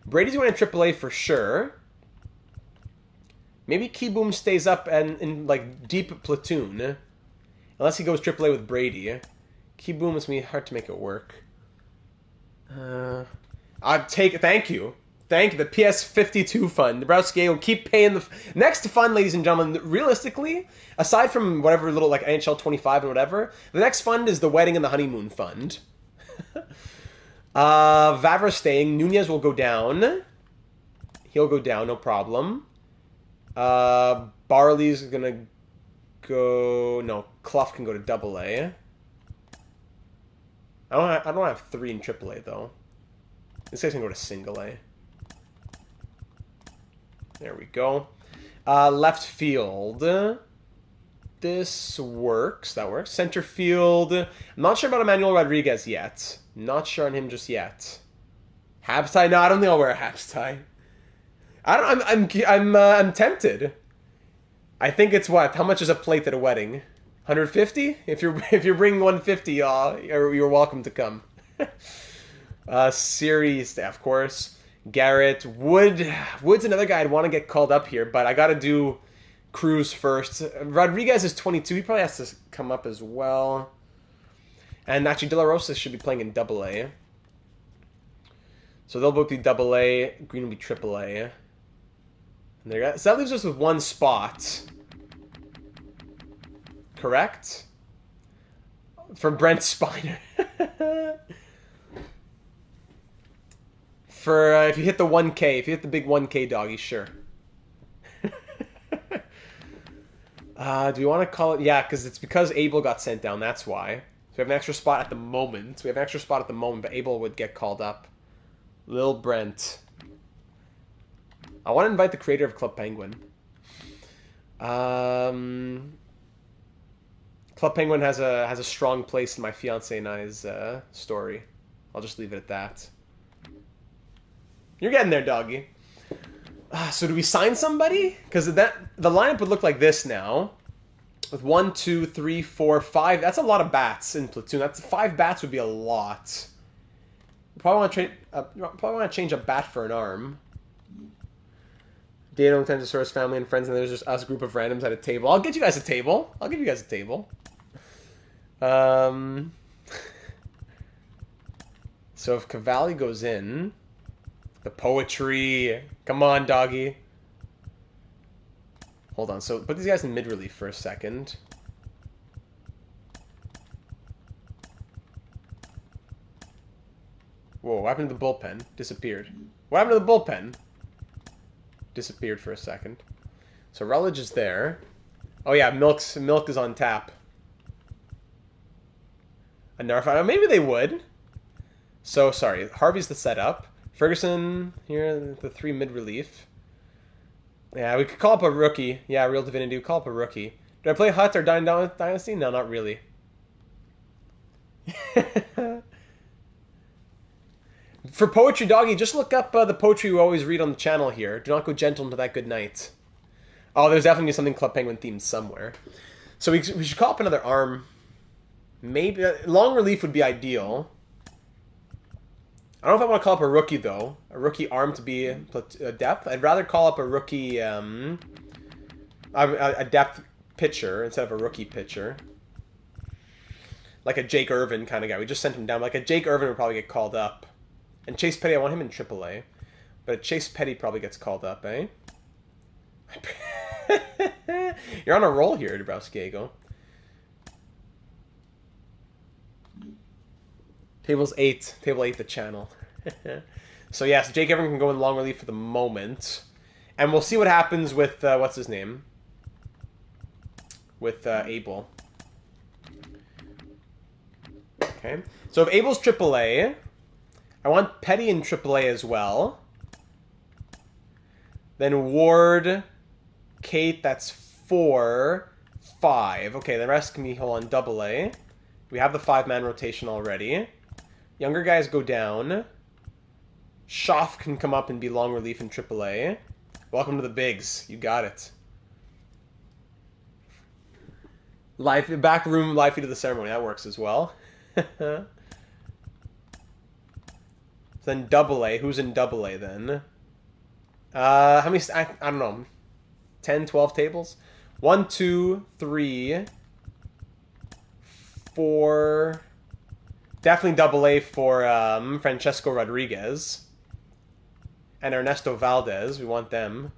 Brady's going to AAA for sure. Maybe Kieboom stays up and in like deep platoon. Unless he goes AAA with Brady. Kieboom is going to be hard to make it work. Thank you. Thank the PS52 fund. Dabrowski will keep paying the next fund, ladies and gentlemen. Realistically, aside from whatever little like NHL 25 and whatever, the next fund is the wedding and the honeymoon fund. Vavra's staying. Nunez will go down. He'll go down, no problem. Barley's gonna go. No, Clough can go to AA. I don't have 3 in AAA though. This guy's gonna go to single A. There we go. Left field. This works. That works. Center field. I'm not sure about Emmanuel Rodriguez yet. Not sure on him just yet. Habs tie? No, I don't think I'll wear a Habs tie. I'm tempted. I think it's what? How much is a plate at a wedding? 150? If you're bringing 150, you're welcome to come. Series, of course. Garrett, Wood's another guy I'd want to get called up here, but I got to do Cruz first. Rodriguez is 22. He probably has to come up as well. And actually, De La Rosa should be playing in AA. So they'll both be AA. Green will be AAA. And there, so that leaves us with one spot. Correct? For Brent Spiner. For if you hit the 1K, if you hit the big 1K doggy, sure. Do we want to call it? Yeah, because Abel got sent down. That's why. So we have an extra spot at the moment. But Abel would get called up. Lil Brent. I want to invite the creator of Club Penguin. Club Penguin has a strong place in my fiance and I's story. I'll just leave it at that. You're getting there, doggy. So do we sign somebody? Because the lineup would look like this now. With 1, 2, 3, 4, 5. That's a lot of bats in platoon. That's 5 bats would be a lot. Probably want to change a bat for an arm. Dano intends to source family and friends, and there's just us, a group of randoms at a table. I'll get you guys a table. So if Cavalli goes in, the poetry. Come on, doggy. Hold on. So put these guys in mid-relief for a second. Whoa, what happened to the bullpen? Disappeared. What happened to the bullpen? Disappeared for a second. So Rutledge is there. Oh yeah, Milk is on tap. A Narf. Maybe they would. So sorry, Harvey's the setup. Ferguson here, the 3 mid-relief. Yeah, we could call up a rookie. Yeah, Real Divinity. Call up a rookie. Did I play Hut or Dynasty? No, not really. For Poetry Doggy, just look up the poetry we always read on the channel here. Do not go gentle into that good night. Oh, there's definitely something Club Penguin themed somewhere. So we should call up another arm. Maybe long relief would be ideal. I don't know if I want to call up a rookie, though. A rookie arm to be a depth. I'd rather call up a rookie, a depth pitcher instead of a rookie pitcher. Like a Jake Irvin kind of guy. We just sent him down. Like a Jake Irvin would probably get called up. And Chase Petty, I want him in AAA. But Chase Petty probably gets called up, eh? You're on a roll here, Dabrowski. Table 8, the channel. So yes, Jake Everett can go in long relief for the moment. And we'll see what happens with, what's his name? With Abel. Okay. So if Abel's AAA, I want Petty in AAA as well. Then Ward, Kate, that's 4, 5. Okay, the rest can be, hold on, AA. We have the 5-man rotation already. Younger guys go down. Schaff can come up and be long relief in AAA. Welcome to the bigs. You got it. Back room, live feed of the ceremony. That works as well. Then AA. Who's in AA then? How many? I don't know. 10, 12 tables? 1, 2, 3, 4. Definitely AA for Francesco Rodriguez. And Ernesto Valdez. We want them.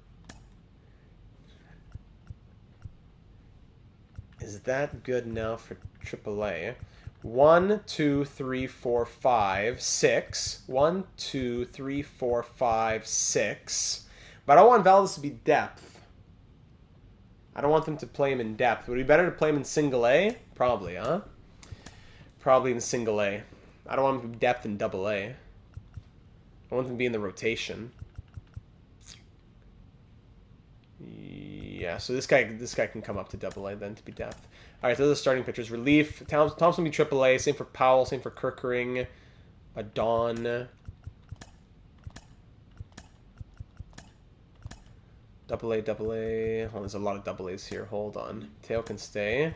Is that good enough for AAA? 1, 2, 3, 4, 5, 6. 1, 2, 3, 4, 5, 6. But I don't want Valdez to be depth. I don't want them to play him in depth. Would it be better to play him in single A? Probably, huh? Probably in single A. I don't want him to be depth in double A. I want him to be in the rotation. Yeah, so this guy can come up to double A then to be depth. All right, those are the starting pitchers. Relief. Thompson will be triple A. Same for Powell. Same for Kirkering. Adon. Double A, double A. Oh, there's a lot of double A's here. Hold on. Tail can stay.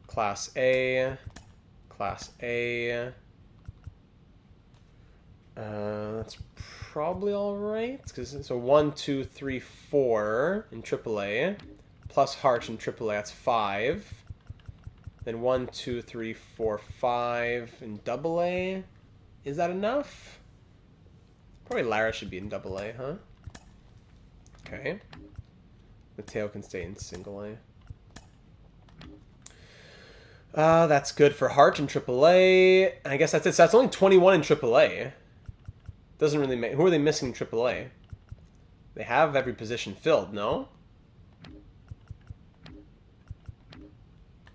Class A. Class A. That's probably all right. So 1, 2, 3, 4 in AAA, plus Harch in AAA. That's 5. Then 1, 2, 3, 4, 5 in AA. Is that enough? Probably Lara should be in AA, huh? Okay. Mateo can stay in single A. That's good for Harch in AAA. I guess that's it. So that's only 21 in AAA. Doesn't really make... Who are they missing in AAA? They have every position filled, no?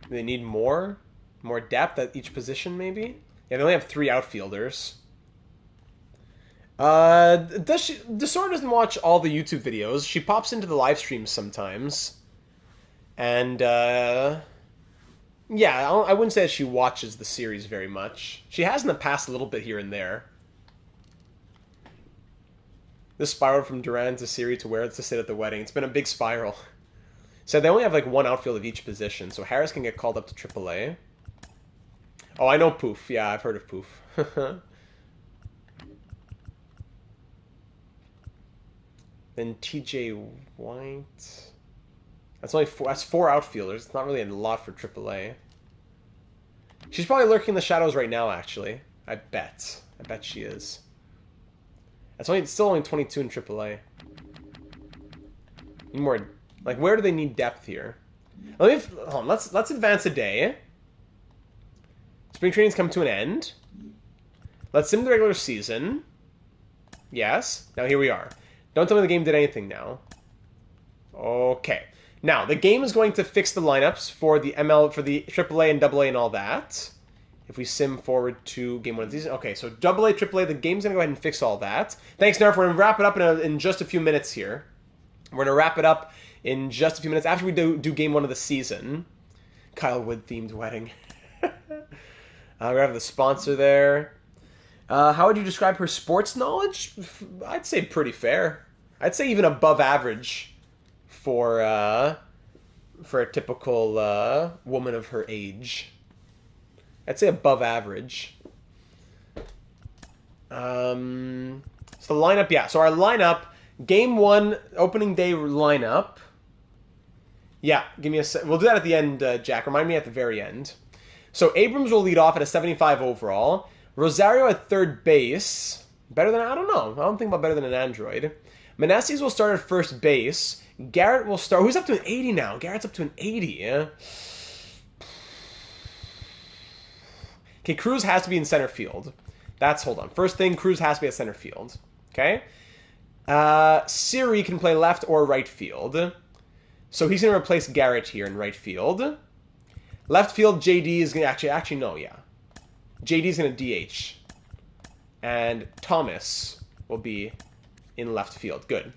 They need more? More depth at each position, maybe? Yeah, they only have 3 outfielders. Desora doesn't watch all the YouTube videos. She pops into the live streams sometimes. And, yeah, I wouldn't say that she watches the series very much. She has in the past a little bit here and there. This spiral from Duran to Siri to where to sit at the wedding. It's been a big spiral. So they only have like 1 outfield of each position. So Harris can get called up to AAA. Oh, I know Poof. Yeah, I've heard of Poof. Then TJ White. That's only 4. That's 4 outfielders. It's not really a lot for AAA. She's probably lurking in the shadows right now, actually. I bet she is. It's still only 22 in AAA. Need more, like, where do they need depth here? Hold on, let's advance a day. Spring training's come to an end. Let's sim the regular season. Yes. Now here we are. Don't tell me the game did anything now. Okay. Now the game is going to fix the lineups for the for the AAA and AA and all that. If we sim forward to game 1 of the season. Okay, so AA, AAA, the game's going to go ahead and fix all that. Thanks, Nerf. We're going to wrap it up in just a few minutes here. We're going to wrap it up in just a few minutes after we do game 1 of the season. Kyle Wood-themed wedding. We have the sponsor there. How would you describe her sports knowledge? I'd say pretty fair. I'd say even above average for a typical woman of her age. I'd say above average. So the lineup, yeah. So our lineup, game 1, opening day lineup. Yeah, give me a sec. We'll do that at the end, Jack. Remind me at the very end. So Abrams will lead off at a 75 overall. Rosario at third base. Better than, I don't know. I don't think about better than an android. Meneses will start at first base. Garrett will start. Who's up to an 80 now? Garrett's up to an 80. Yeah. Okay, Cruz has to be in center field. Hold on. First thing, Cruz has to be at center field. Okay. Siri can play left or right field. So he's going to replace Garrett here in right field. Left field, JD is going to actually, no, yeah. JD is going to DH. And Thomas will be in left field. Good.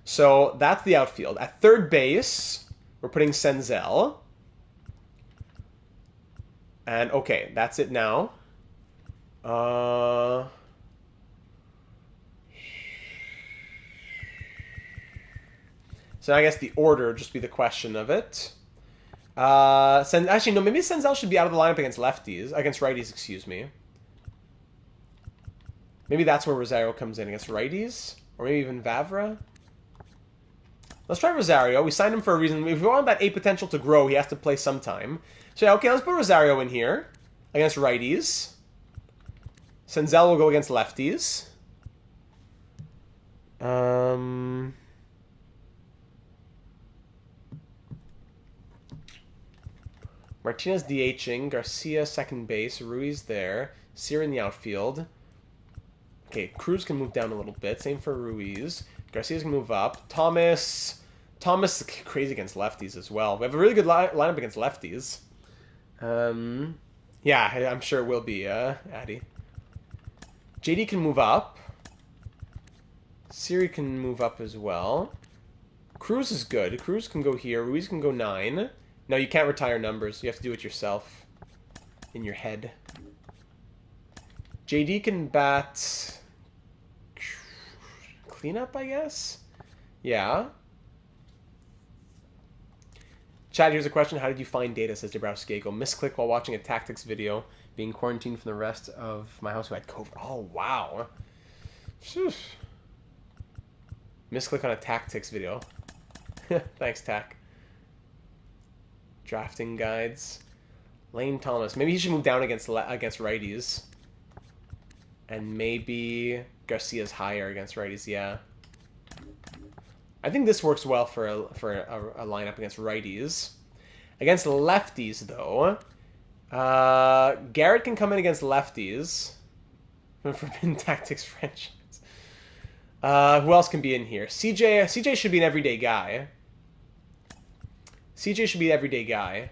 So that's the outfield. At third base, we're putting Senzel. And okay, that's it now. So I guess the order would just be the question of it. Actually, no, maybe Senzel should be out of the lineup against righties, excuse me. Maybe that's where Rosario comes in, against righties. Or maybe even Vavra. Let's try Rosario. We signed him for a reason. If we want that A potential to grow, he has to play sometime. So yeah, okay, let's put Rosario in here against righties. Senzel will go against lefties. Martinez DHing, Garcia second base, Ruiz there, Sear in the outfield. Okay, Cruz can move down a little bit. Same for Ruiz. Garcia's can move up. Thomas is crazy against lefties as well. We have a really good lineup against lefties. Yeah, I'm sure it will be, Addy. JD can move up. Siri can move up as well. Cruz is good. Cruz can go here. Ruiz can go 9. No, you can't retire numbers. You have to do it yourself. In your head. JD can bat... cleanup, I guess? Yeah. Chad, here's a question. How did you find data, says Dabrowski. Misclick while watching a tactics video. Being quarantined from the rest of my house who had COVID. Oh, wow. Misclick on a tactics video. Thanks, Tac. Drafting guides. Lane Thomas. Maybe he should move down against righties. And maybe Garcia's higher against righties, yeah. I think this works well for a lineup against righties. Against lefties, though, Garrett can come in against lefties. Forbidden Tactics franchise. Who else can be in here? CJ should be an everyday guy. CJ should be an everyday guy.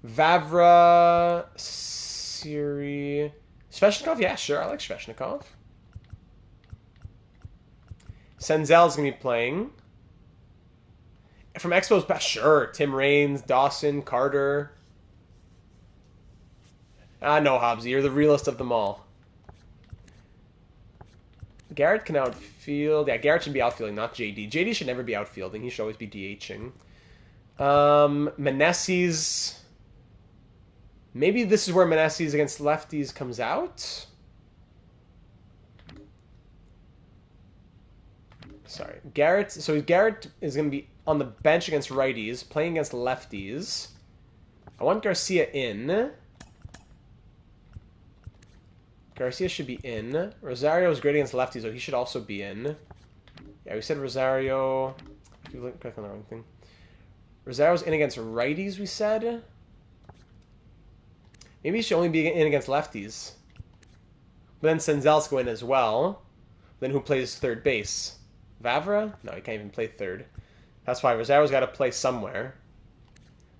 Vavra, Siri, Sveshnikov? Yeah, sure. I like Sveshnikov. Senzel's going to be playing. From Expos, sure. Tim Raines, Dawson, Carter. No, Hobbsy. You're the realest of them all. Garrett can outfield. Yeah, Garrett should be outfielding, not JD. JD should never be outfielding. He should always be DHing. Meneses. Maybe this is where Meneses against lefties comes out. Sorry. Garrett. So Garrett is going to be on the bench against righties, playing against lefties. I want Garcia in. Garcia should be in. Rosario is great against lefties, so he should also be in. Yeah, we said Rosario. You click on the wrong thing. Rosario's in against righties, we said. Maybe he should only be in against lefties. But then Senzel's go in as well. Then who plays third base? Vavra? No, he can't even play third. That's why Rosario's got to play somewhere.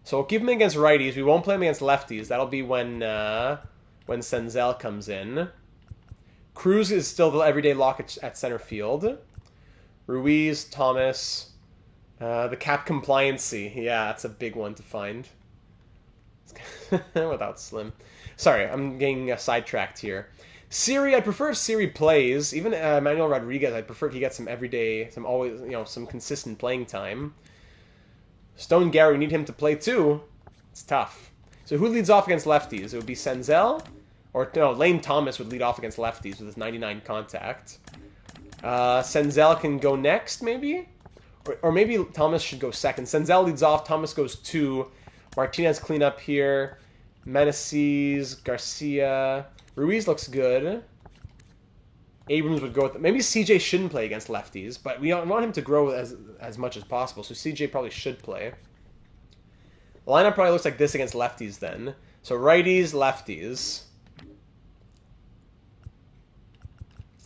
So we'll keep him against righties. We won't play him against lefties. That'll be when Senzel comes in. Cruz is still the everyday lock at center field. Ruiz, Thomas. The cap compliancy. Yeah, that's a big one to find. Without Slim. Sorry, I'm getting sidetracked here. Siri, I'd prefer if Siri plays. Even Manuel Rodriguez, I'd prefer if he gets some everyday, some consistent playing time. Stone Gary, we need him to play too. It's tough. So who leads off against lefties? It would be Senzel? Or no, Lane Thomas would lead off against lefties with his 99 contact. Senzel can go next, maybe? Or maybe Thomas should go second. Senzel leads off, Thomas goes 2. Martinez clean up here. Meneses, Garcia. Ruiz looks good. Abrams would go with... Maybe CJ shouldn't play against lefties, but we want him to grow as much as possible, so CJ probably should play. The lineup probably looks like this against lefties then. So righties, lefties.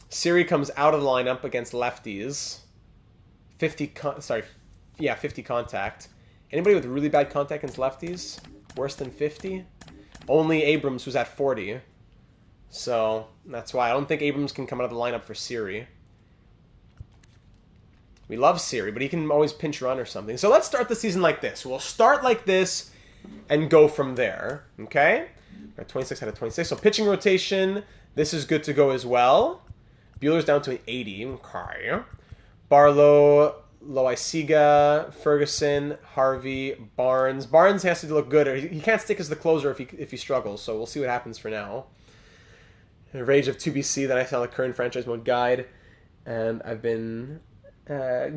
Siri comes out of the lineup against lefties. 50 contact. Anybody with really bad contact against lefties? Worse than 50? Only Abrams, who's at 40. So, that's why I don't think Abrams can come out of the lineup for Siri. We love Siri, but he can always pinch run or something. So let's start the season like this. We'll start like this and go from there. Okay? We're at 26 out of 26. So pitching rotation, this is good to go as well. Bueller's down to an 80. Okay. Barlow, Loisiga, Ferguson, Harvey, Barnes. Barnes has to look good. He can't stick as the closer if he struggles, so we'll see what happens for now. Rage of 2BC that I saw the current franchise mode guide, and I've been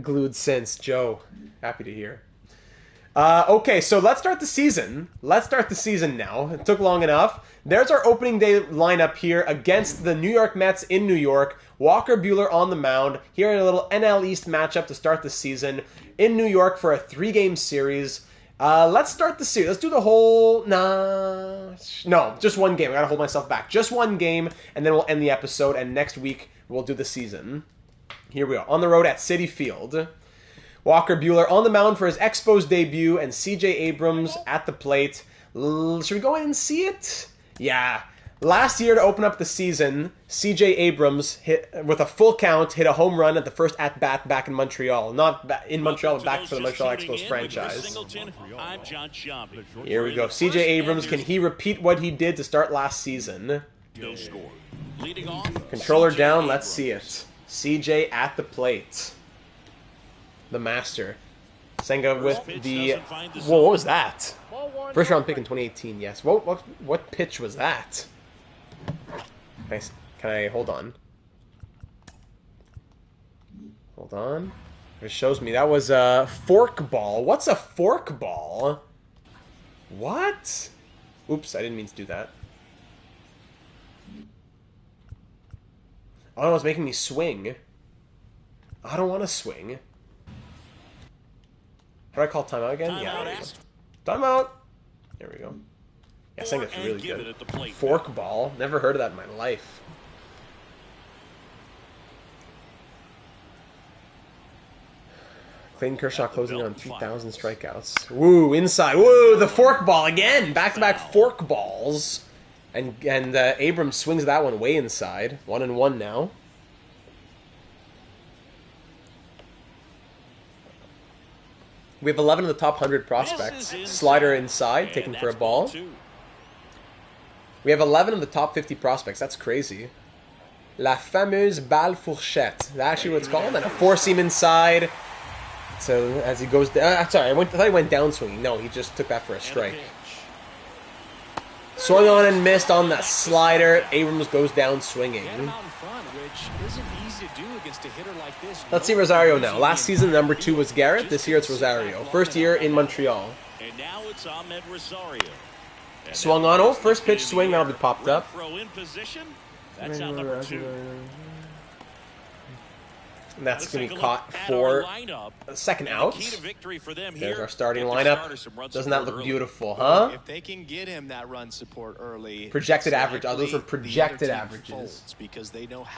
glued since. Joe, happy to hear. Okay, so let's start the season. Let's start the season now. It took long enough. There's our opening day lineup here against the New York Mets in New York. Walker Buehler on the mound. Here in a little NL East matchup to start the season in New York for a 3-game series. Let's start the series. Let's do the whole... No, just one game. I gotta hold myself back. Just one game, and then we'll end the episode, and next week we'll do the season. Here we are, on the road at Citi Field. Walker Buehler on the mound for his Expos debut, and CJ Abrams at the plate. Should we go in and see it? Yeah. Last year to open up the season, CJ Abrams hit with a full count, hit a home run at the first at-bat back in Montreal. Not in Montreal, but back for the Montreal Expos franchise. Here we go. CJ Abrams, can he repeat what he did to start last season? Controller down, let's see it. CJ at the plate. The master. Senga with the... Whoa, what was that? First round pick in 2018, yes. What pitch was that? Can I hold on? Hold on. It shows me that was a fork ball. What's a fork ball? What? Oops, I didn't mean to do that. Oh, no, it's making me swing. I don't want to swing. How do I call timeout again? Yeah. Timeout! There we go. Yeah, I think it's really good. Fork ball. Never heard of that in my life. Clayton Kershaw closing on 3,000 strikeouts. Woo, inside. Woo, the fork ball again. Back-to-back fork balls. And Abrams swings that one way inside. 1-1 now. We have 11 of the top 100 prospects. Slider inside, taken for a ball. We have 11 of the top 50 prospects. That's crazy. La fameuse balle fourchette. That's actually what it's called. And a four-seam inside. So as he goes down... sorry, I thought he went down swinging. No, he just took that for a strike. Swung on and missed on the slider. Abrams goes down swinging. Let's see Rosario now. Last season, number 2 was Garrett. This year, it's Rosario. First year in Montreal. Swung on. Oh, first pitch swing. That'll be popped up. And that's going to be caught for a second out. There's our starting lineup. Doesn't that look beautiful, huh? If they can get him that run support early. Projected average. Oh, those are projected averages.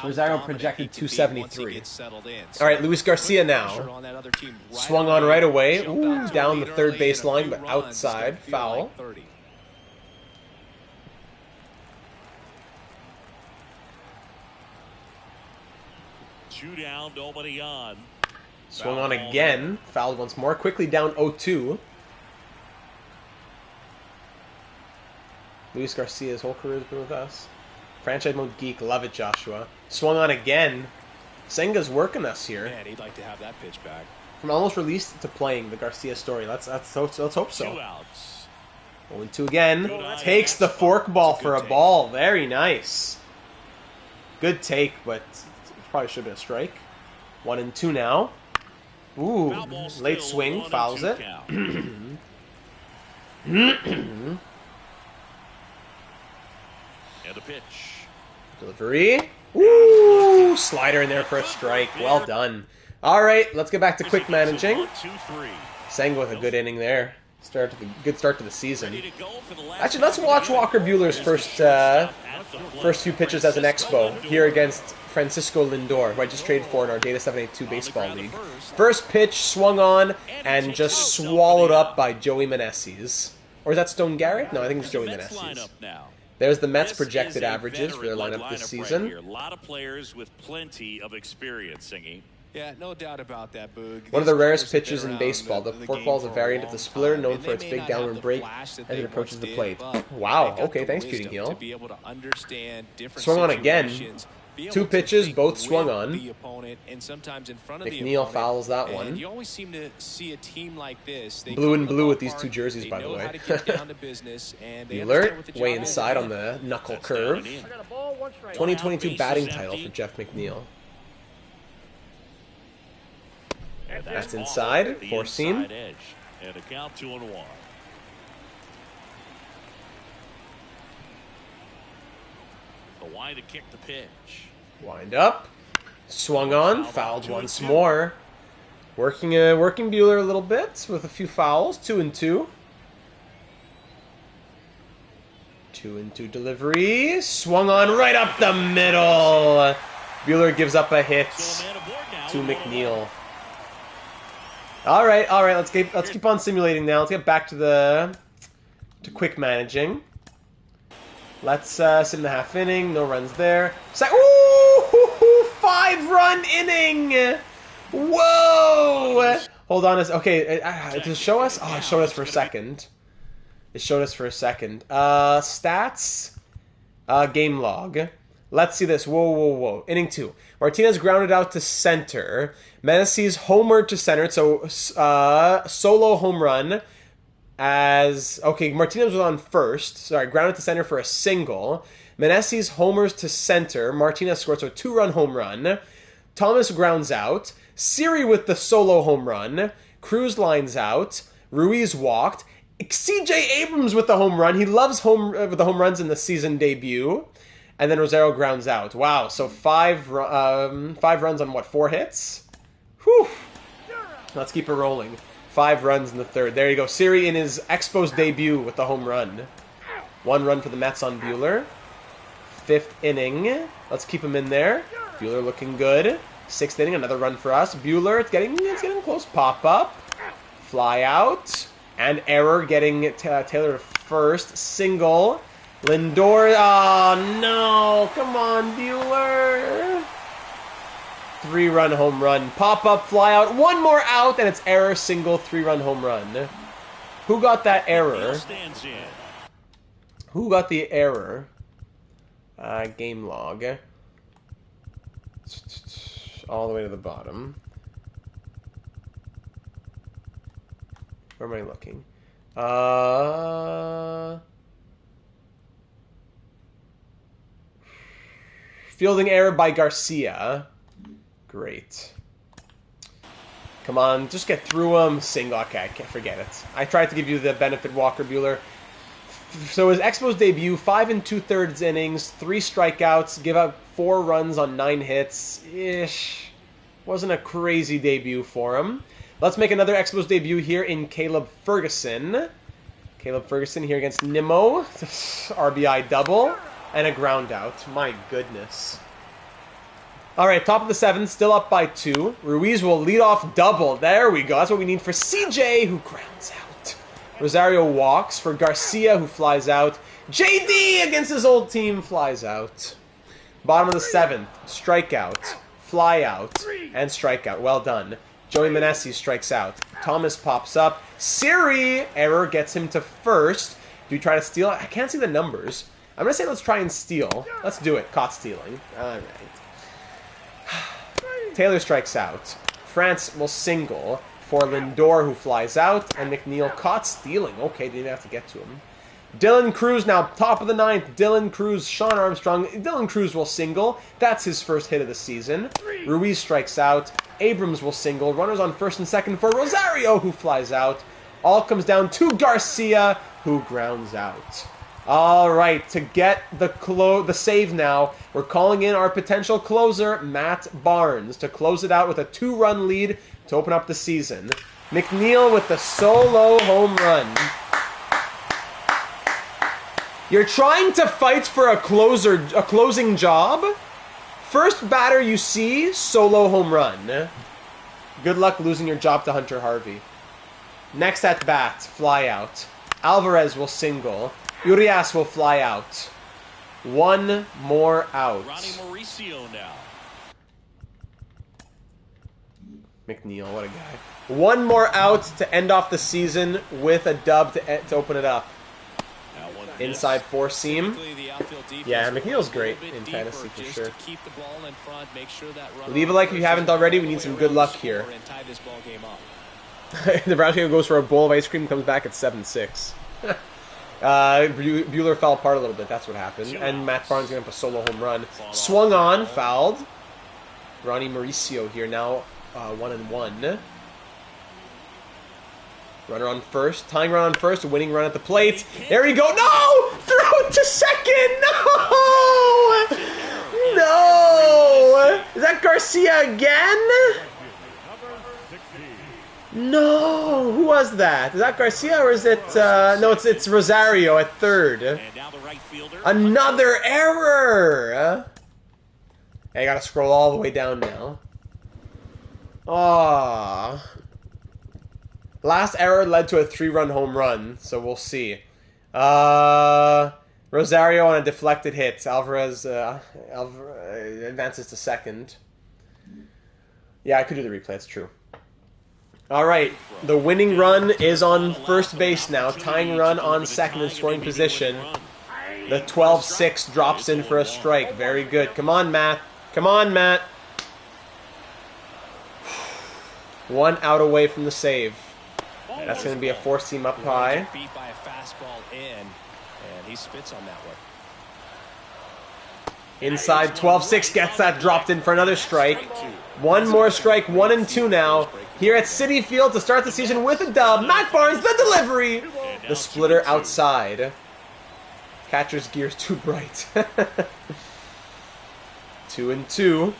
Rosario projected 273. All right, Luis Garcia now. Swung on right away. Ooh, down the third baseline, but outside. Foul. Two down, nobody on. Swung on again. Fouled once more. Quickly down 0-2. Luis Garcia's whole career has been with us. Franchise mode geek. Love it, Joshua. Swung on again. Senga's working us here. Man, he'd like to have that pitch back. From almost released to playing, the Garcia story. Let's hope so. 2 outs. 0-2 again. Takes the fork ball for a ball. Very nice. Good take, but... probably should have been a strike. 1-2 now. Ooh, late swing, fouls it. And the pitch. Delivery. Ooh, Slider in there for a strike. Well done. All right, let's get back to quick managing. Senga with a good inning there. Good start to the season. Actually, let's watch Walker Buehler's first few pitches as an Expo here against Francisco Lindor, who I just traded for in our Data 782 Baseball League. First pitch swung on and just swallowed up by Joey Meneses. Or is that Stone Garrett? No, I think it's Joey Meneses. There's the Mets' projected averages for their lineup this season. A lot of players with plenty of experience, Singy. Yeah, no doubt about that, Boog. One of the rarest pitches in baseball. The forkball is a variant of the splitter, known for its big downward break as it approaches the plate. Wow, okay, thanks, Cutie Hill. Swung on again. Two pitches, both swung on. McNeil fouls that one. You always seem to see a team like this. Blue and blue with these two jerseys, by the way. Buehler, way inside on the knuckle curve. 2022 batting title for Jeff McNeil. That's inside, four seam. And a count 2-1. The wind to kick the pitch. Wind up, swung on, fouled once more. Working Buehler a little bit with a few fouls. 2-2. 2-2 delivery, swung on right up the middle. Buehler gives up a hit to McNeil. All right. Let's keep on simulating now. Let's get back to quick managing. Let's sit in the half inning. No runs there. Ooh, 5-run inning. Whoa! Hold on. Okay, does it show us? Oh, it showed us for a second. Stats. Game log. Let's see this. Whoa. Inning 2. Martinez grounded out to center. Meneses homered to center. So, solo home run. Martinez was on first. Sorry, grounded to center for a single. Meneses homers to center. Martinez scores a 2-run home run. Thomas grounds out. Siri with the solo home run. Cruz lines out. Ruiz walked. C.J. Abrams with the home run. He loves with the home runs in the season debut. And then Rosario grounds out. Wow, so 5 runs on what, 4 hits? Whew. Let's keep it rolling. 5 runs in the third. There you go. Siri in his Expos debut with the home run. 1 run for the Mets on Buehler. 5th inning. Let's keep him in there. Buehler looking good. 6th inning, another run for us. Buehler, it's getting close. Pop up. Fly out. And error getting Taylor to first. Single. Lindor, oh no, come on, Buehler. 3-run home run, pop-up, fly out, 1 more out, and it's error, single, 3-run home run. Who got that error? Who got the error? Game log. All the way to the bottom. Where am I looking? Fielding error by Garcia. Great. Come on, just get through him. Single. Okay, I can't forget it. I tried to give you the benefit, Walker Buehler. So his Expos debut, 5 2/3 innings, 3 strikeouts, give up 4 runs on 9 hits. Ish. Wasn't a crazy debut for him. Let's make another Expos debut here in Caleb Ferguson. Caleb Ferguson here against Nimmo. RBI double. And a ground out. My goodness. All right, top of the 7th, still up by 2. Ruiz will lead off double. There we go. That's what we need for CJ, who grounds out. Rosario walks for Garcia, who flies out. JD against his old team flies out. Bottom of the 7th, strikeout, fly out, and strikeout. Well done. Joey Meneses strikes out. Thomas pops up. Siri, error, gets him to first. Do we try to steal it? I can't see the numbers. I'm going to say let's try and steal. Let's do it. Caught stealing. All right. Taylor strikes out. France will single for Lindor, who flies out. And McNeil caught stealing. Okay, didn't have to get to him. Dylan Cruz now top of the 9th. Dylan Cruz, Sean Armstrong. Dylan Cruz will single. That's his first hit of the season. Ruiz strikes out. Abrams will single. Runners on first and second for Rosario, who flies out. All comes down to Garcia, who grounds out. All right, to get the save now, we're calling in our potential closer, Matt Barnes, to close it out with a 2-run lead to open up the season. McNeil with the solo home run. You're trying to fight for a closing job? First batter you see, solo home run. Good luck losing your job to Hunter Harvey. Next at bat, fly out. Alvarez will single. Urias will fly out. One more out. Ronnie Mauricio now. McNeil, what a guy. One more out to end off the season with a dub to open it up. Inside four seam. Yeah, McNeil's great in fantasy for sure. Leave a like if you haven't already. We need some good luck here. The Nebraska goes for a bowl of ice cream, comes back at 7-6. Bueller fell apart a little bit. That's what happened. And Matt Barnes going to have a solo home run. Swung on, fouled. Ronnie Mauricio here now, 1-1. Runner on first, tying run on first, winning run at the plate. There you go. No! Throw it to second! No! No! Is that Garcia again? No! Who was that? Is that Garcia or is it... no, it's Rosario at third. Another error! I gotta scroll all the way down now. Aww. Last error led to a 3-run home run, so we'll see. Rosario on a deflected hit. Alvarez advances to second. Yeah, I could do the replay, that's true. Alright, the winning run is on first base now. Tying run on second in scoring position. The 12-6 drops in for a strike. Very good. Come on, Matt. Come on, Matt. 1 out away from the save. That's going to be a 4-seam up high. Beat by a fastball in, and he spits on that one. Inside, 12-6 gets that dropped in for another strike. One more strike, 1-2 now. Here at Citi Field to start the season with a dub. Matt Barnes, the delivery. The splitter outside. Catcher's gear's too bright. 2-2.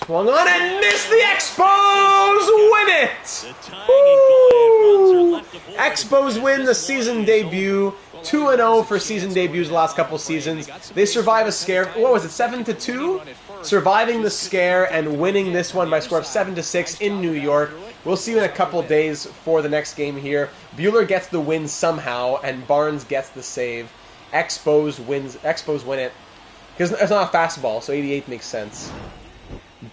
Swung on and missed the Expos! Win it! Woo! Expos win the season debut. 2-0 for season debuts the last couple seasons. They survive a scare. What was it, 7-2? Surviving the scare and winning this one by a score of 7-6 in New York. We'll see you in a couple days for the next game here. Bueller gets the win somehow, and Barnes gets the save. Expos win it. Because it's not a fastball, so 88 makes sense.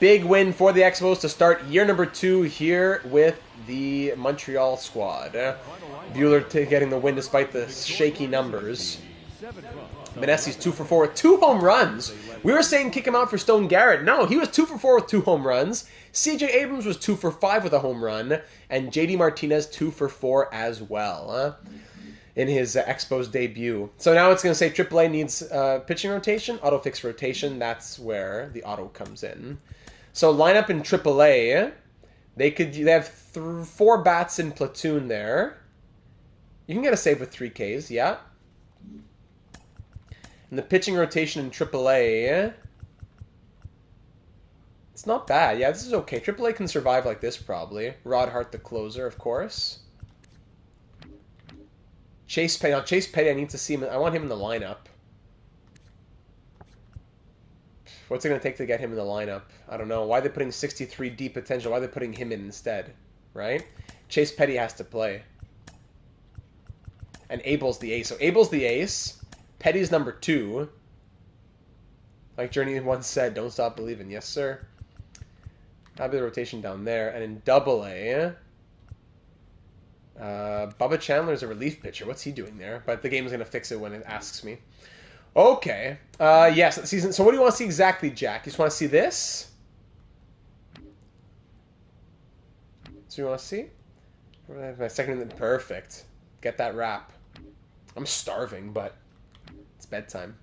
Big win for the Expos to start year number 2 here with the Montreal squad. Bueller getting the win despite the shaky numbers. Menessi's 2 for 4 with 2 home runs. We were saying kick him out for Stone Garrett. No, he was 2 for 4 with 2 home runs. CJ Abrams was 2 for 5 with a home run. And JD Martinez 2 for 4 as well. In his Expos debut. So now it's going to say AAA needs pitching rotation, auto fix rotation. That's where the auto comes in. So lineup in AAA, they have 4 bats in platoon there. You can get a save with 3 Ks, yeah. And the pitching rotation in AAA, it's not bad. Yeah, this is okay. AAA can survive like this probably. Rod Hart the closer, of course. Chase Petty. Now, Chase Petty, I need to see him. I want him in the lineup. What's it going to take to get him in the lineup? I don't know. Why are they putting 63 deep potential? Why are they putting him in instead? Right? Chase Petty has to play. And Abel's the ace. So Abel's the ace. Petty's number 2. Like Journey once said, don't stop believing. Yes, sir. That'll be the rotation down there. And in AA... Bubba Chandler's a relief pitcher. What's he doing there? But the game is going to fix it when it asks me. Okay. Yes, season. So what do you want to see exactly, Jack? You just want to see this? So you want to see? My second. Perfect. Get that wrap. I'm starving, but it's bedtime.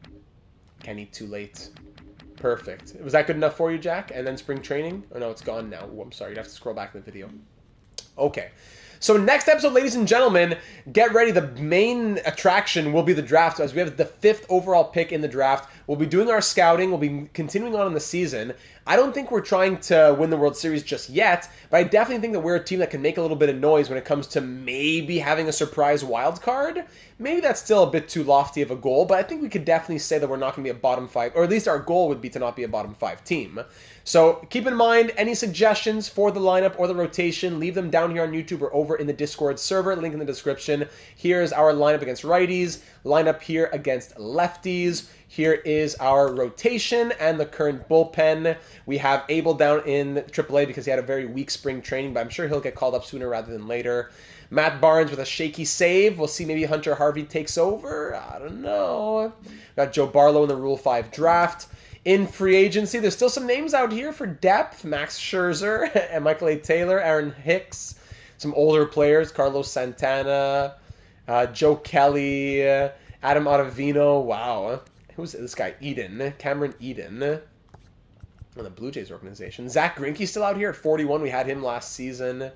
Can't eat too late. Perfect. Was that good enough for you, Jack? And then spring training? Oh, no, it's gone now. Ooh, I'm sorry. You'd have to scroll back in the video. Okay. So next episode, ladies and gentlemen, get ready. The main attraction will be the draft, as we have the 5th overall pick in the draft. We'll be doing our scouting. We'll be continuing on in the season. I don't think we're trying to win the World Series just yet, but I definitely think that we're a team that can make a little bit of noise when it comes to maybe having a surprise wild card. Maybe that's still a bit too lofty of a goal, but I think we could definitely say that we're not going to be a bottom 5, or at least our goal would be to not be a bottom 5 team. So keep in mind, any suggestions for the lineup or the rotation, leave them down here on YouTube or over in the Discord server, link in the description. Here's our lineup against righties, lineup here against lefties. Here is our rotation and the current bullpen. We have Abel down in AAA because he had a very weak spring training, but I'm sure he'll get called up sooner rather than later. Matt Barnes with a shaky save. We'll see maybe Hunter Harvey takes over. I don't know. Got Joe Barlow in the Rule 5 draft. In free agency, there's still some names out here for depth. Max Scherzer and Michael A. Taylor, Aaron Hicks. Some older players, Carlos Santana, Joe Kelly, Adam Ottavino. Wow. Who's this guy? Cameron Eden. On the Blue Jays organization. Zach Greinke's still out here at 41. We had him last season.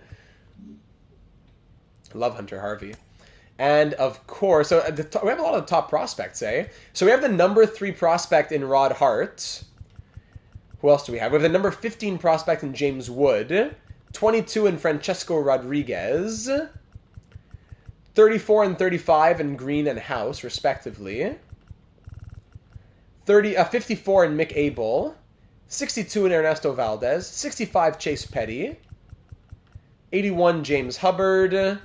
Love Hunter Harvey. And, of course, so we have a lot of the top prospects, eh? So we have the number 3 prospect in Rod Hart. Who else do we have? We have the number 15 prospect in James Wood. 22 in Francesco Rodriguez. 34 and 35 in Green and House, respectively. 54 in Mick Abel. 62 in Ernesto Valdez. 65 Chase Petty. 81 James Hubbard.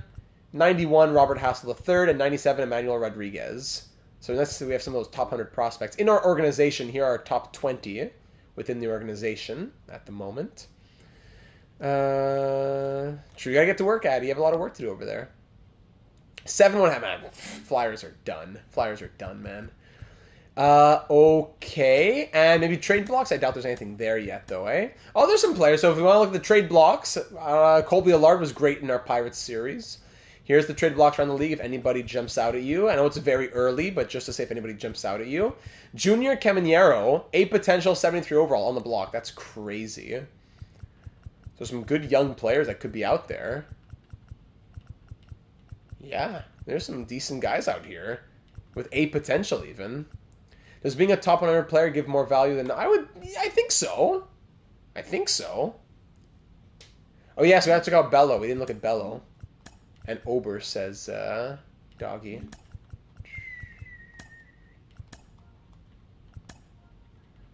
91 Robert Hassel III, and 97 Emmanuel Rodriguez. So let's see, we have some of those top 100 prospects. In our organization, here are our top 20 within the organization at the moment. True, you gotta get to work, Addy. You have a lot of work to do over there. 7-1, man. Flyers are done. Flyers are done, man. Okay. And maybe trade blocks? I doubt there's anything there yet, though, eh? Oh, there's some players. So if we want to look at the trade blocks, Colby Allard was great in our Pirates series. Here's the trade blocks around the league if anybody jumps out at you. I know it's very early, but just to say if anybody jumps out at you. Junior Caminero, 8 potential, 73 overall on the block. That's crazy. So some good young players that could be out there. Yeah, there's some decent guys out here with 8 potential even. Does being a top 100 player give more value than I would? I think so. I think so. Oh, yeah, so we have to check out Bello. We didn't look at Bello. And Ober says, doggy.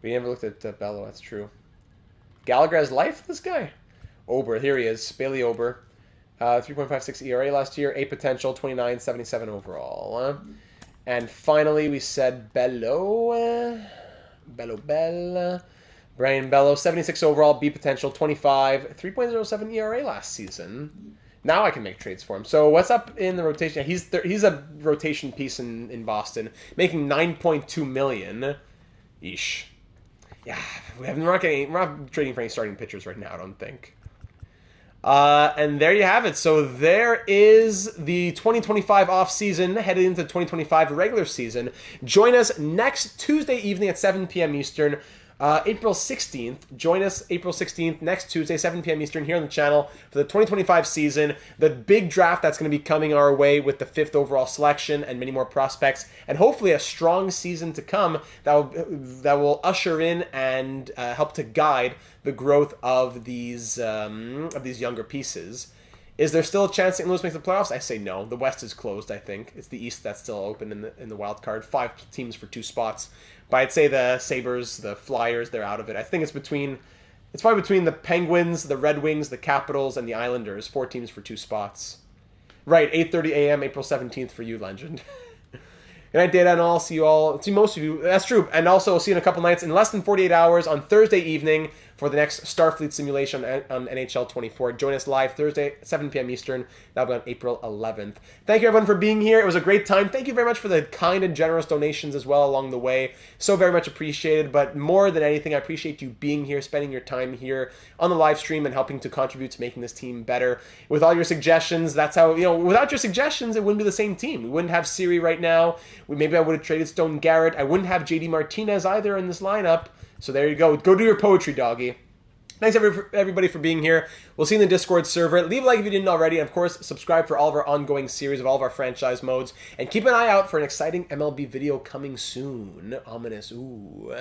We never looked at Bello, that's true. Gallagher has life, this guy? Ober, here he is. Bailey Ober. 3.56 ERA last year, 8 potential, 29, 77 overall. And finally, we said Bello. Brian Bello, 76 overall, B potential, 25, 3.07 ERA last season. Now I can make trades for him. So what's up in the rotation? He's a rotation piece in Boston, making $9.2 million. Eesh. Yeah, we're not trading for any starting pitchers right now, I don't think. And there you have it. So there is the 2025 off-season headed into the 2025 regular season. Join us next Tuesday evening at 7 p.m. Eastern. April 16th. Join us April 16th, next Tuesday, 7 p.m. Eastern, here on the channel for the 2025 season. The big draft that's going to be coming our way with the 5th overall selection and many more prospects, and hopefully a strong season to come that will usher in and help to guide the growth of these younger pieces. Is there still a chance St. Louis makes the playoffs? I say no. The West is closed, I think. It's the East that's still open in the wild card. 5 teams for 2 spots. But I'd say the Sabres, the Flyers, they're out of it. I think it's probably between the Penguins, the Red Wings, the Capitals, and the Islanders. 4 teams for 2 spots. Right, 8:30 a.m., April 17th for you, Legend. Good night, Data, and all. See you all. See most of you. That's true. And also, see you in a couple nights in less than 48 hours on Thursday evening for the next Starfleet simulation on NHL 24. Join us live Thursday, 7 p.m. Eastern. That'll be on April 11th. Thank you, everyone, for being here. It was a great time. Thank you very much for the kind and generous donations as well along the way. So very much appreciated. But more than anything, I appreciate you being here, spending your time here on the live stream and helping to contribute to making this team better. With all your suggestions, that's how, without your suggestions, it wouldn't be the same team. We wouldn't have Siri right now. Maybe I would have traded Stone Garrett. I wouldn't have JD Martinez either in this lineup. So there you go. Go do your poetry, doggy. Thanks everybody for being here. We'll see you in the Discord server. Leave a like if you didn't already. And of course, subscribe for all of our ongoing series of all of our franchise modes. And keep an eye out for an exciting MLB video coming soon. Ominous. Ooh.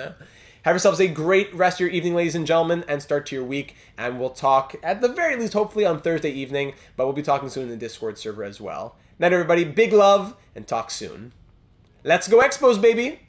Have yourselves a great rest of your evening, ladies and gentlemen, and start to your week. And we'll talk, at the very least, hopefully on Thursday evening. But we'll be talking soon in the Discord server as well. Night, everybody. Big love, and talk soon. Let's go Expos, baby!